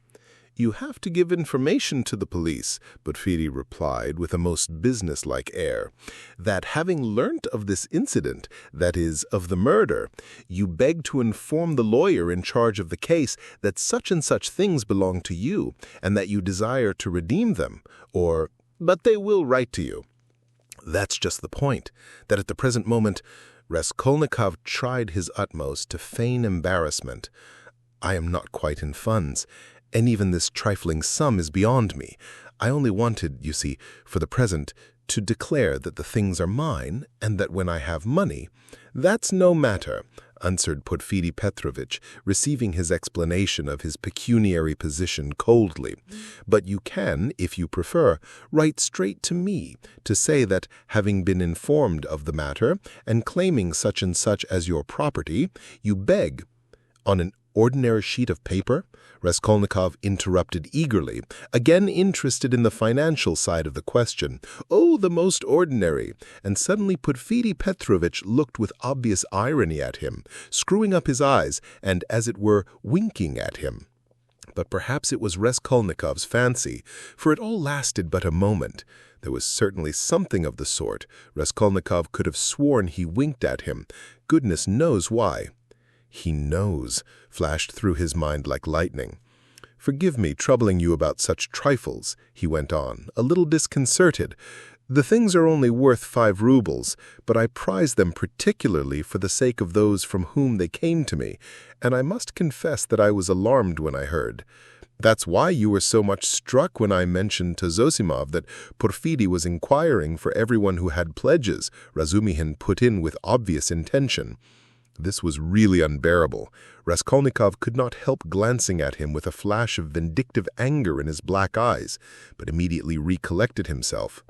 "You have to give information to the police," Porfiri replied with a most businesslike air, "that having learnt of this incident, that is, of the murder, you beg to inform the lawyer in charge of the case that such and such things belong to you, and that you desire to redeem them, but they will write to you." "That's just the point, that at the present moment—" Raskolnikov tried his utmost to feign embarrassment. "I am not quite in funds, and even this trifling sum is beyond me. I only wanted, you see, for the present, to declare that the things are mine, and that when I have money—" "That's no matter," answered Porfiri Petrovitch, receiving his explanation of his pecuniary position coldly. "But you can, if you prefer, write straight to me, to say that, having been informed of the matter, and claiming such and such as your property, you beg—" "On an ordinary sheet of paper?" Raskolnikov interrupted eagerly, again interested in the financial side of the question. "Oh, the most ordinary." And suddenly Porfiri Petrovitch looked with obvious irony at him, screwing up his eyes and, as it were, winking at him. But perhaps it was Raskolnikov's fancy, for it all lasted but a moment. There was certainly something of the sort. Raskolnikov could have sworn he winked at him. Goodness knows why. "He knows," flashed through his mind like lightning. "Forgive me troubling you about such trifles," he went on, a little disconcerted. "The things are only worth 5 rubles, but I prize them particularly for the sake of those from whom they came to me, and I must confess that I was alarmed when I heard. That's why you were so much struck when I mentioned to Zosimov that Porfiri was inquiring for everyone who had pledges," Razumihin put in with obvious intention. This was really unbearable. Raskolnikov could not help glancing at him with a flash of vindictive anger in his black eyes, but immediately recollected himself.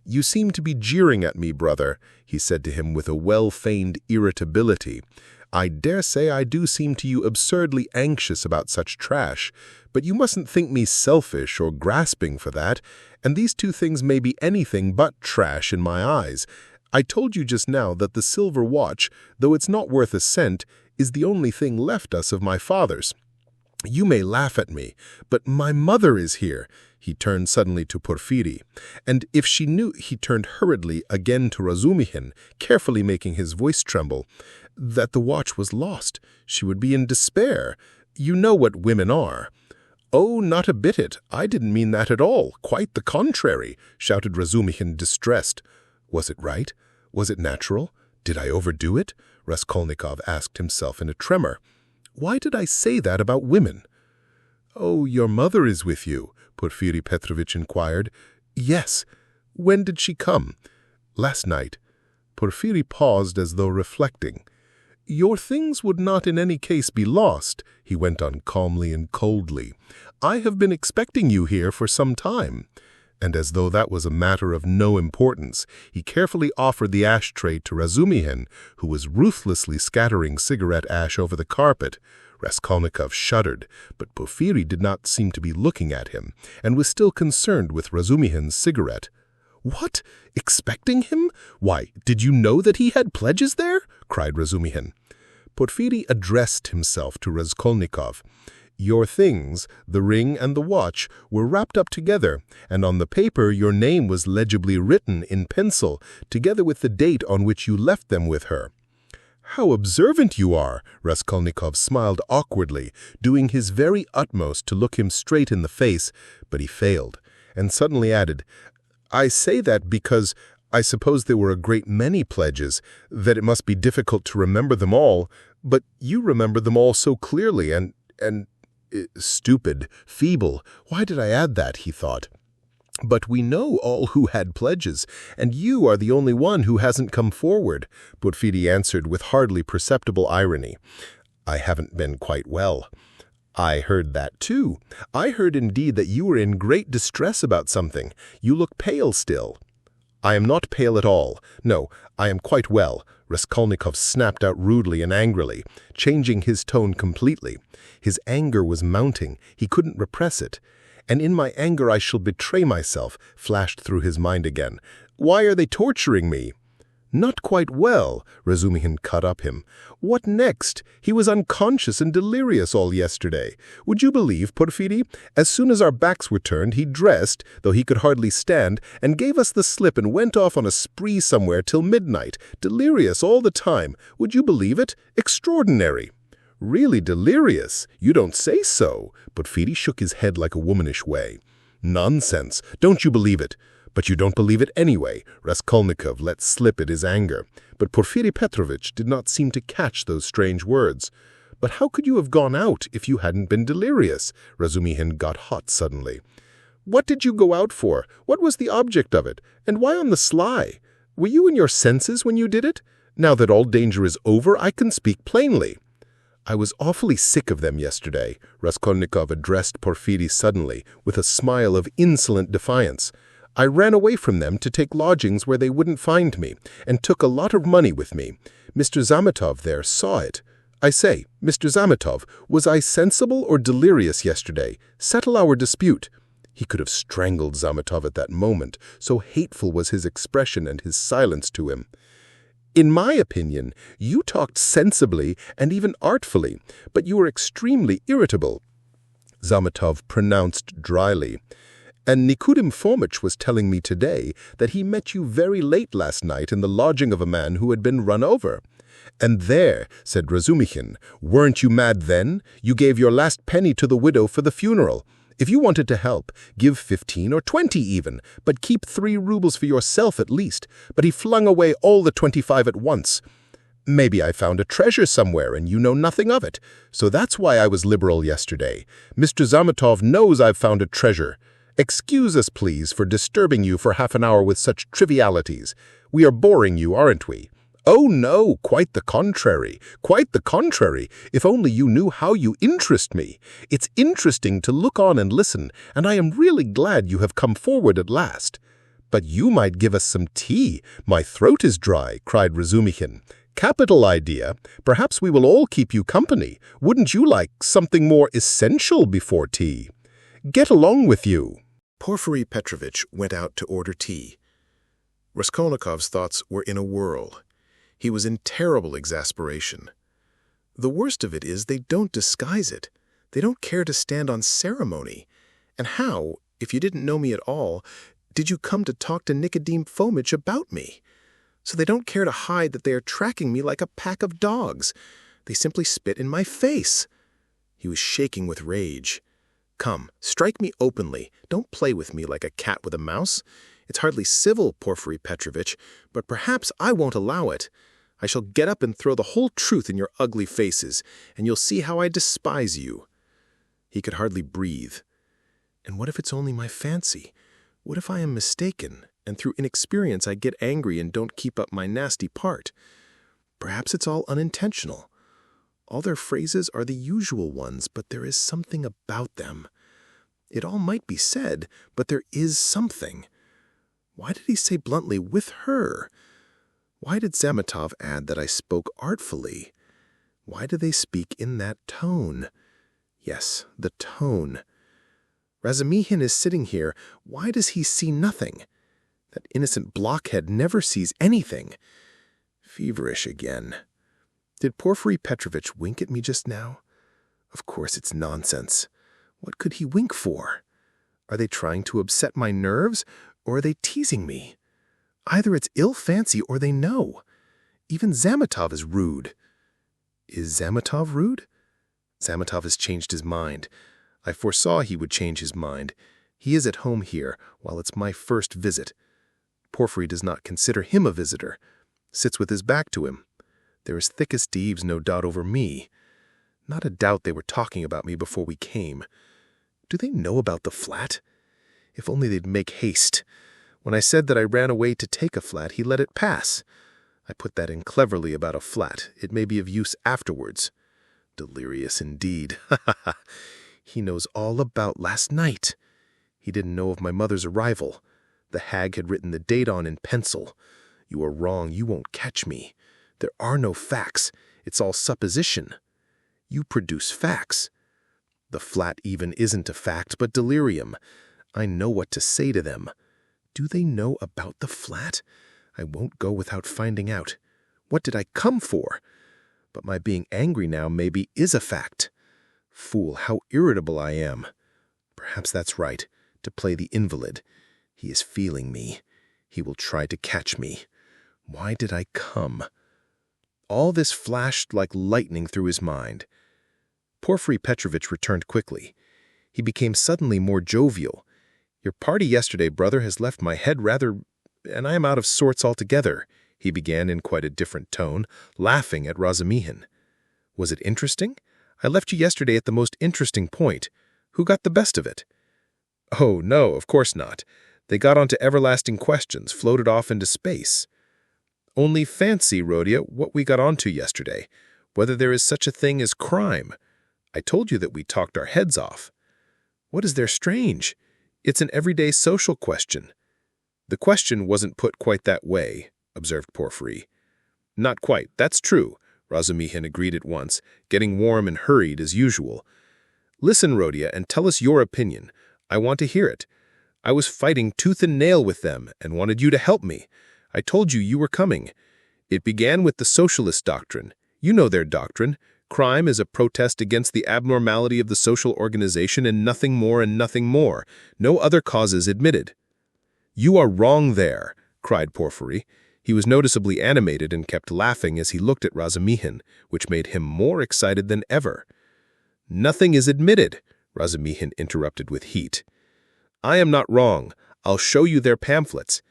"You seem to be jeering at me, brother," he said to him with a well-feigned irritability. "I dare say I do seem to you absurdly anxious about such trash, but you mustn't think me selfish or grasping for that, and these two things may be anything but trash in my eyes. I told you just now that the silver watch, though it's not worth a cent, is the only thing left us of my father's. You may laugh at me, but my mother is here." He turned suddenly to Porfiri, and if she knew— he turned hurriedly again to Razumihin, carefully making his voice tremble— "that the watch was lost, she would be in despair. You know what women are." "Oh, not a bit it. I didn't mean that at all. Quite the contrary," shouted Razumihin, distressed. "Was it right? Was it natural? Did I overdo it?" Raskolnikov asked himself in a tremor. "Why did I say that about women?" "Oh, your mother is with you?" Porfiri Petrovitch inquired. "Yes. When did she come?" "Last night." Porfiri paused as though reflecting. "Your things would not in any case be lost," he went on calmly and coldly. "I have been expecting you here for some time." And as though that was a matter of no importance, he carefully offered the ashtray to Razumihin, who was ruthlessly scattering cigarette ash over the carpet. Raskolnikov shuddered, but Porfiri did not seem to be looking at him, and was still concerned with Razumihin's cigarette. "What? Expecting him? Why, did you know that he had pledges there?" cried Razumihin. Porfiri addressed himself to Raskolnikov. "Your things, the ring and the watch, were wrapped up together, and on the paper your name was legibly written in pencil, together with the date on which you left them with her." "How observant you are!" Raskolnikov smiled awkwardly, doing his very utmost to look him straight in the face, but he failed, and suddenly added, "I say that because I suppose there were a great many pledges, that it must be difficult to remember them all, but you remember them all so clearly, and stupid, feeble, why did I add that?" he thought. "But we know all who had pledges, and you are the only one who hasn't come forward," Porfiri answered with hardly perceptible irony. "I haven't been quite well." "I heard that too. I heard indeed that you were in great distress about something. You look pale still." "I am not pale at all. No, I am quite well," Raskolnikov snapped out rudely and angrily, changing his tone completely. His anger was mounting. He couldn't repress it. and in my anger I shall betray myself, flashed through his mind again. Why are they torturing me? Not quite well, Razumihin cut up him. What next? He was unconscious and delirious all yesterday. Would you believe, Porfiri? As soon as our backs were turned, he dressed, though he could hardly stand, and gave us the slip and went off on a spree somewhere till midnight, delirious all the time. Would you believe it? Extraordinary. Really delirious? You don't say so. Porfiri shook his head like a womanish way. Nonsense. Don't you believe it? But you don't believe it anyway, Raskolnikov let slip at his anger. But Porfiri Petrovitch did not seem to catch those strange words. But how could you have gone out if you hadn't been delirious? Razumihin got hot suddenly. What did you go out for? What was the object of it? And why on the sly? Were you in your senses when you did it? Now that all danger is over, I can speak plainly. I was awfully sick of them yesterday, Raskolnikov addressed Porfiri suddenly, with a smile of insolent defiance. I ran away from them to take lodgings where they wouldn't find me, and took a lot of money with me. Mr. Zametov there saw it. I say, Mr. Zametov, was I sensible or delirious yesterday? Settle our dispute. He could have strangled Zametov at that moment, so hateful was his expression and his silence to him. In my opinion, you talked sensibly and even artfully, but you were extremely irritable, Zametov pronounced dryly. And Nikodim Fomitch was telling me today that he met you very late last night in the lodging of a man who had been run over. And there, said Razumihin, weren't you mad then? You gave your last penny to the widow for the funeral. If you wanted to help, give 15 or 20 even, but keep 3 rubles for yourself at least. But he flung away all the 25 at once. Maybe I found a treasure somewhere and you know nothing of it. So that's why I was liberal yesterday. Mr. Zametov knows I've found a treasure. Excuse us, please, for disturbing you for half an hour with such trivialities. We are boring you, aren't we? Oh, no, quite the contrary. Quite the contrary. If only you knew how you interest me. It's interesting to look on and listen, and I am really glad you have come forward at last. But you might give us some tea. My throat is dry, cried Razumihin. Capital idea. Perhaps we will all keep you company. Wouldn't you like something more essential before tea? Get along with you. Porfiri Petrovitch went out to order tea. Raskolnikov's thoughts were in a whirl. He was in terrible exasperation. The worst of it is they don't disguise it. They don't care to stand on ceremony. And how, if you didn't know me at all, did you come to talk to Nikodim Fomitch about me? So they don't care to hide that they are tracking me like a pack of dogs. They simply spit in my face. He was shaking with rage. Come, strike me openly. Don't play with me like a cat with a mouse. It's hardly civil, Porfiri Petrovitch, but perhaps I won't allow it. I shall get up and throw the whole truth in your ugly faces, and you'll see how I despise you. He could hardly breathe. And what if it's only my fancy? What if I am mistaken, and through inexperience I get angry and don't keep up my nasty part? Perhaps it's all unintentional. All their phrases are the usual ones, but there is something about them. It all might be said, but there is something. Why did he say bluntly, with her? Why did Zametov add that I spoke artfully? Why do they speak in that tone? Yes, the tone. Razumihin is sitting here. Why does he see nothing? That innocent blockhead never sees anything. Feverish again. Did Porfiri Petrovitch wink at me just now? Of course it's nonsense. What could he wink for? Are they trying to upset my nerves, or are they teasing me? Either it's ill fancy or they know. Even Zametov is rude. Is Zametov rude? Zametov has changed his mind. I foresaw he would change his mind. He is at home here, while it's my first visit. Porfiri does not consider him a visitor. Sits with his back to him. They're as thick as thieves, no doubt, over me. Not a doubt they were talking about me before we came. Do they know about the flat? If only they'd make haste. When I said that I ran away to take a flat, he let it pass. I put that in cleverly about a flat. It may be of use afterwards. Delirious indeed. He knows all about last night. He didn't know of my mother's arrival. The hag had written the date on in pencil. You are wrong. You won't catch me. There are no facts. It's all supposition. You produce facts. The flat even isn't a fact, but delirium. I know what to say to them. Do they know about the flat? I won't go without finding out. What did I come for? But my being angry now maybe is a fact. Fool, how irritable I am. Perhaps that's right, to play the invalid. He is feeling me. He will try to catch me. Why did I come? All this flashed like lightning through his mind. Porfiry Petrovitch returned quickly. He became suddenly more jovial. Your party yesterday, brother, has left my head rather, and I am out of sorts altogether, he began in quite a different tone, laughing at Razumihin. Was it interesting? I left you yesterday at the most interesting point. Who got the best of it? Oh, no, of course not. They got onto everlasting questions, floated off into space. Only fancy, Rodia, what we got onto yesterday, whether there is such a thing as crime. I told you that we talked our heads off. What is there strange? It's an everyday social question. The question wasn't put quite that way, observed Porfiry. Not quite, that's true, Razumihin agreed at once, getting warm and hurried as usual. Listen, Rodia, and tell us your opinion. I want to hear it. I was fighting tooth and nail with them and wanted you to help me. I told you you were coming. It began with the socialist doctrine. You know their doctrine. Crime is a protest against the abnormality of the social organization and nothing more and nothing more. No other causes admitted. You are wrong there, cried Porfiry. He was noticeably animated and kept laughing as he looked at Razumihin, which made him more excited than ever. Nothing is admitted, Razumihin interrupted with heat. I am not wrong. I'll show you their pamphlets.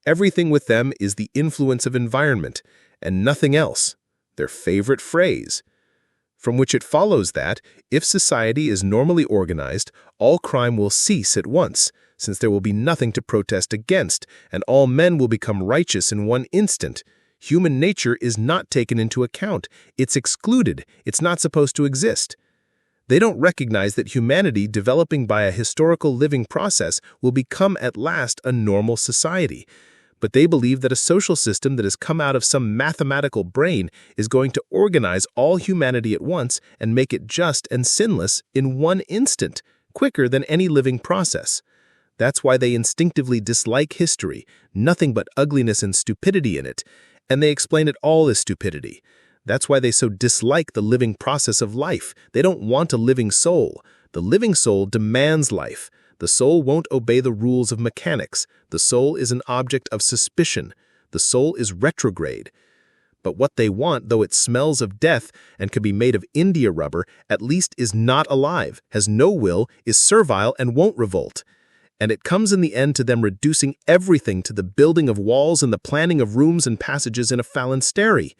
Everything with them is the influence of environment, and nothing else. Their favorite phrase. From which it follows that, if society is normally organized, all crime will cease at once, since there will be nothing to protest against, and all men will become righteous in one instant. Human nature is not taken into account. It's excluded. It's not supposed to exist. They don't recognize that humanity, developing by a historical living process, will become at last a normal society. But they believe that a social system that has come out of some mathematical brain is going to organize all humanity at once and make it just and sinless in one instant, quicker than any living process. That's why they instinctively dislike history, nothing but ugliness and stupidity in it, and they explain it all as stupidity. That's why they so dislike the living process of life. They don't want a living soul. The living soul demands life. The soul won't obey the rules of mechanics. The soul is an object of suspicion. The soul is retrograde. But what they want, though it smells of death and could be made of India rubber, at least is not alive, has no will, is servile, and won't revolt. And it comes in the end to them reducing everything to the building of walls and the planning of rooms and passages in a phalanstery.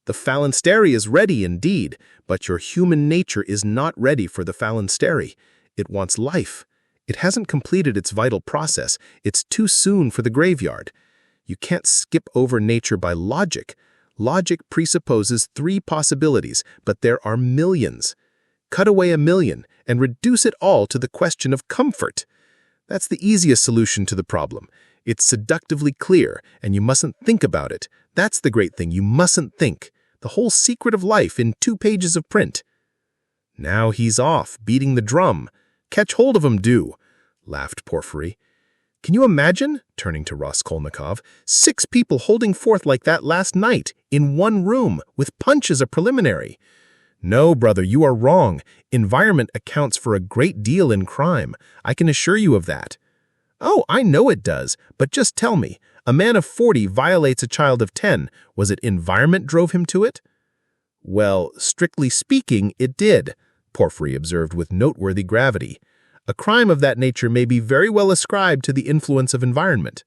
The phalanstery is ready indeed, but your human nature is not ready for the phalanstery. It wants life. It hasn't completed its vital process. It's too soon for the graveyard. You can't skip over nature by logic. Logic presupposes 3 possibilities, but there are millions. Cut away a million and reduce it all to the question of comfort. That's the easiest solution to the problem. It's seductively clear, and you mustn't think about it. That's the great thing. You mustn't think. The whole secret of life in 2 pages of print. Now he's off, beating the drum. Catch hold of him, do, laughed Porfiry. Can you imagine, turning to Raskolnikov, 6 people holding forth like that last night, in one room, with punch as a preliminary? No, brother, you are wrong. Environment accounts for a great deal in crime. I can assure you of that. Oh, I know it does, but just tell me, a man of 40 violates a child of 10. Was it environment drove him to it? Well, strictly speaking, it did, Porfiry observed with noteworthy gravity. A crime of that nature may be very well ascribed to the influence of environment.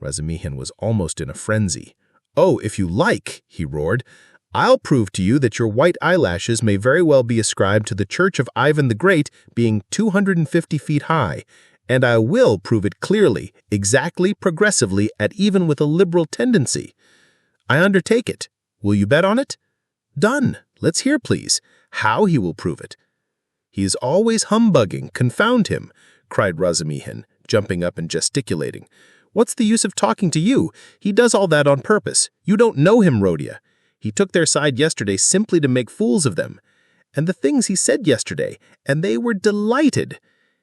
Razumihin was almost in a frenzy. Oh, if you like, he roared. I'll prove to you that your white eyelashes may very well be ascribed to the church of Ivan the Great being 250 feet high, and I will prove it clearly, exactly, progressively, and even with a liberal tendency. I undertake it. Will you bet on it? Done. Let's hear, please, how he will prove it. He is always humbugging, confound him, cried Razumihin, jumping up and gesticulating. What's the use of talking to you? He does all that on purpose. You don't know him, Rodia. He took their side yesterday simply to make fools of them. and the things he said yesterday, and they were delighted.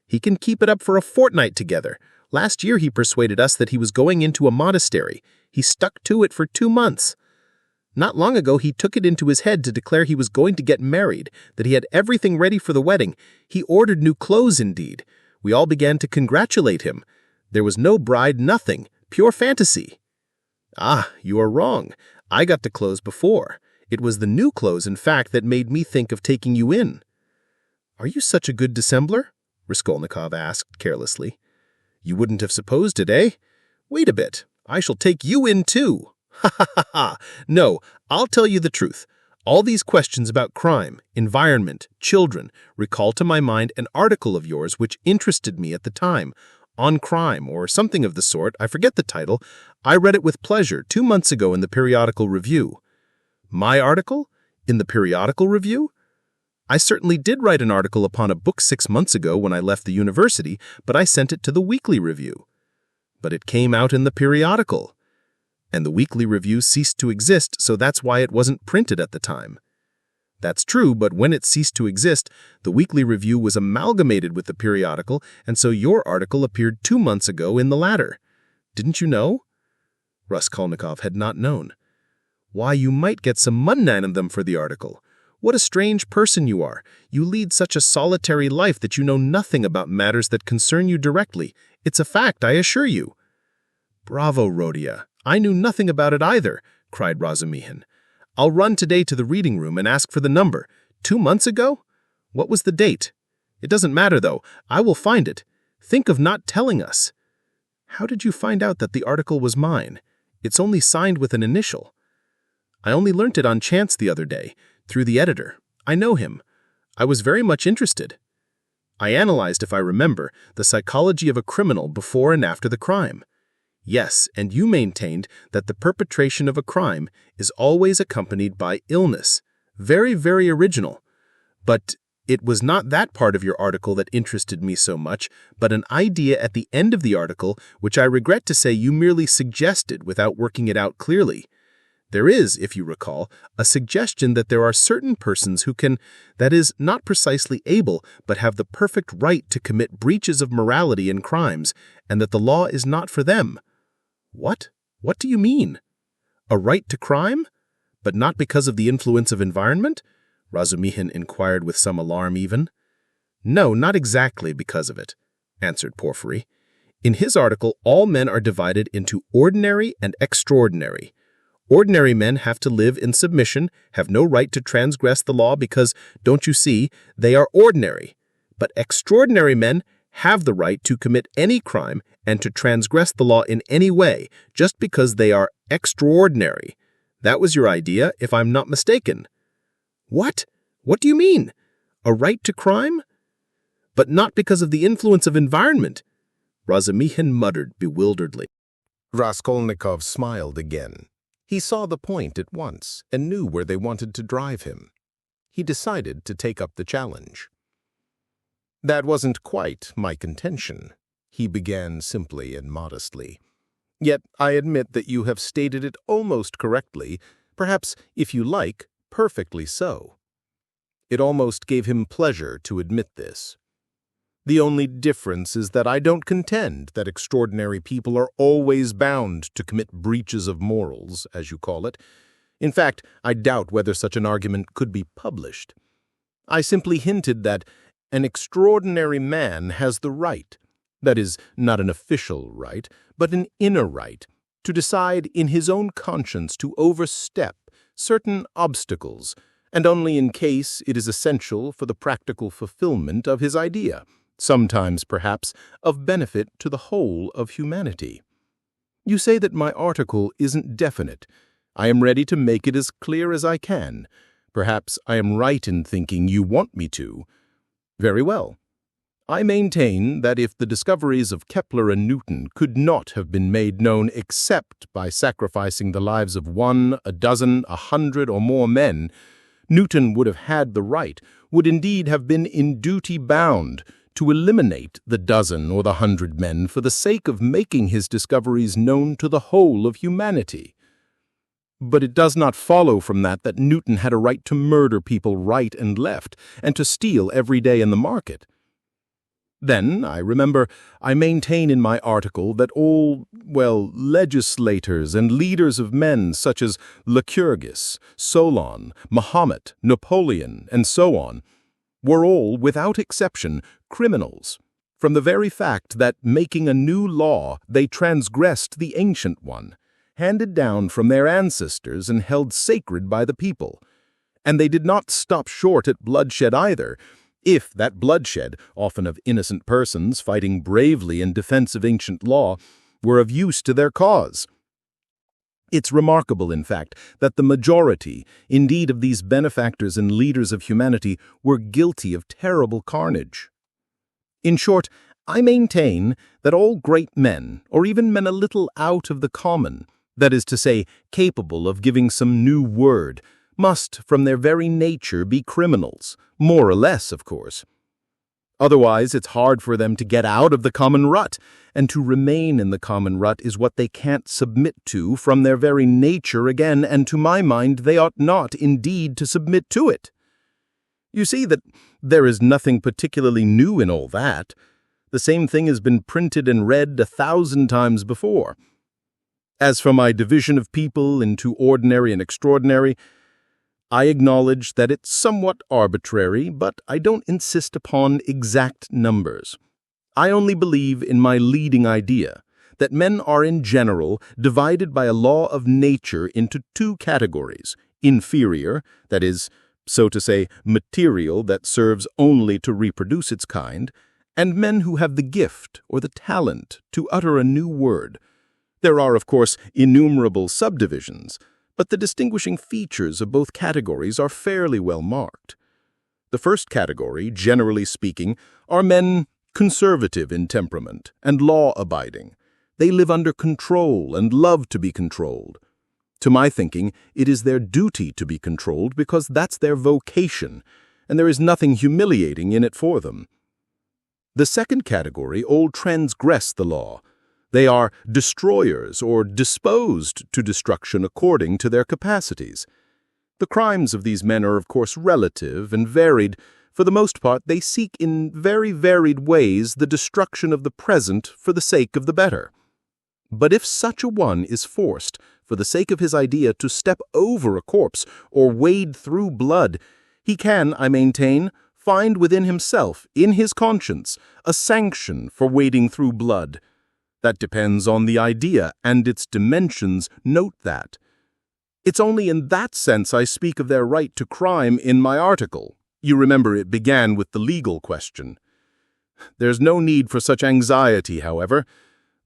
He can keep it up for a fortnight together. Last year he persuaded us that he was going into a monastery. He stuck to it for 2 months. Not long ago he took it into his head to declare he was going to get married, that he had everything ready for the wedding. He ordered new clothes indeed. We all began to congratulate him. There was no bride, nothing. Pure fantasy. Ah, you are wrong. I got the clothes before. It was the new clothes, in fact, that made me think of taking you in. Are you such a good dissembler? Raskolnikov asked carelessly. You wouldn't have supposed it, eh? Wait a bit. I shall take you in too. Ha ha ha ha. No, I'll tell you the truth. All these questions about crime, environment, children, recall to my mind an article of yours which interested me at the time. On crime, or something of the sort, I forget the title. I read it with pleasure 2 months ago in the Periodical Review. My article? In the Periodical Review? I certainly did write an article upon a book 6 months ago when I left the university, but I sent it to the Weekly Review. But it came out in the Periodical. And the Weekly Review ceased to exist, so that's why it wasn't printed at the time. That's true, but when it ceased to exist, the Weekly Review was amalgamated with the Periodical, and so your article appeared 2 months ago in the latter. Didn't you know? Raskolnikov had not known. Why, you might get some money out of them for the article. What a strange person you are. You lead such a solitary life that you know nothing about matters that concern you directly. It's a fact, I assure you. Bravo, Rodion. I knew nothing about it either, cried Razumihin. I'll run today to the reading room and ask for the number. 2 months ago? What was the date? It doesn't matter, though. I will find it. Think of not telling us. How did you find out that the article was mine? It's only signed with an initial. I only learnt it on chance the other day, through the editor. I know him. I was very much interested. I analyzed, if I remember, the psychology of a criminal before and after the crime. Yes, and you maintained that the perpetration of a crime is always accompanied by illness. Very, very original. But it was not that part of your article that interested me so much, but an idea at the end of the article which I regret to say you merely suggested without working it out clearly. There is, if you recall, a suggestion that there are certain persons who can, that is, not precisely able, but have the perfect right to commit breaches of morality and crimes, and that the law is not for them. What? What do you mean? A right to crime? But not because of the influence of environment? Razumihin inquired with some alarm even. No, not exactly because of it, answered Porfiry. In his article, all men are divided into ordinary and extraordinary. Ordinary men have to live in submission, have no right to transgress the law because, don't you see, they are ordinary. But extraordinary men have the right to commit any crime and to transgress the law in any way, just because they are extraordinary. That was your idea, if I'm not mistaken. What? What do you mean? A right to crime? But not because of the influence of environment. Razumihin muttered bewilderedly. Raskolnikov smiled again. He saw the point at once and knew where they wanted to drive him. He decided to take up the challenge. That wasn't quite my contention, he began simply and modestly. Yet I admit that you have stated it almost correctly, perhaps, if you like, perfectly so. It almost gave him pleasure to admit this. The only difference is that I don't contend that extraordinary people are always bound to commit breaches of morals, as you call it. In fact, I doubt whether such an argument could be published. I simply hinted that an extraordinary man has the right, that is, not an official right, but an inner right, to decide in his own conscience to overstep certain obstacles, and only in case it is essential for the practical fulfillment of his idea, sometimes, perhaps, of benefit to the whole of humanity. You say that my article isn't definite. I am ready to make it as clear as I can. Perhaps I am right in thinking you want me to. Very well. I maintain that if the discoveries of Kepler and Newton could not have been made known except by sacrificing the lives of 1, a dozen, 100, or more men, Newton would have had the right, would indeed have been in duty bound, to eliminate the dozen or the 100 men for the sake of making his discoveries known to the whole of humanity. But it does not follow from that Newton had a right to murder people right and left, and to steal every day in the market. Then, I remember, I maintain in my article that all, legislators and leaders of men such as Lycurgus, Solon, Mahomet, Napoleon, and so on, were all, without exception, criminals, from the very fact that, making a new law, they transgressed the ancient one, handed down from their ancestors and held sacred by the people. And they did not stop short at bloodshed either, if that bloodshed, often of innocent persons fighting bravely in defense of ancient law, were of use to their cause. It's remarkable, in fact, that the majority, indeed of these benefactors and leaders of humanity, were guilty of terrible carnage. In short, I maintain that all great men, or even men a little out of the common, that is to say, capable of giving some new word, must, from their very nature, be criminals, more or less, of course. Otherwise, it's hard for them to get out of the common rut, and to remain in the common rut is what they can't submit to from their very nature again, and to my mind they ought not, indeed, to submit to it. You see that there is nothing particularly new in all that. The same thing has been printed and read 1,000 times before. As for my division of people into ordinary and extraordinary, I acknowledge that it's somewhat arbitrary, but I don't insist upon exact numbers. I only believe in my leading idea, that men are in general divided by a law of nature into two categories: inferior, that is, so to say, material that serves only to reproduce its kind, and men who have the gift or the talent to utter a new word. There are, of course, innumerable subdivisions, but the distinguishing features of both categories are fairly well marked. The first category, generally speaking, are men conservative in temperament and law-abiding. They live under control and love to be controlled. To my thinking, it is their duty to be controlled because that's their vocation, and there is nothing humiliating in it for them. The second category all transgress the law. They are destroyers or disposed to destruction according to their capacities. The crimes of these men are, of course, relative and varied. For the most part, they seek in very varied ways the destruction of the present for the sake of the better. But if such a one is forced, for the sake of his idea, to step over a corpse or wade through blood, he can, I maintain, find within himself, in his conscience, a sanction for wading through blood. That depends on the idea and its dimensions, note that. It's only in that sense I speak of their right to crime in my article. You remember it began with the legal question. There's no need for such anxiety, however.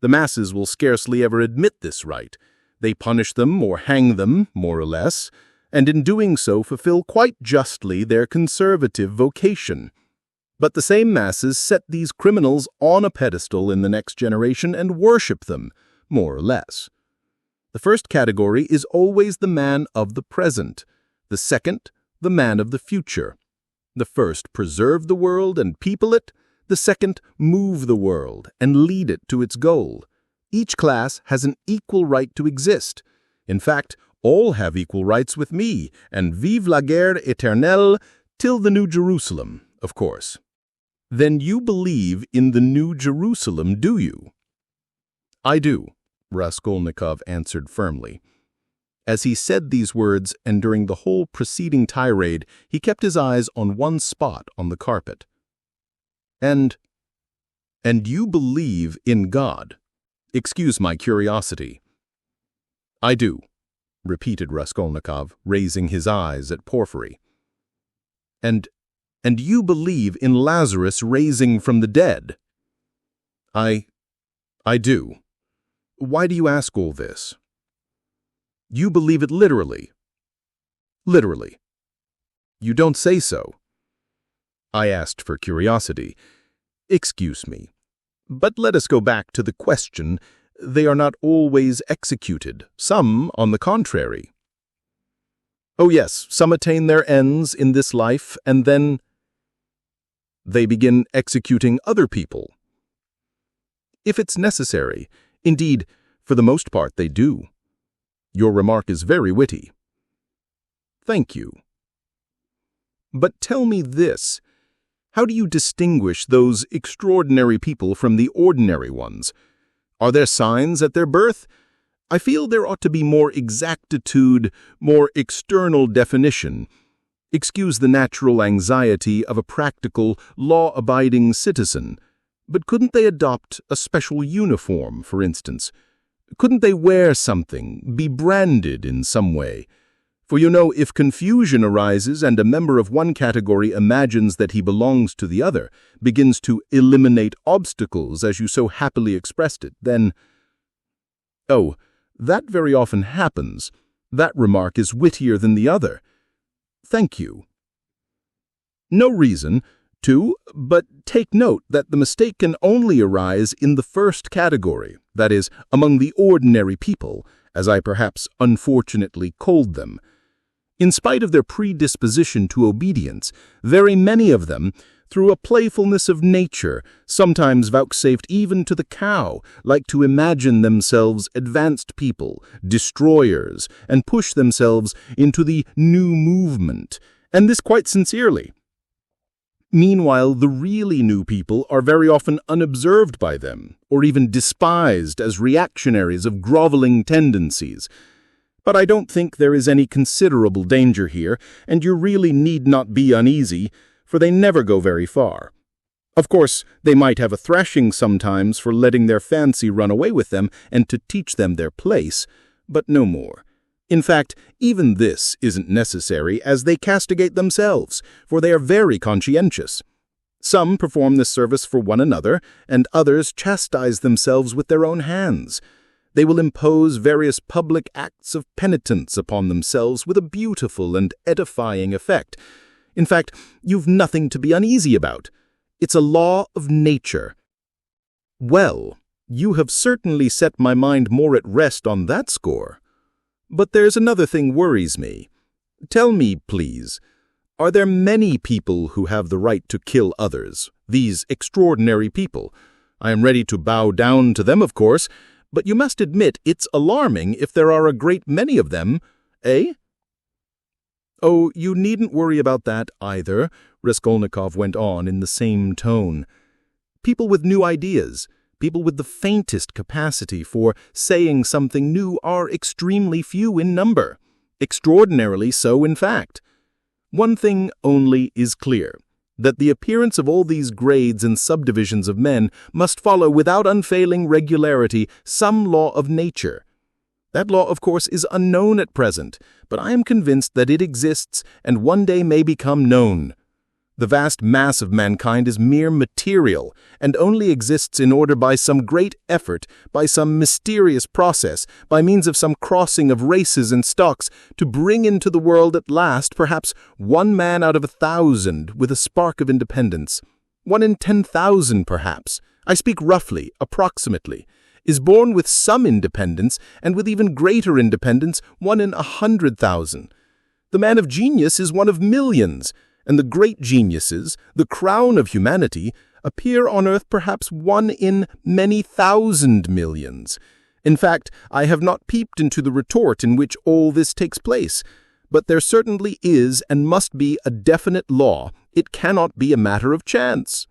The masses will scarcely ever admit this right. They punish them or hang them, more or less, and in doing so fulfill quite justly their conservative vocation. But the same masses set these criminals on a pedestal in the next generation and worship them, more or less. The first category is always the man of the present, the second, the man of the future. The first preserve the world and people it, the second move the world and lead it to its goal. Each class has an equal right to exist. In fact, all have equal rights with me, and vive la guerre éternelle till the New Jerusalem, of course. Then you believe in the New Jerusalem, do you? I do, Raskolnikov answered firmly. As he said these words, and during the whole preceding tirade, he kept his eyes on one spot on the carpet. And you believe in God? Excuse my curiosity. I do, repeated Raskolnikov, raising his eyes at Porfiry. And you believe in Lazarus raising from the dead? I do. Why do you ask all this? You believe it literally. Literally. You don't say so. I asked for curiosity. Excuse me. But let us go back to the question. They are not always executed. Some, on the contrary. Oh yes, some attain their ends in this life, and then they begin executing other people. If it's necessary, indeed, for the most part they do. Your remark is very witty. Thank you. But tell me this. How do you distinguish those extraordinary people from the ordinary ones? Are there signs at their birth? I feel there ought to be more exactitude, more external definition. Excuse the natural anxiety of a practical, law-abiding citizen. But couldn't they adopt a special uniform, for instance? Couldn't they wear something, be branded in some way? For you know, if confusion arises and a member of one category imagines that he belongs to the other, begins to eliminate obstacles as you so happily expressed it, then— Oh, that very often happens. That remark is wittier than the other. Thank you. No reason to, but take note that the mistake can only arise in the first category, that is, among the ordinary people, as I perhaps unfortunately called them. In spite of their predisposition to obedience, very many of them, through a playfulness of nature, sometimes vouchsafed even to the cow, like to imagine themselves advanced people, destroyers, and push themselves into the new movement, and this quite sincerely. Meanwhile, the really new people are very often unobserved by them, or even despised as reactionaries of groveling tendencies. But I don't think there is any considerable danger here, and you really need not be uneasy, for they never go very far. Of course, they might have a thrashing sometimes for letting their fancy run away with them and to teach them their place, but no more. In fact, even this isn't necessary, as they castigate themselves, for they are very conscientious. Some perform this service for one another, and others chastise themselves with their own hands. They will impose various public acts of penitence upon themselves with a beautiful and edifying effect. In fact, you've nothing to be uneasy about. It's a law of nature. Well, you have certainly set my mind more at rest on that score. But there's another thing worries me. Tell me, please, are there many people who have the right to kill others, these extraordinary people? I am ready to bow down to them, of course, but you must admit it's alarming if there are a great many of them, eh? Oh, you needn't worry about that either, Raskolnikov went on in the same tone. People with new ideas, people with the faintest capacity for saying something new are extremely few in number, extraordinarily so in fact. One thing only is clear, that the appearance of all these grades and subdivisions of men must follow without unfailing regularity some law of nature. That law, of course, is unknown at present, but I am convinced that it exists and one day may become known. The vast mass of mankind is mere material and only exists in order by some great effort, by some mysterious process, by means of some crossing of races and stocks, to bring into the world at last perhaps 1 man out of 1,000 with a spark of independence. 1 in 10,000 perhaps, I speak roughly, approximately, is born with some independence, and with even greater independence 1 in 100,000. The man of genius is one of millions, and the great geniuses, the crown of humanity, appear on earth perhaps 1 in many thousand millions. In fact, I have not peeped into the retort in which all this takes place, but there certainly is and must be a definite law. It cannot be a matter of chance.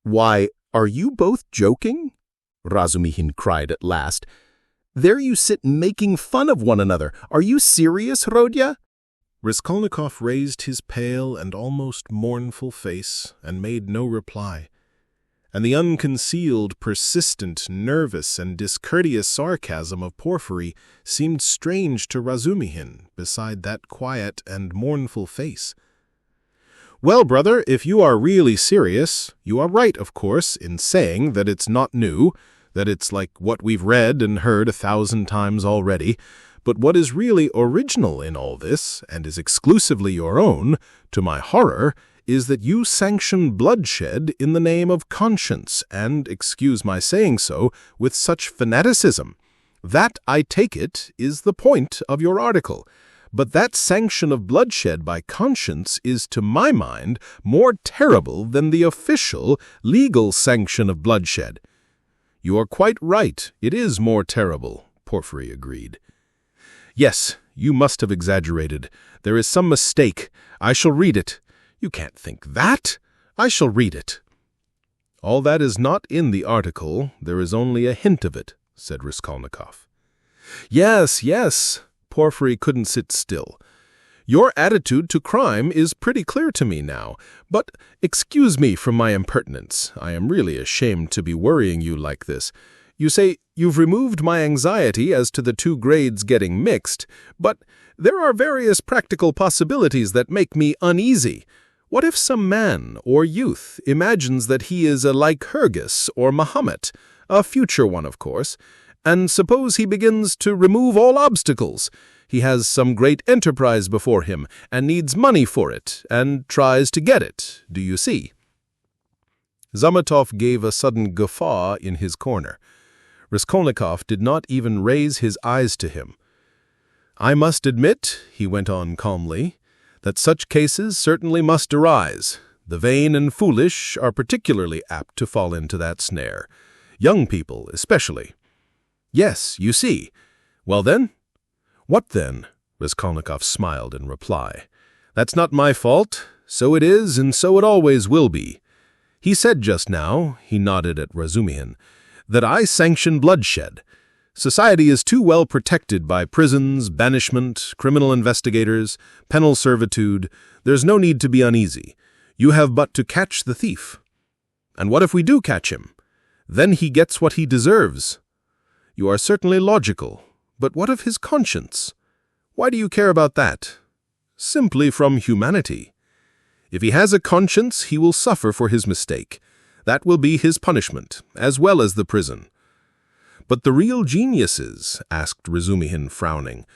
Why, are you both joking? Razumihin cried at last. There you sit making fun of one another. Are you serious, Rodya? Raskolnikov raised his pale and almost mournful face and made no reply, and the unconcealed, persistent, nervous, and discourteous sarcasm of Porfiry seemed strange to Razumihin beside that quiet and mournful face. Well, brother, if you are really serious, you are right, of course, in saying that it's not new, that it's like what we've read and heard 1,000 times already. But what is really original in all this, and is exclusively your own, to my horror, is that you sanction bloodshed in the name of conscience, and, excuse my saying so, with such fanaticism. That, I take it, is the point of your article. But that sanction of bloodshed by conscience is, to my mind, more terrible than the official, legal sanction of bloodshed. You are quite right, it is more terrible, Porfiry agreed. Yes, you must have exaggerated. There is some mistake. I shall read it. You can't think that. I shall read it. All that is not in the article. There is only a hint of it, said Raskolnikov. Yes, yes. Porfiry couldn't sit still. Your attitude to crime is pretty clear to me now, but excuse me for my impertinence. I am really ashamed to be worrying you like this. You say you've removed my anxiety as to the two grades getting mixed, but there are various practical possibilities that make me uneasy. What if some man or youth imagines that he is a Lycurgus or Mahomet, a future one, of course, and suppose he begins to remove all obstacles? He has some great enterprise before him and needs money for it and tries to get it, do you see? Zametov gave a sudden guffaw in his corner. Raskolnikov did not even raise his eyes to him. I must admit, he went on calmly, that such cases certainly must arise. The vain and foolish are particularly apt to fall into that snare. Young people, especially. Yes, you see. Well then? What then? Raskolnikov smiled in reply. That's not my fault. So it is, and so it always will be. He said just now, he nodded at Razumihin, that I sanction bloodshed. Society is too well protected by prisons, banishment, criminal investigators, penal servitude. There's no need to be uneasy. You have but to catch the thief. And what if we do catch him? Then he gets what he deserves. You are certainly logical, but what of his conscience? Why do you care about that? Simply from humanity. If he has a conscience, he will suffer for his mistake. That will be his punishment, as well as the prison. But the real geniuses, asked Razumihin, frowning,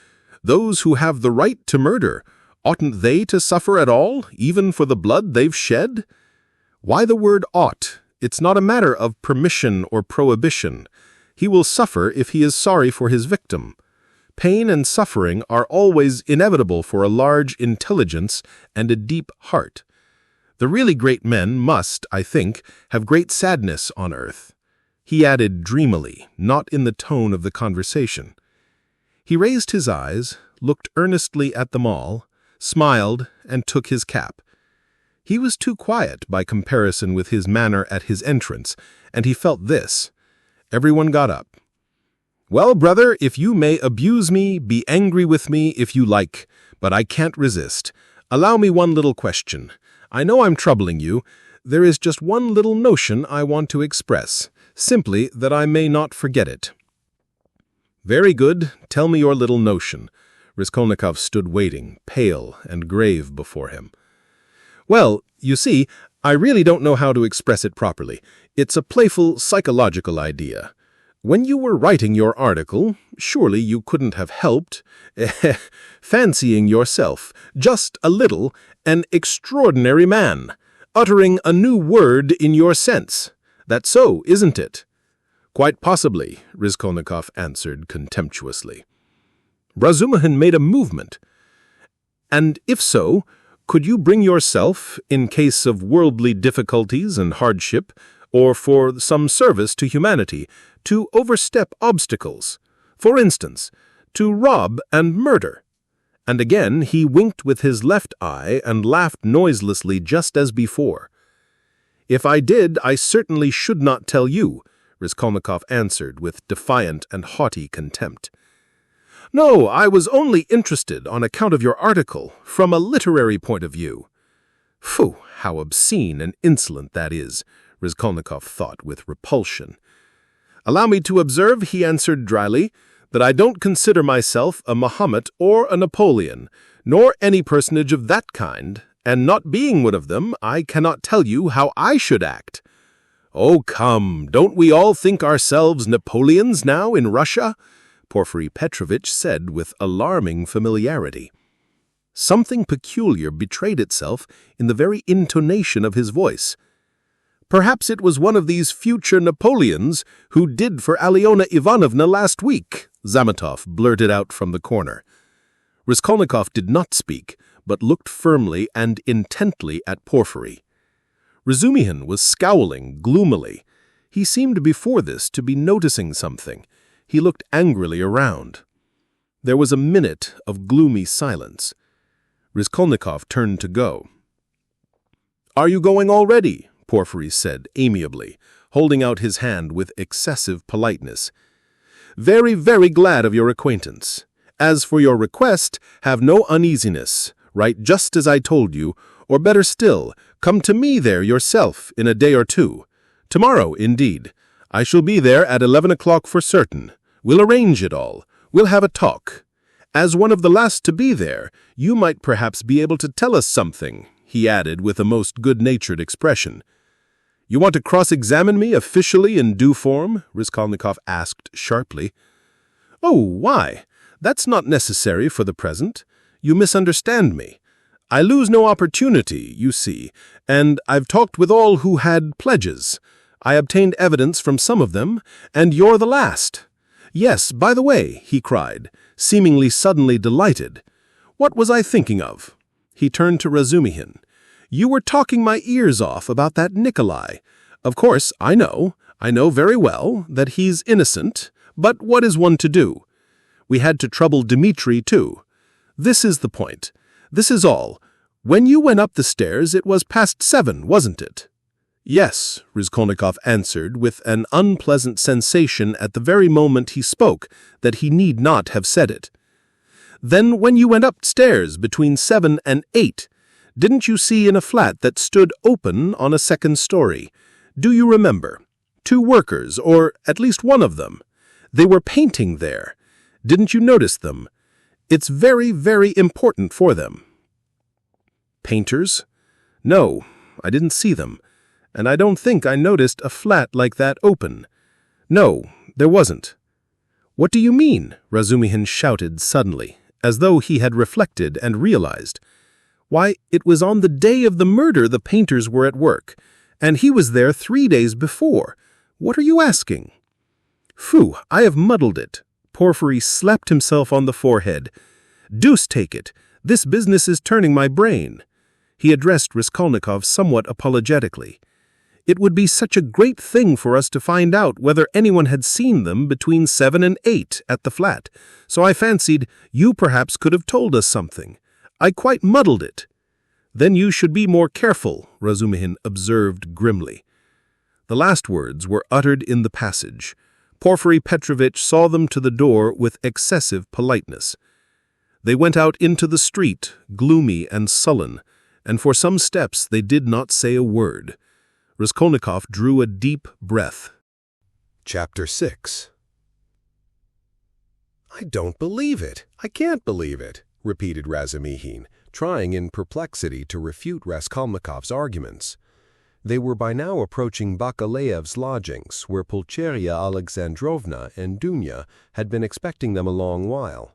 those who have the right to murder, oughtn't they to suffer at all, even for the blood they've shed? Why the word ought? It's not a matter of permission or prohibition. He will suffer if he is sorry for his victim. Pain and suffering are always inevitable for a large intelligence and a deep heart. The really great men must, I think, have great sadness on earth. He added dreamily, not in the tone of the conversation. He raised his eyes, looked earnestly at them all, smiled, and took his cap. He was too quiet by comparison with his manner at his entrance, and he felt this. Everyone got up. Well, brother, if you may abuse me, be angry with me if you like, but I can't resist. Allow me one little question. I know I'm troubling you. There is just one little notion I want to express. Simply that I may not forget it. Very good. Tell me your little notion. Raskolnikov stood waiting, pale and grave before him. Well, you see, I really don't know how to express it properly. It's a playful, psychological idea. When you were writing your article, surely you couldn't have helped fancying yourself, just a little, an extraordinary man, uttering a new word in your sense. That's so, isn't it? Quite possibly, Raskolnikov answered contemptuously. Razumihin made a movement. And if so, could you bring yourself, in case of worldly difficulties and hardship, or for some service to humanity, to overstep obstacles? For instance, to rob and murder. And again he winked with his left eye and laughed noiselessly just as before. If I did, I certainly should not tell you, Raskolnikov answered with defiant and haughty contempt. No, I was only interested on account of your article, from a literary point of view. Phew, how obscene and insolent that is, Raskolnikov thought with repulsion. Allow me to observe, he answered dryly, that I don't consider myself a Mahomet or a Napoleon, nor any personage of that kind, and not being one of them, I cannot tell you how I should act. Oh, come, don't we all think ourselves Napoleons now in Russia? Porfiry Petrovitch said with alarming familiarity. Something peculiar betrayed itself in the very intonation of his voice. Perhaps it was one of these future Napoleons who did for Alyona Ivanovna last week, Zametov blurted out from the corner. Raskolnikov did not speak, but looked firmly and intently at Porfiry. Razumihin was scowling gloomily. He seemed before this to be noticing something. He looked angrily around. There was a minute of gloomy silence. Raskolnikov turned to go. "Are you going already?" Porfiry said amiably, holding out his hand with excessive politeness. "Very, very glad of your acquaintance. As for your request, have no uneasiness. Write just as I told you, or better still, come to me there yourself in a day or two. Tomorrow, indeed. I shall be there at 11 o'clock for certain. We'll arrange it all. We'll have a talk. As one of the last to be there, you might perhaps be able to tell us something," he added with a most good-natured expression. "You want to cross-examine me officially in due form?" Raskolnikov asked sharply. "Oh, why? That's not necessary for the present. You misunderstand me. I lose no opportunity, you see, and I've talked with all who had pledges. I obtained evidence from some of them, and you're the last. Yes, by the way," he cried, seemingly suddenly delighted. "What was I thinking of?" He turned to Razumihin. "You were talking my ears off about that Nikolai. Of course, I know very well that he's innocent, but what is one to do? We had to trouble Dmitri, too. This is the point. This is all. When you went up the stairs, it was past 7, wasn't it?" "Yes," Raskolnikov answered with an unpleasant sensation at the very moment he spoke that he need not have said it. "Then when you went upstairs between 7 and 8, didn't you see in a flat that stood open on a second story? Do you remember? 2 workers, or at least one of them. They were painting there. Didn't you notice them? It's very, very important for them." "Painters? No, I didn't see them. And I don't think I noticed a flat like that open. No, there wasn't." "What do you mean?" Razumihin shouted suddenly, as though he had reflected and realized. "Why, it was on the day of the murder the painters were at work, and he was there 3 days before. What are you asking?" "Phew, I have muddled it." Porfiry slapped himself on the forehead. "Deuce take it, this business is turning my brain." He addressed Raskolnikov somewhat apologetically. "It would be such a great thing for us to find out whether anyone had seen them between 7 and 8 at the flat, so I fancied you perhaps could have told us something. I quite muddled it." "Then you should be more careful," Razumihin observed grimly. The last words were uttered in the passage. Porfiry Petrovitch saw them to the door with excessive politeness. They went out into the street, gloomy and sullen, and for some steps they did not say a word. Raskolnikov drew a deep breath. Chapter 6. "I don't believe it. I can't believe it," repeated Razumihin, trying in perplexity to refute Raskolnikov's arguments. They were by now approaching Bakalaev's lodgings, where Pulcheria Alexandrovna and Dunya had been expecting them a long while.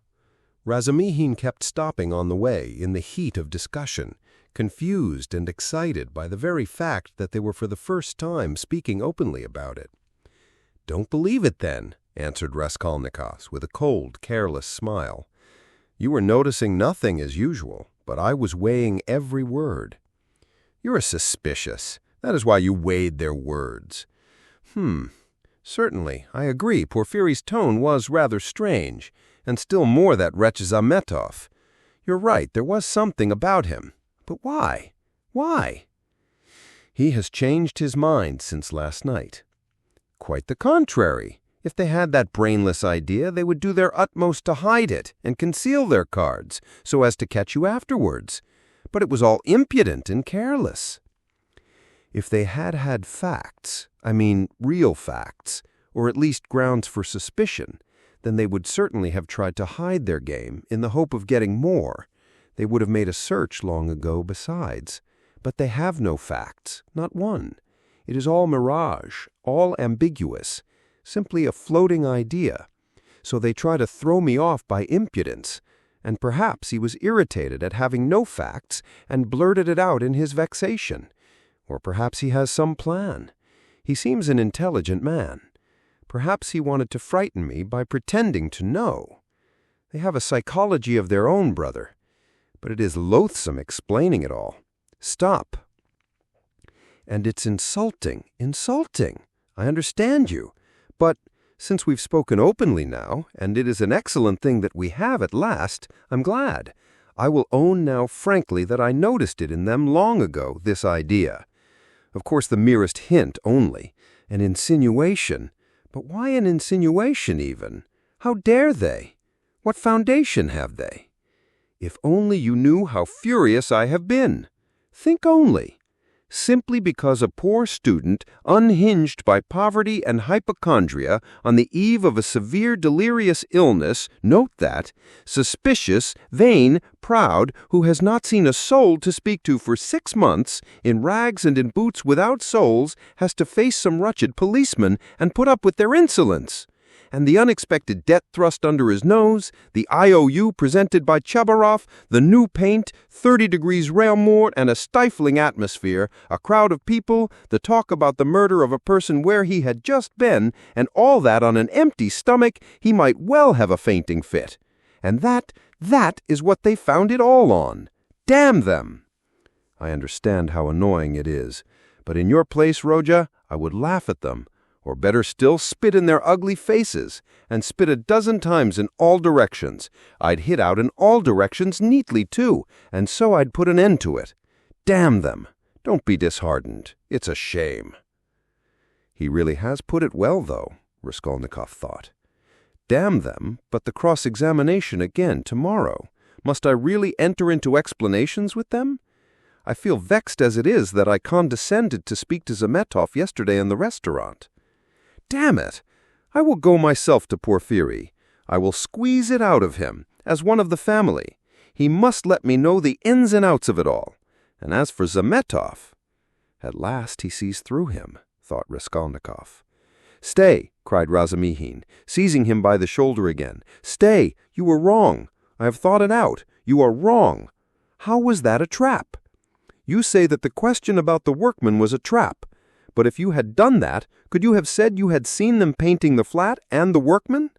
Razumihin kept stopping on the way in the heat of discussion, confused and excited by the very fact that they were for the first time speaking openly about it. "Don't believe it, then," answered Raskolnikov with a cold, careless smile. "You were noticing nothing as usual, but I was weighing every word." "You're suspicious. That is why you weighed their words." Certainly, I agree, Porfiry's tone was rather strange, and still more that wretch Zametov. You're right, there was something about him. But why? Why?" "He has changed his mind since last night." "Quite the contrary. If they had that brainless idea, they would do their utmost to hide it and conceal their cards, so as to catch you afterwards. But it was all impudent and careless." "If they had had facts, I mean real facts, or at least grounds for suspicion, then they would certainly have tried to hide their game in the hope of getting more. They would have made a search long ago besides. But they have no facts, not one. It is all mirage, all ambiguous, simply a floating idea. So they try to throw me off by impudence, and perhaps he was irritated at having no facts and blurted it out in his vexation. Or perhaps he has some plan. He seems an intelligent man. Perhaps he wanted to frighten me by pretending to know. They have a psychology of their own, brother. But it is loathsome explaining it all. Stop. And it's insulting. I understand you. But Since we've spoken openly now, and it is an excellent thing that we have at last, I'm glad. I will own now frankly that I noticed it in them long ago, this idea. Of course, the merest hint only, an insinuation. But why an insinuation even? How dare they? What foundation have they? If only you knew how furious I have been. Think only. Simply because a poor student, unhinged by poverty and hypochondria, on the eve of a severe delirious illness, note that, suspicious, vain, proud, who has not seen a soul to speak to for 6 months, in rags and in boots without soles, has to face some wretched policemen and put up with their insolence. And the unexpected debt thrust under his nose, the IOU presented by Chabarov, the new paint, 30 degrees rail mort, and a stifling atmosphere, a crowd of people, the talk about the murder of a person where he had just been, and all that on an empty stomach, he might well have a fainting fit. And that is what they found it all on. Damn them! I understand how annoying it is, but in your place, Rodya, I would laugh at them. Or better still, spit in their ugly faces, and spit a dozen times in all directions. I'd hit out in all directions neatly, too, and so I'd put an end to it. Damn them! Don't be disheartened. It's a shame. He really has put it well, though, Raskolnikov thought. Damn them, but the cross-examination again tomorrow. Must I really enter into explanations with them? I feel vexed as it is that I condescended to speak to Zametov yesterday in the restaurant. Damn it! I will go myself to Porfiry. I will squeeze it out of him, as one of the family. He must let me know the ins and outs of it all. And as for Zametov... At last he sees through him, thought Raskolnikov. Stay, cried Razumihin, seizing him by the shoulder again. Stay, you were wrong. I have thought it out. You are wrong. How was that a trap? You say that the question about the workman was a trap. But if you had done that, could you have said you had seen them painting the flat and the workman?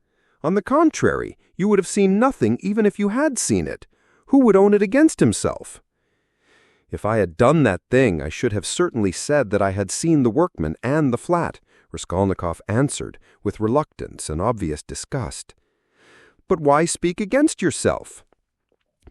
On the contrary, you would have seen nothing even if you had seen it. Who would own it against himself? If I had done that thing, I should have certainly said that I had seen the workman and the flat, Raskolnikov answered, with reluctance and obvious disgust. But why speak against yourself?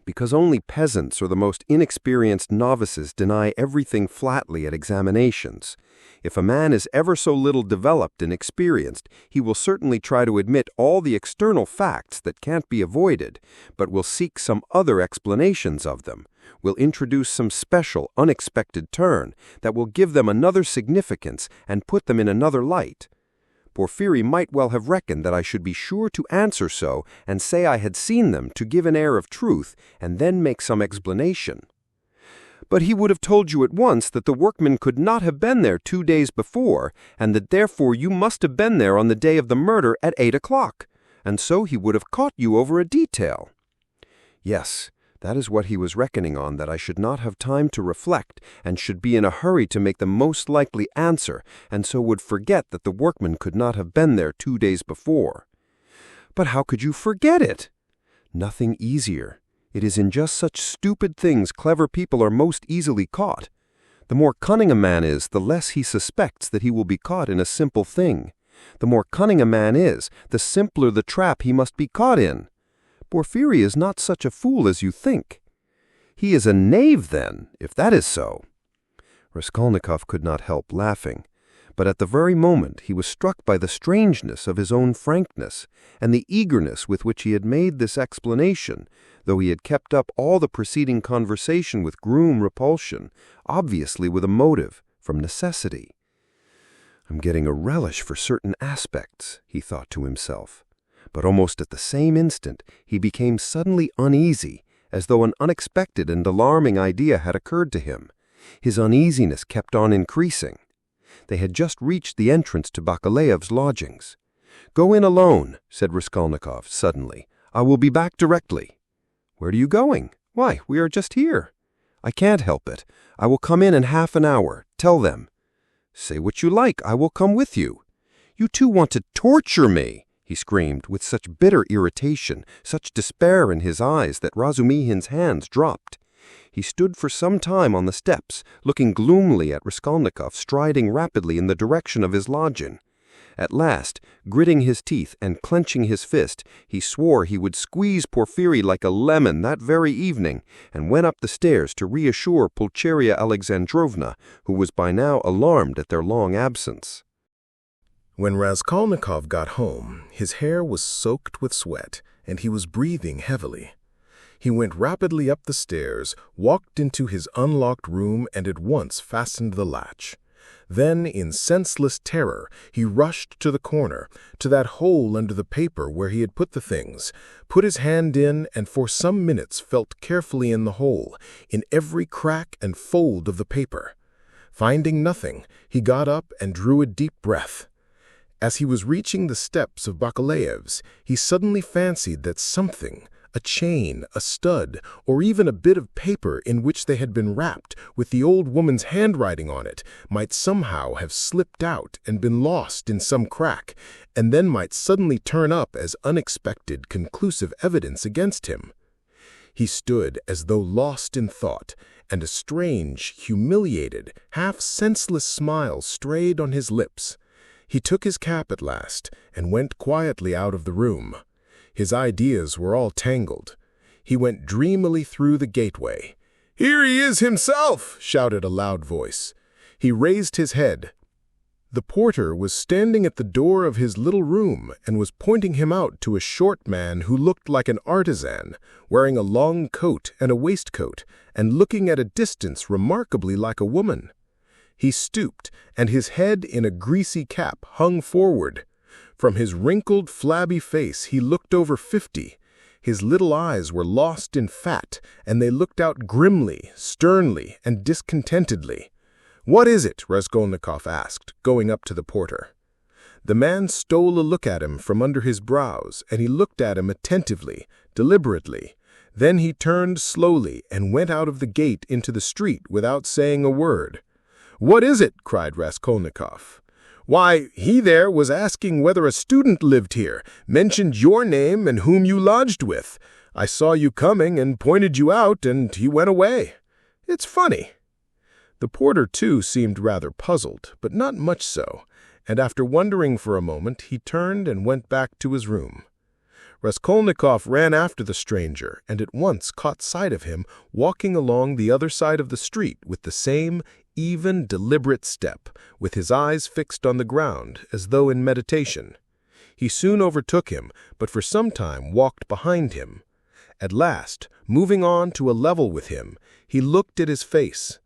Because only peasants or the most inexperienced novices deny everything flatly at examinations. If a man is ever so little developed and experienced, he will certainly try to admit all the external facts that can't be avoided, but will seek some other explanations of them, will introduce some special, unexpected turn that will give them another significance and put them in another light. Porfiry might well have reckoned that I should be sure to answer so and say I had seen them to give an air of truth and then make some explanation. But he would have told you at once that the workman could not have been there 2 days before, and that therefore you must have been there on the day of the murder at 8 o'clock, and so he would have caught you over a detail. Yes, that is what he was reckoning on, that I should not have time to reflect, and should be in a hurry to make the most likely answer, and so would forget that the workman could not have been there 2 days before. But how could you forget it? Nothing easier. It is in just such stupid things clever people are most easily caught. The more cunning a man is, the less he suspects that he will be caught in a simple thing. The more cunning a man is, the simpler the trap he must be caught in. Porfiry is not such a fool as you think. He is a knave, then, if that is so. Raskolnikov could not help laughing, but at the very moment he was struck by the strangeness of his own frankness, and the eagerness with which he had made this explanation, though he had kept up all the preceding conversation with groom repulsion, obviously with a motive, from necessity. I'm getting a relish for certain aspects, he thought to himself. But almost at the same instant he became suddenly uneasy, as though an unexpected and alarming idea had occurred to him. His uneasiness kept on increasing. They had just reached the entrance to Bakaleyev's lodgings. "Go in alone," said Raskolnikov suddenly. "I will be back directly." "Where are you going?" "Why, we are just here." "I can't help it. I will come in half an hour. Tell them." "Say what you like. I will come with you." "You two want to torture me," he screamed, with such bitter irritation, such despair in his eyes that Razumihin's hands dropped. He stood for some time on the steps, looking gloomily at Raskolnikov striding rapidly in the direction of his lodging. At last, gritting his teeth and clenching his fist, he swore he would squeeze Porfiry like a lemon that very evening, and went up the stairs to reassure Pulcheria Alexandrovna, who was by now alarmed at their long absence. When Raskolnikov got home, his hair was soaked with sweat, and he was breathing heavily. He went rapidly up the stairs, walked into his unlocked room, and at once fastened the latch. Then, in senseless terror, he rushed to the corner, to that hole under the paper where he had put the things, put his hand in, and for some minutes felt carefully in the hole, in every crack and fold of the paper. Finding nothing, he got up and drew a deep breath. As he was reaching the steps of Bakalaev's, he suddenly fancied that something, a chain, a stud, or even a bit of paper in which they had been wrapped, with the old woman's handwriting on it, might somehow have slipped out and been lost in some crack, and then might suddenly turn up as unexpected, conclusive evidence against him. He stood as though lost in thought, and a strange, humiliated, half-senseless smile strayed on his lips. He took his cap at last, and went quietly out of the room. His ideas were all tangled. He went dreamily through the gateway. "Here he is himself!" shouted a loud voice. He raised his head. The porter was standing at the door of his little room and was pointing him out to a short man who looked like an artisan, wearing a long coat and a waistcoat, and looking at a distance remarkably like a woman. He stooped, and his head in a greasy cap hung forward. From his wrinkled, flabby face he looked over 50. His little eyes were lost in fat, and they looked out grimly, sternly, and discontentedly. "What is it?" Raskolnikov asked, going up to the porter. The man stole a look at him from under his brows, and he looked at him attentively, deliberately. Then he turned slowly and went out of the gate into the street without saying a word. "What is it?" cried Raskolnikov. "Why, he there was asking whether a student lived here, mentioned your name and whom you lodged with. I saw you coming and pointed you out, and he went away. It's funny." The porter, too, seemed rather puzzled, but not much so, and after wondering for a moment, he turned and went back to his room. Raskolnikov ran after the stranger and at once caught sight of him walking along the other side of the street with the same even, deliberate step, with his eyes fixed on the ground, as though in meditation. He soon overtook him, but for some time walked behind him. At last, moving on to a level with him, he looked at his face.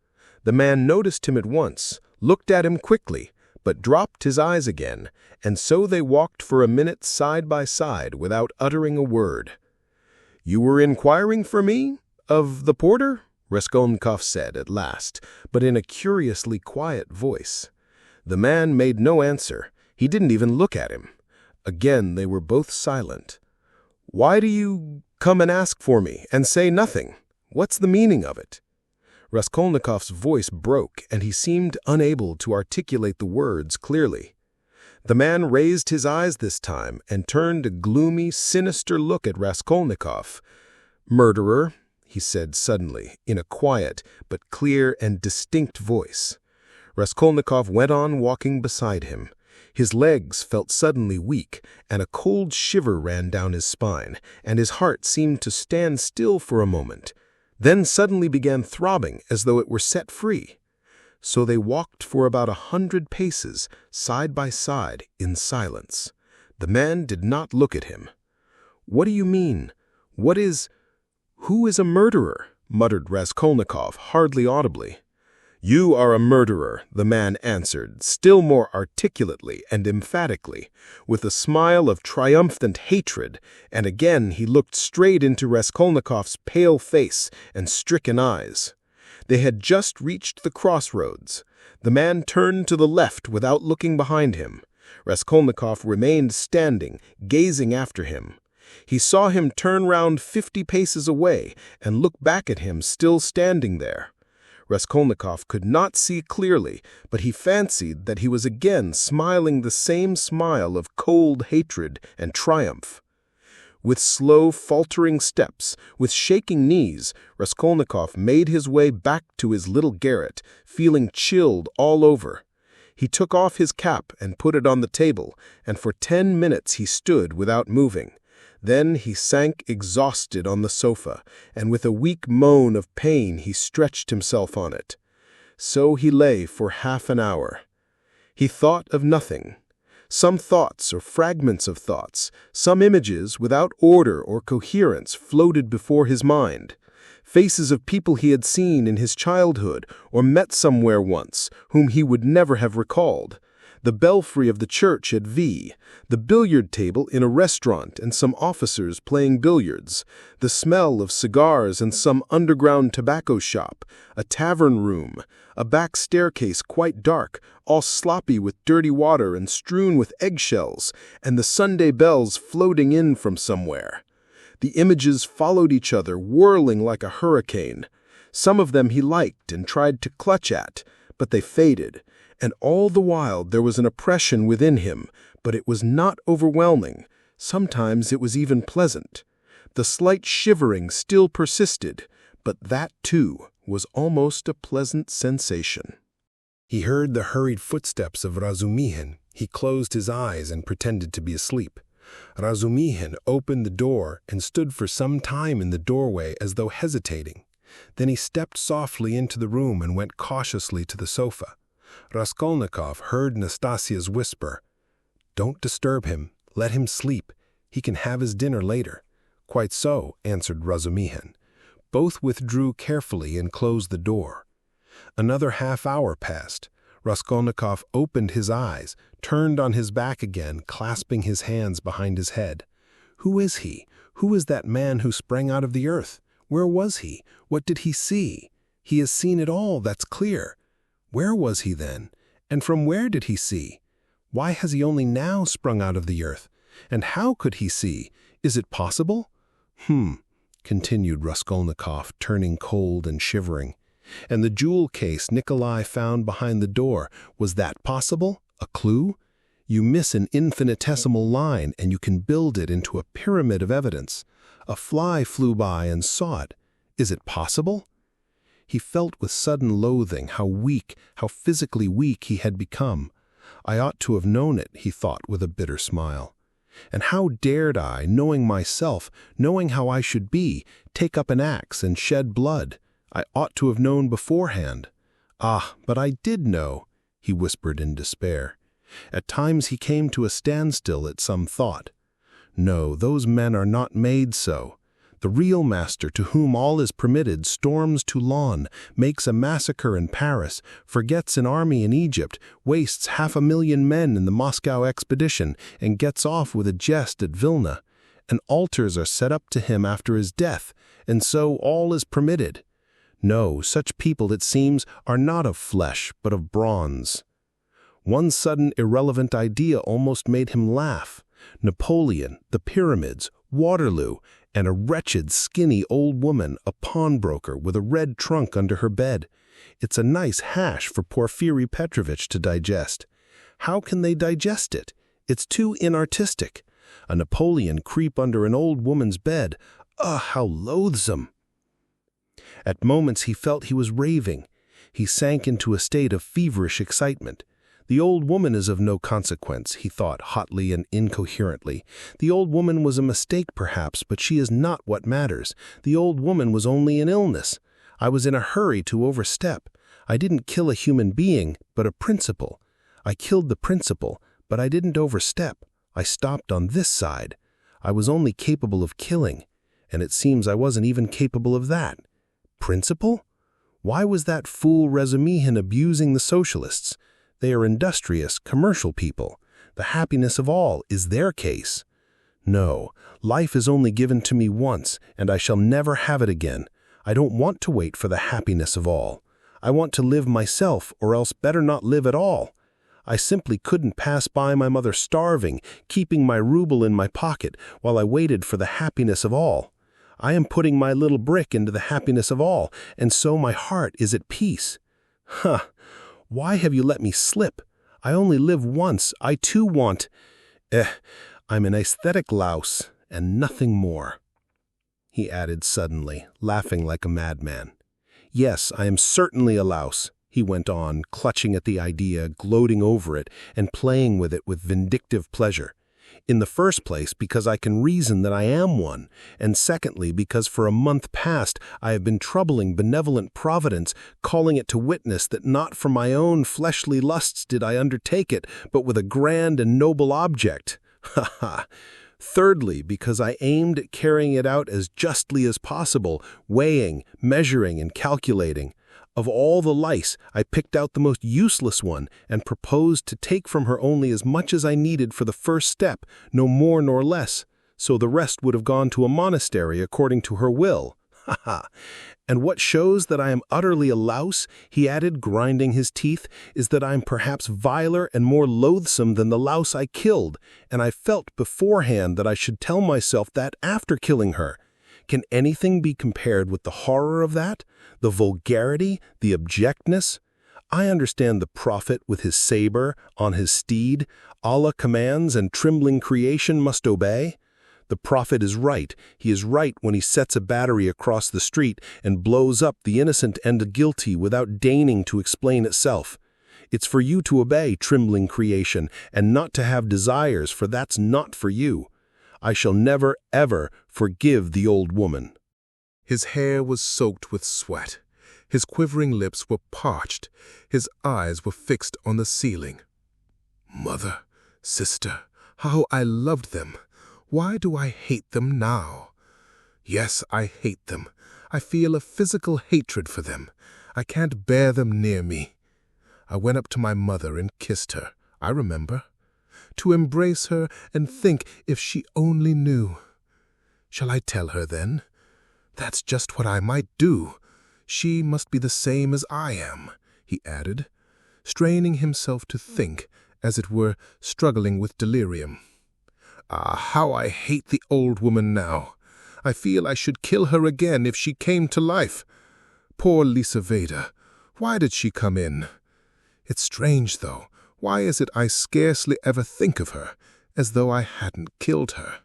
The man noticed him at once, looked at him quickly, but dropped his eyes again, and so they walked for a minute side by side without uttering a word. "You were inquiring for me? Of the porter?" Raskolnikov said at last, but in a curiously quiet voice. The man made no answer. He didn't even look at him. Again they were both silent. "Why do you come and ask for me, and say nothing? What's the meaning of it?" Raskolnikov's voice broke, and he seemed unable to articulate the words clearly. The man raised his eyes this time and turned a gloomy, sinister look at Raskolnikov. "Murderer," he said suddenly, in a quiet but clear and distinct voice. Raskolnikov went on walking beside him. His legs felt suddenly weak, and a cold shiver ran down his spine, and his heart seemed to stand still for a moment, then suddenly began throbbing as though it were set free. So they walked for about 100 paces, side by side, in silence. The man did not look at him. "What do you mean? Who is a murderer?" muttered Raskolnikov, hardly audibly. "You are a murderer," the man answered, still more articulately and emphatically, with a smile of triumphant hatred, and again he looked straight into Raskolnikov's pale face and stricken eyes. They had just reached the crossroads. The man turned to the left without looking behind him. Raskolnikov remained standing, gazing after him. He saw him turn round 50 paces away and look back at him still standing there. Raskolnikov could not see clearly, but he fancied that he was again smiling the same smile of cold hatred and triumph. With slow, faltering steps, with shaking knees, Raskolnikov made his way back to his little garret, feeling chilled all over. He took off his cap and put it on the table, and for 10 minutes he stood without moving. Then he sank exhausted on the sofa, and with a weak moan of pain he stretched himself on it. So he lay for half an hour. He thought of nothing. Some thoughts or fragments of thoughts, some images without order or coherence floated before his mind. Faces of people he had seen in his childhood or met somewhere once, whom he would never have recalled. The belfry of the church at V, the billiard table in a restaurant and some officers playing billiards, the smell of cigars in some underground tobacco shop, a tavern room, a back staircase quite dark, all sloppy with dirty water and strewn with eggshells, and the Sunday bells floating in from somewhere. The images followed each other, whirling like a hurricane. Some of them he liked and tried to clutch at, but they faded, and all the while there was an oppression within him, but it was not overwhelming. Sometimes it was even pleasant. The slight shivering still persisted, but that, too, was almost a pleasant sensation. He heard the hurried footsteps of Razumihin. He closed his eyes and pretended to be asleep. Razumihin opened the door and stood for some time in the doorway as though hesitating. Then he stepped softly into the room and went cautiously to the sofa. Raskolnikov heard Nastasia's whisper, "Don't disturb him. Let him sleep. He can have his dinner later." "Quite so," answered Razumihin. Both withdrew carefully and closed the door. Another half-hour passed. Raskolnikov opened his eyes, turned on his back again, clasping his hands behind his head. Who is he? Who is that man who sprang out of the earth? Where was he? What did he see? He has seen it all, that's clear. Where was he then? And from where did he see? Why has he only now sprung out of the earth? And how could he see? Is it possible? Continued Raskolnikov, turning cold and shivering. And the jewel case Nikolai found behind the door, was that possible? A clue? You miss an infinitesimal line and you can build it into a pyramid of evidence. A fly flew by and saw it. Is it possible? He felt with sudden loathing how weak, how physically weak he had become. I ought to have known it, he thought with a bitter smile. And how dared I, knowing myself, knowing how I should be, take up an axe and shed blood? I ought to have known beforehand. Ah, but I did know, he whispered in despair. At times he came to a standstill at some thought. No, those men are not made so. The real master to whom all is permitted storms Toulon, makes a massacre in Paris, forgets an army in Egypt, wastes 500,000 men in the Moscow expedition, and gets off with a jest at Vilna. And altars are set up to him after his death, and so all is permitted. No, such people, it seems, are not of flesh, but of bronze. One sudden irrelevant idea almost made him laugh. Napoleon, the pyramids, Waterloo, and a wretched, skinny old woman, a pawnbroker with a red trunk under her bed. It's a nice hash for Porfiry Petrovitch to digest. How can they digest it? It's too inartistic. A Napoleon creep under an old woman's bed. How loathsome! At moments he felt he was raving. He sank into a state of feverish excitement. The old woman is of no consequence, he thought hotly and incoherently. The old woman was a mistake perhaps, but she is not what matters. The old woman was only an illness. I was in a hurry to overstep. I didn't kill a human being, but a principle. I killed the principle, but I didn't overstep. I stopped on this side. I was only capable of killing, and it seems I wasn't even capable of that. Principle? Why was that fool Razumihin abusing the socialists? They are industrious, commercial people. The happiness of all is their case. No, life is only given to me once, and I shall never have it again. I don't want to wait for the happiness of all. I want to live myself, or else better not live at all. I simply couldn't pass by my mother starving, keeping my ruble in my pocket, while I waited for the happiness of all. I am putting my little brick into the happiness of all, and so my heart is at peace. Why have you let me slip? I only live once. I too want... I'm an aesthetic louse, and nothing more. He added suddenly, laughing like a madman. Yes, I am certainly a louse, he went on, clutching at the idea, gloating over it, and playing with it with vindictive pleasure. In the first place, because I can reason that I am one, and secondly, because for a month past I have been troubling benevolent Providence, calling it to witness that not for my own fleshly lusts did I undertake it, but with a grand and noble object. Ha ha! Thirdly, because I aimed at carrying it out as justly as possible, weighing, measuring, and calculating. Of all the lice, I picked out the most useless one and proposed to take from her only as much as I needed for the first step, no more nor less, so the rest would have gone to a monastery according to her will. Ha ha! And what shows that I am utterly a louse, he added, grinding his teeth, is that I am perhaps viler and more loathsome than the louse I killed, and I felt beforehand that I should tell myself that after killing her. Can anything be compared with the horror of that? The vulgarity, the abjectness? I understand the prophet with his saber, on his steed. Allah commands and trembling creation must obey. The prophet is right. He is right when he sets a battery across the street and blows up the innocent and the guilty without deigning to explain itself. It's for you to obey, trembling creation, and not to have desires, for that's not for you. I shall never, ever forgive the old woman. His hair was soaked with sweat. His quivering lips were parched. His eyes were fixed on the ceiling. Mother, sister, how I loved them! Why do I hate them now? Yes, I hate them. I feel a physical hatred for them. I can't bear them near me. I went up to my mother and kissed her, I remember. To embrace her and think if she only knew. Shall I tell her then? That's just what I might do. She must be the same as I am, he added, straining himself to think, as it were, struggling with delirium. Ah, how I hate the old woman now. I feel I should kill her again if she came to life. Poor Lisaveta, why did she come in? It's strange, though. Why is it I scarcely ever think of her, as though I hadn't killed her?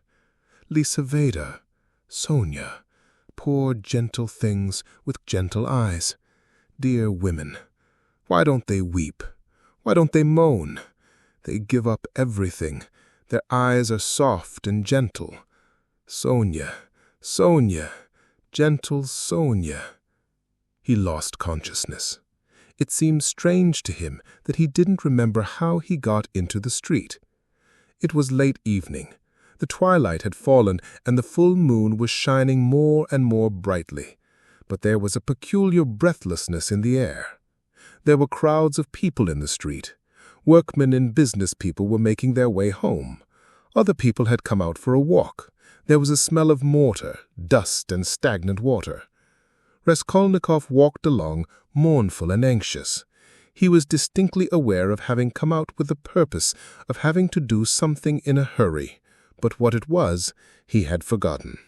Lisaveta, Sonia, poor gentle things with gentle eyes. Dear women, why don't they weep? Why don't they moan? They give up everything. Their eyes are soft and gentle. Sonia, Sonia, gentle Sonia. He lost consciousness. It seemed strange to him that he didn't remember how he got into the street. It was late evening. The twilight had fallen and the full moon was shining more and more brightly, but there was a peculiar breathlessness in the air. There were crowds of people in the street. Workmen and business people were making their way home. Other people had come out for a walk. There was a smell of mortar, dust, and stagnant water. Raskolnikov walked along, mournful and anxious. He was distinctly aware of having come out with the purpose of having to do something in a hurry, but what it was, he had forgotten.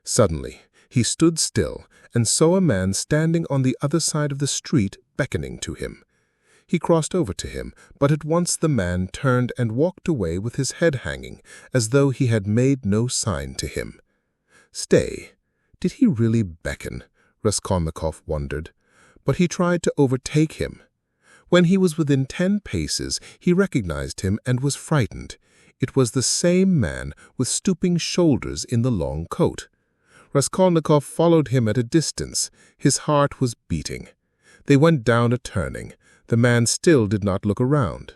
Suddenly, he stood still and saw a man standing on the other side of the street beckoning to him. He crossed over to him, but at once the man turned and walked away with his head hanging, as though he had made no sign to him. Stay, did he really beckon? Raskolnikov wondered, but he tried to overtake him. When he was within 10 paces, he recognized him and was frightened. It was the same man with stooping shoulders in the long coat. Raskolnikov followed him at a distance. His heart was beating. They went down a turning. The man still did not look around.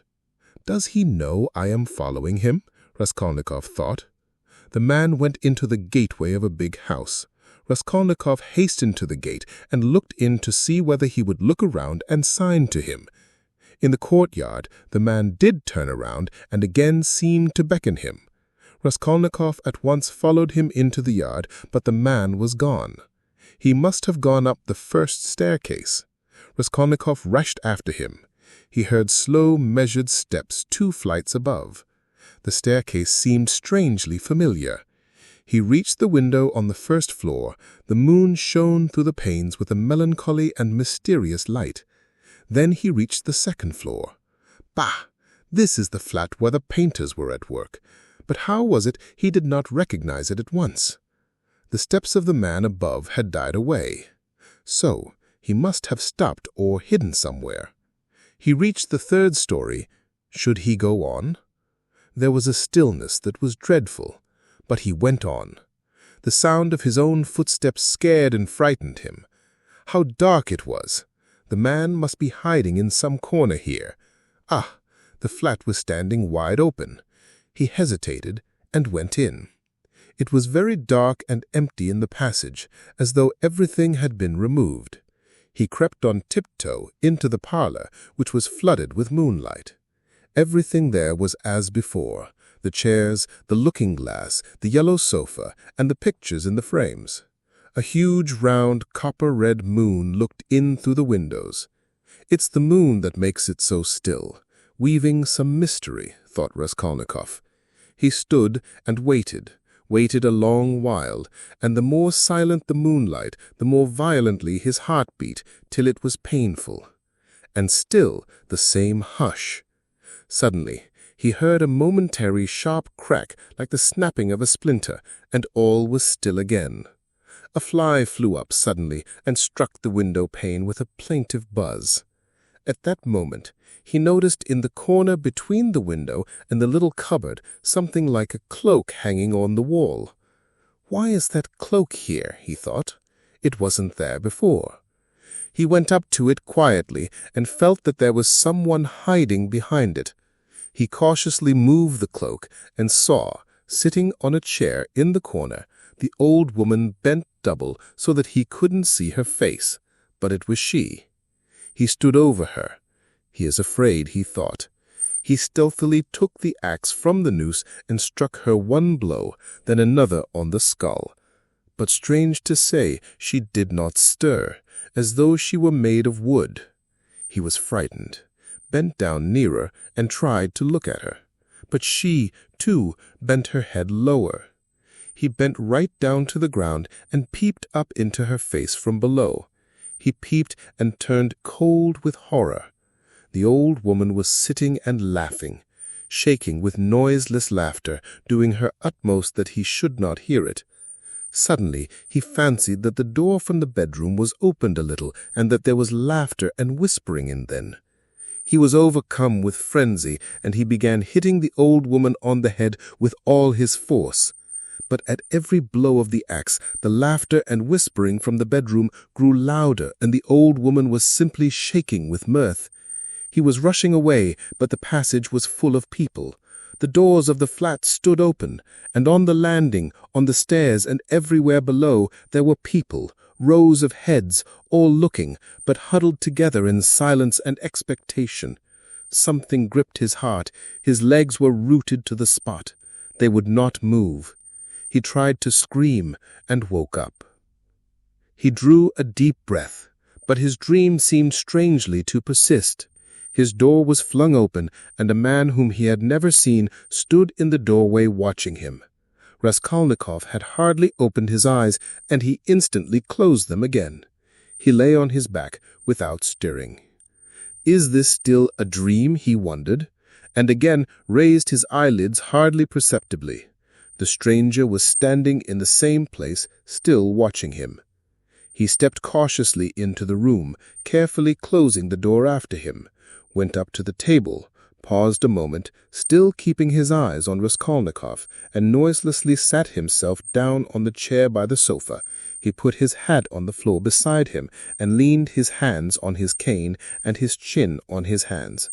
Does he know I am following him? Raskolnikov thought. The man went into the gateway of a big house. Raskolnikov hastened to the gate and looked in to see whether he would look around and sign to him. In the courtyard, the man did turn around and again seemed to beckon him. Raskolnikov at once followed him into the yard, but the man was gone. He must have gone up the first staircase. Raskolnikov rushed after him. He heard slow, measured steps 2 flights above. The staircase seemed strangely familiar. He reached the window on the first floor. The moon shone through the panes with a melancholy and mysterious light. Then he reached the second floor. Bah! This is the flat where the painters were at work. But how was it he did not recognize it at once? The steps of the man above had died away. So, He must have stopped or hidden somewhere. He reached the third story. Should he go on? There was a stillness that was dreadful, but he went on. The sound of his own footsteps scared and frightened him. How dark it was! The man must be hiding in some corner here. Ah, the flat was standing wide open. He hesitated and went in. It was very dark and empty in the passage, as though everything had been removed. He crept on tiptoe into the parlor, which was flooded with moonlight. Everything there was as before: the chairs, the looking-glass, the yellow sofa, and the pictures in the frames. A huge, round, copper-red moon looked in through the windows. It's the moon that makes it so still, weaving some mystery, thought Raskolnikov. He stood and waited a long while, and the more silent the moonlight, the more violently his heart beat, till it was painful. And still the same hush. Suddenly, he heard a momentary sharp crack like the snapping of a splinter, and all was still again. A fly flew up suddenly and struck the window pane with a plaintive buzz. At that moment, he noticed in the corner between the window and the little cupboard something like a cloak hanging on the wall. Why is that cloak here, he thought. It wasn't there before. He went up to it quietly and felt that there was someone hiding behind it. He cautiously moved the cloak and saw, sitting on a chair in the corner, the old woman bent double so that he couldn't see her face, but it was she. He stood over her. He is afraid, he thought. He stealthily took the axe from the noose and struck her one blow, then another on the skull. But strange to say, she did not stir, as though she were made of wood. He was frightened, bent down nearer, and tried to look at her. But she, too, bent her head lower. He bent right down to the ground and peeped up into her face from below. He peeped and turned cold with horror. The old woman was sitting and laughing, shaking with noiseless laughter, doing her utmost that he should not hear it. Suddenly he fancied that the door from the bedroom was opened a little, and that there was laughter and whispering in them. He was overcome with frenzy, and he began hitting the old woman on the head with all his force. But at every blow of the axe, the laughter and whispering from the bedroom grew louder, and the old woman was simply shaking with mirth. He was rushing away, but the passage was full of people. The doors of the flat stood open, and on the landing, on the stairs, and everywhere below there were people, rows of heads, all looking, but huddled together in silence and expectation. Something gripped his heart. His legs were rooted to the spot. They would not move. He tried to scream and woke up. He drew a deep breath, but his dream seemed strangely to persist. His door was flung open, and a man whom he had never seen stood in the doorway watching him. Raskolnikov had hardly opened his eyes, and he instantly closed them again. He lay on his back without stirring. Is this still a dream, he wondered, and again raised his eyelids hardly perceptibly. The stranger was standing in the same place, still watching him. He stepped cautiously into the room, carefully closing the door after him, went up to the table, paused a moment, still keeping his eyes on Raskolnikov, and noiselessly sat himself down on the chair by the sofa. He put his hat on the floor beside him and leaned his hands on his cane and his chin on his hands.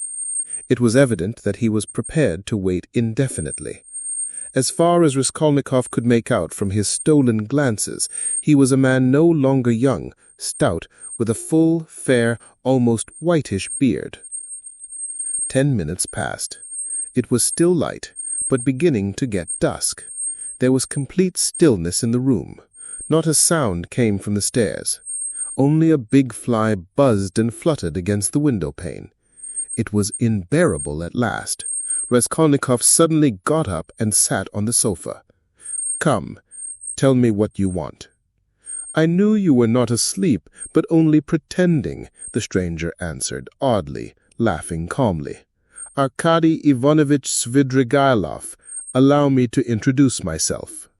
It was evident that he was prepared to wait indefinitely. As far as Raskolnikov could make out from his stolen glances, he was a man no longer young, stout, with a full, fair, almost whitish beard. 10 minutes passed. It was still light, but beginning to get dusk. There was complete stillness in the room. Not a sound came from the stairs. Only a big fly buzzed and fluttered against the window pane. It was unbearable at last. Raskolnikov suddenly got up and sat on the sofa. "Come, tell me what you want." "I knew you were not asleep, but only pretending," the stranger answered, oddly, laughing calmly. "Arkady Ivanovich Svidrigailov, allow me to introduce myself."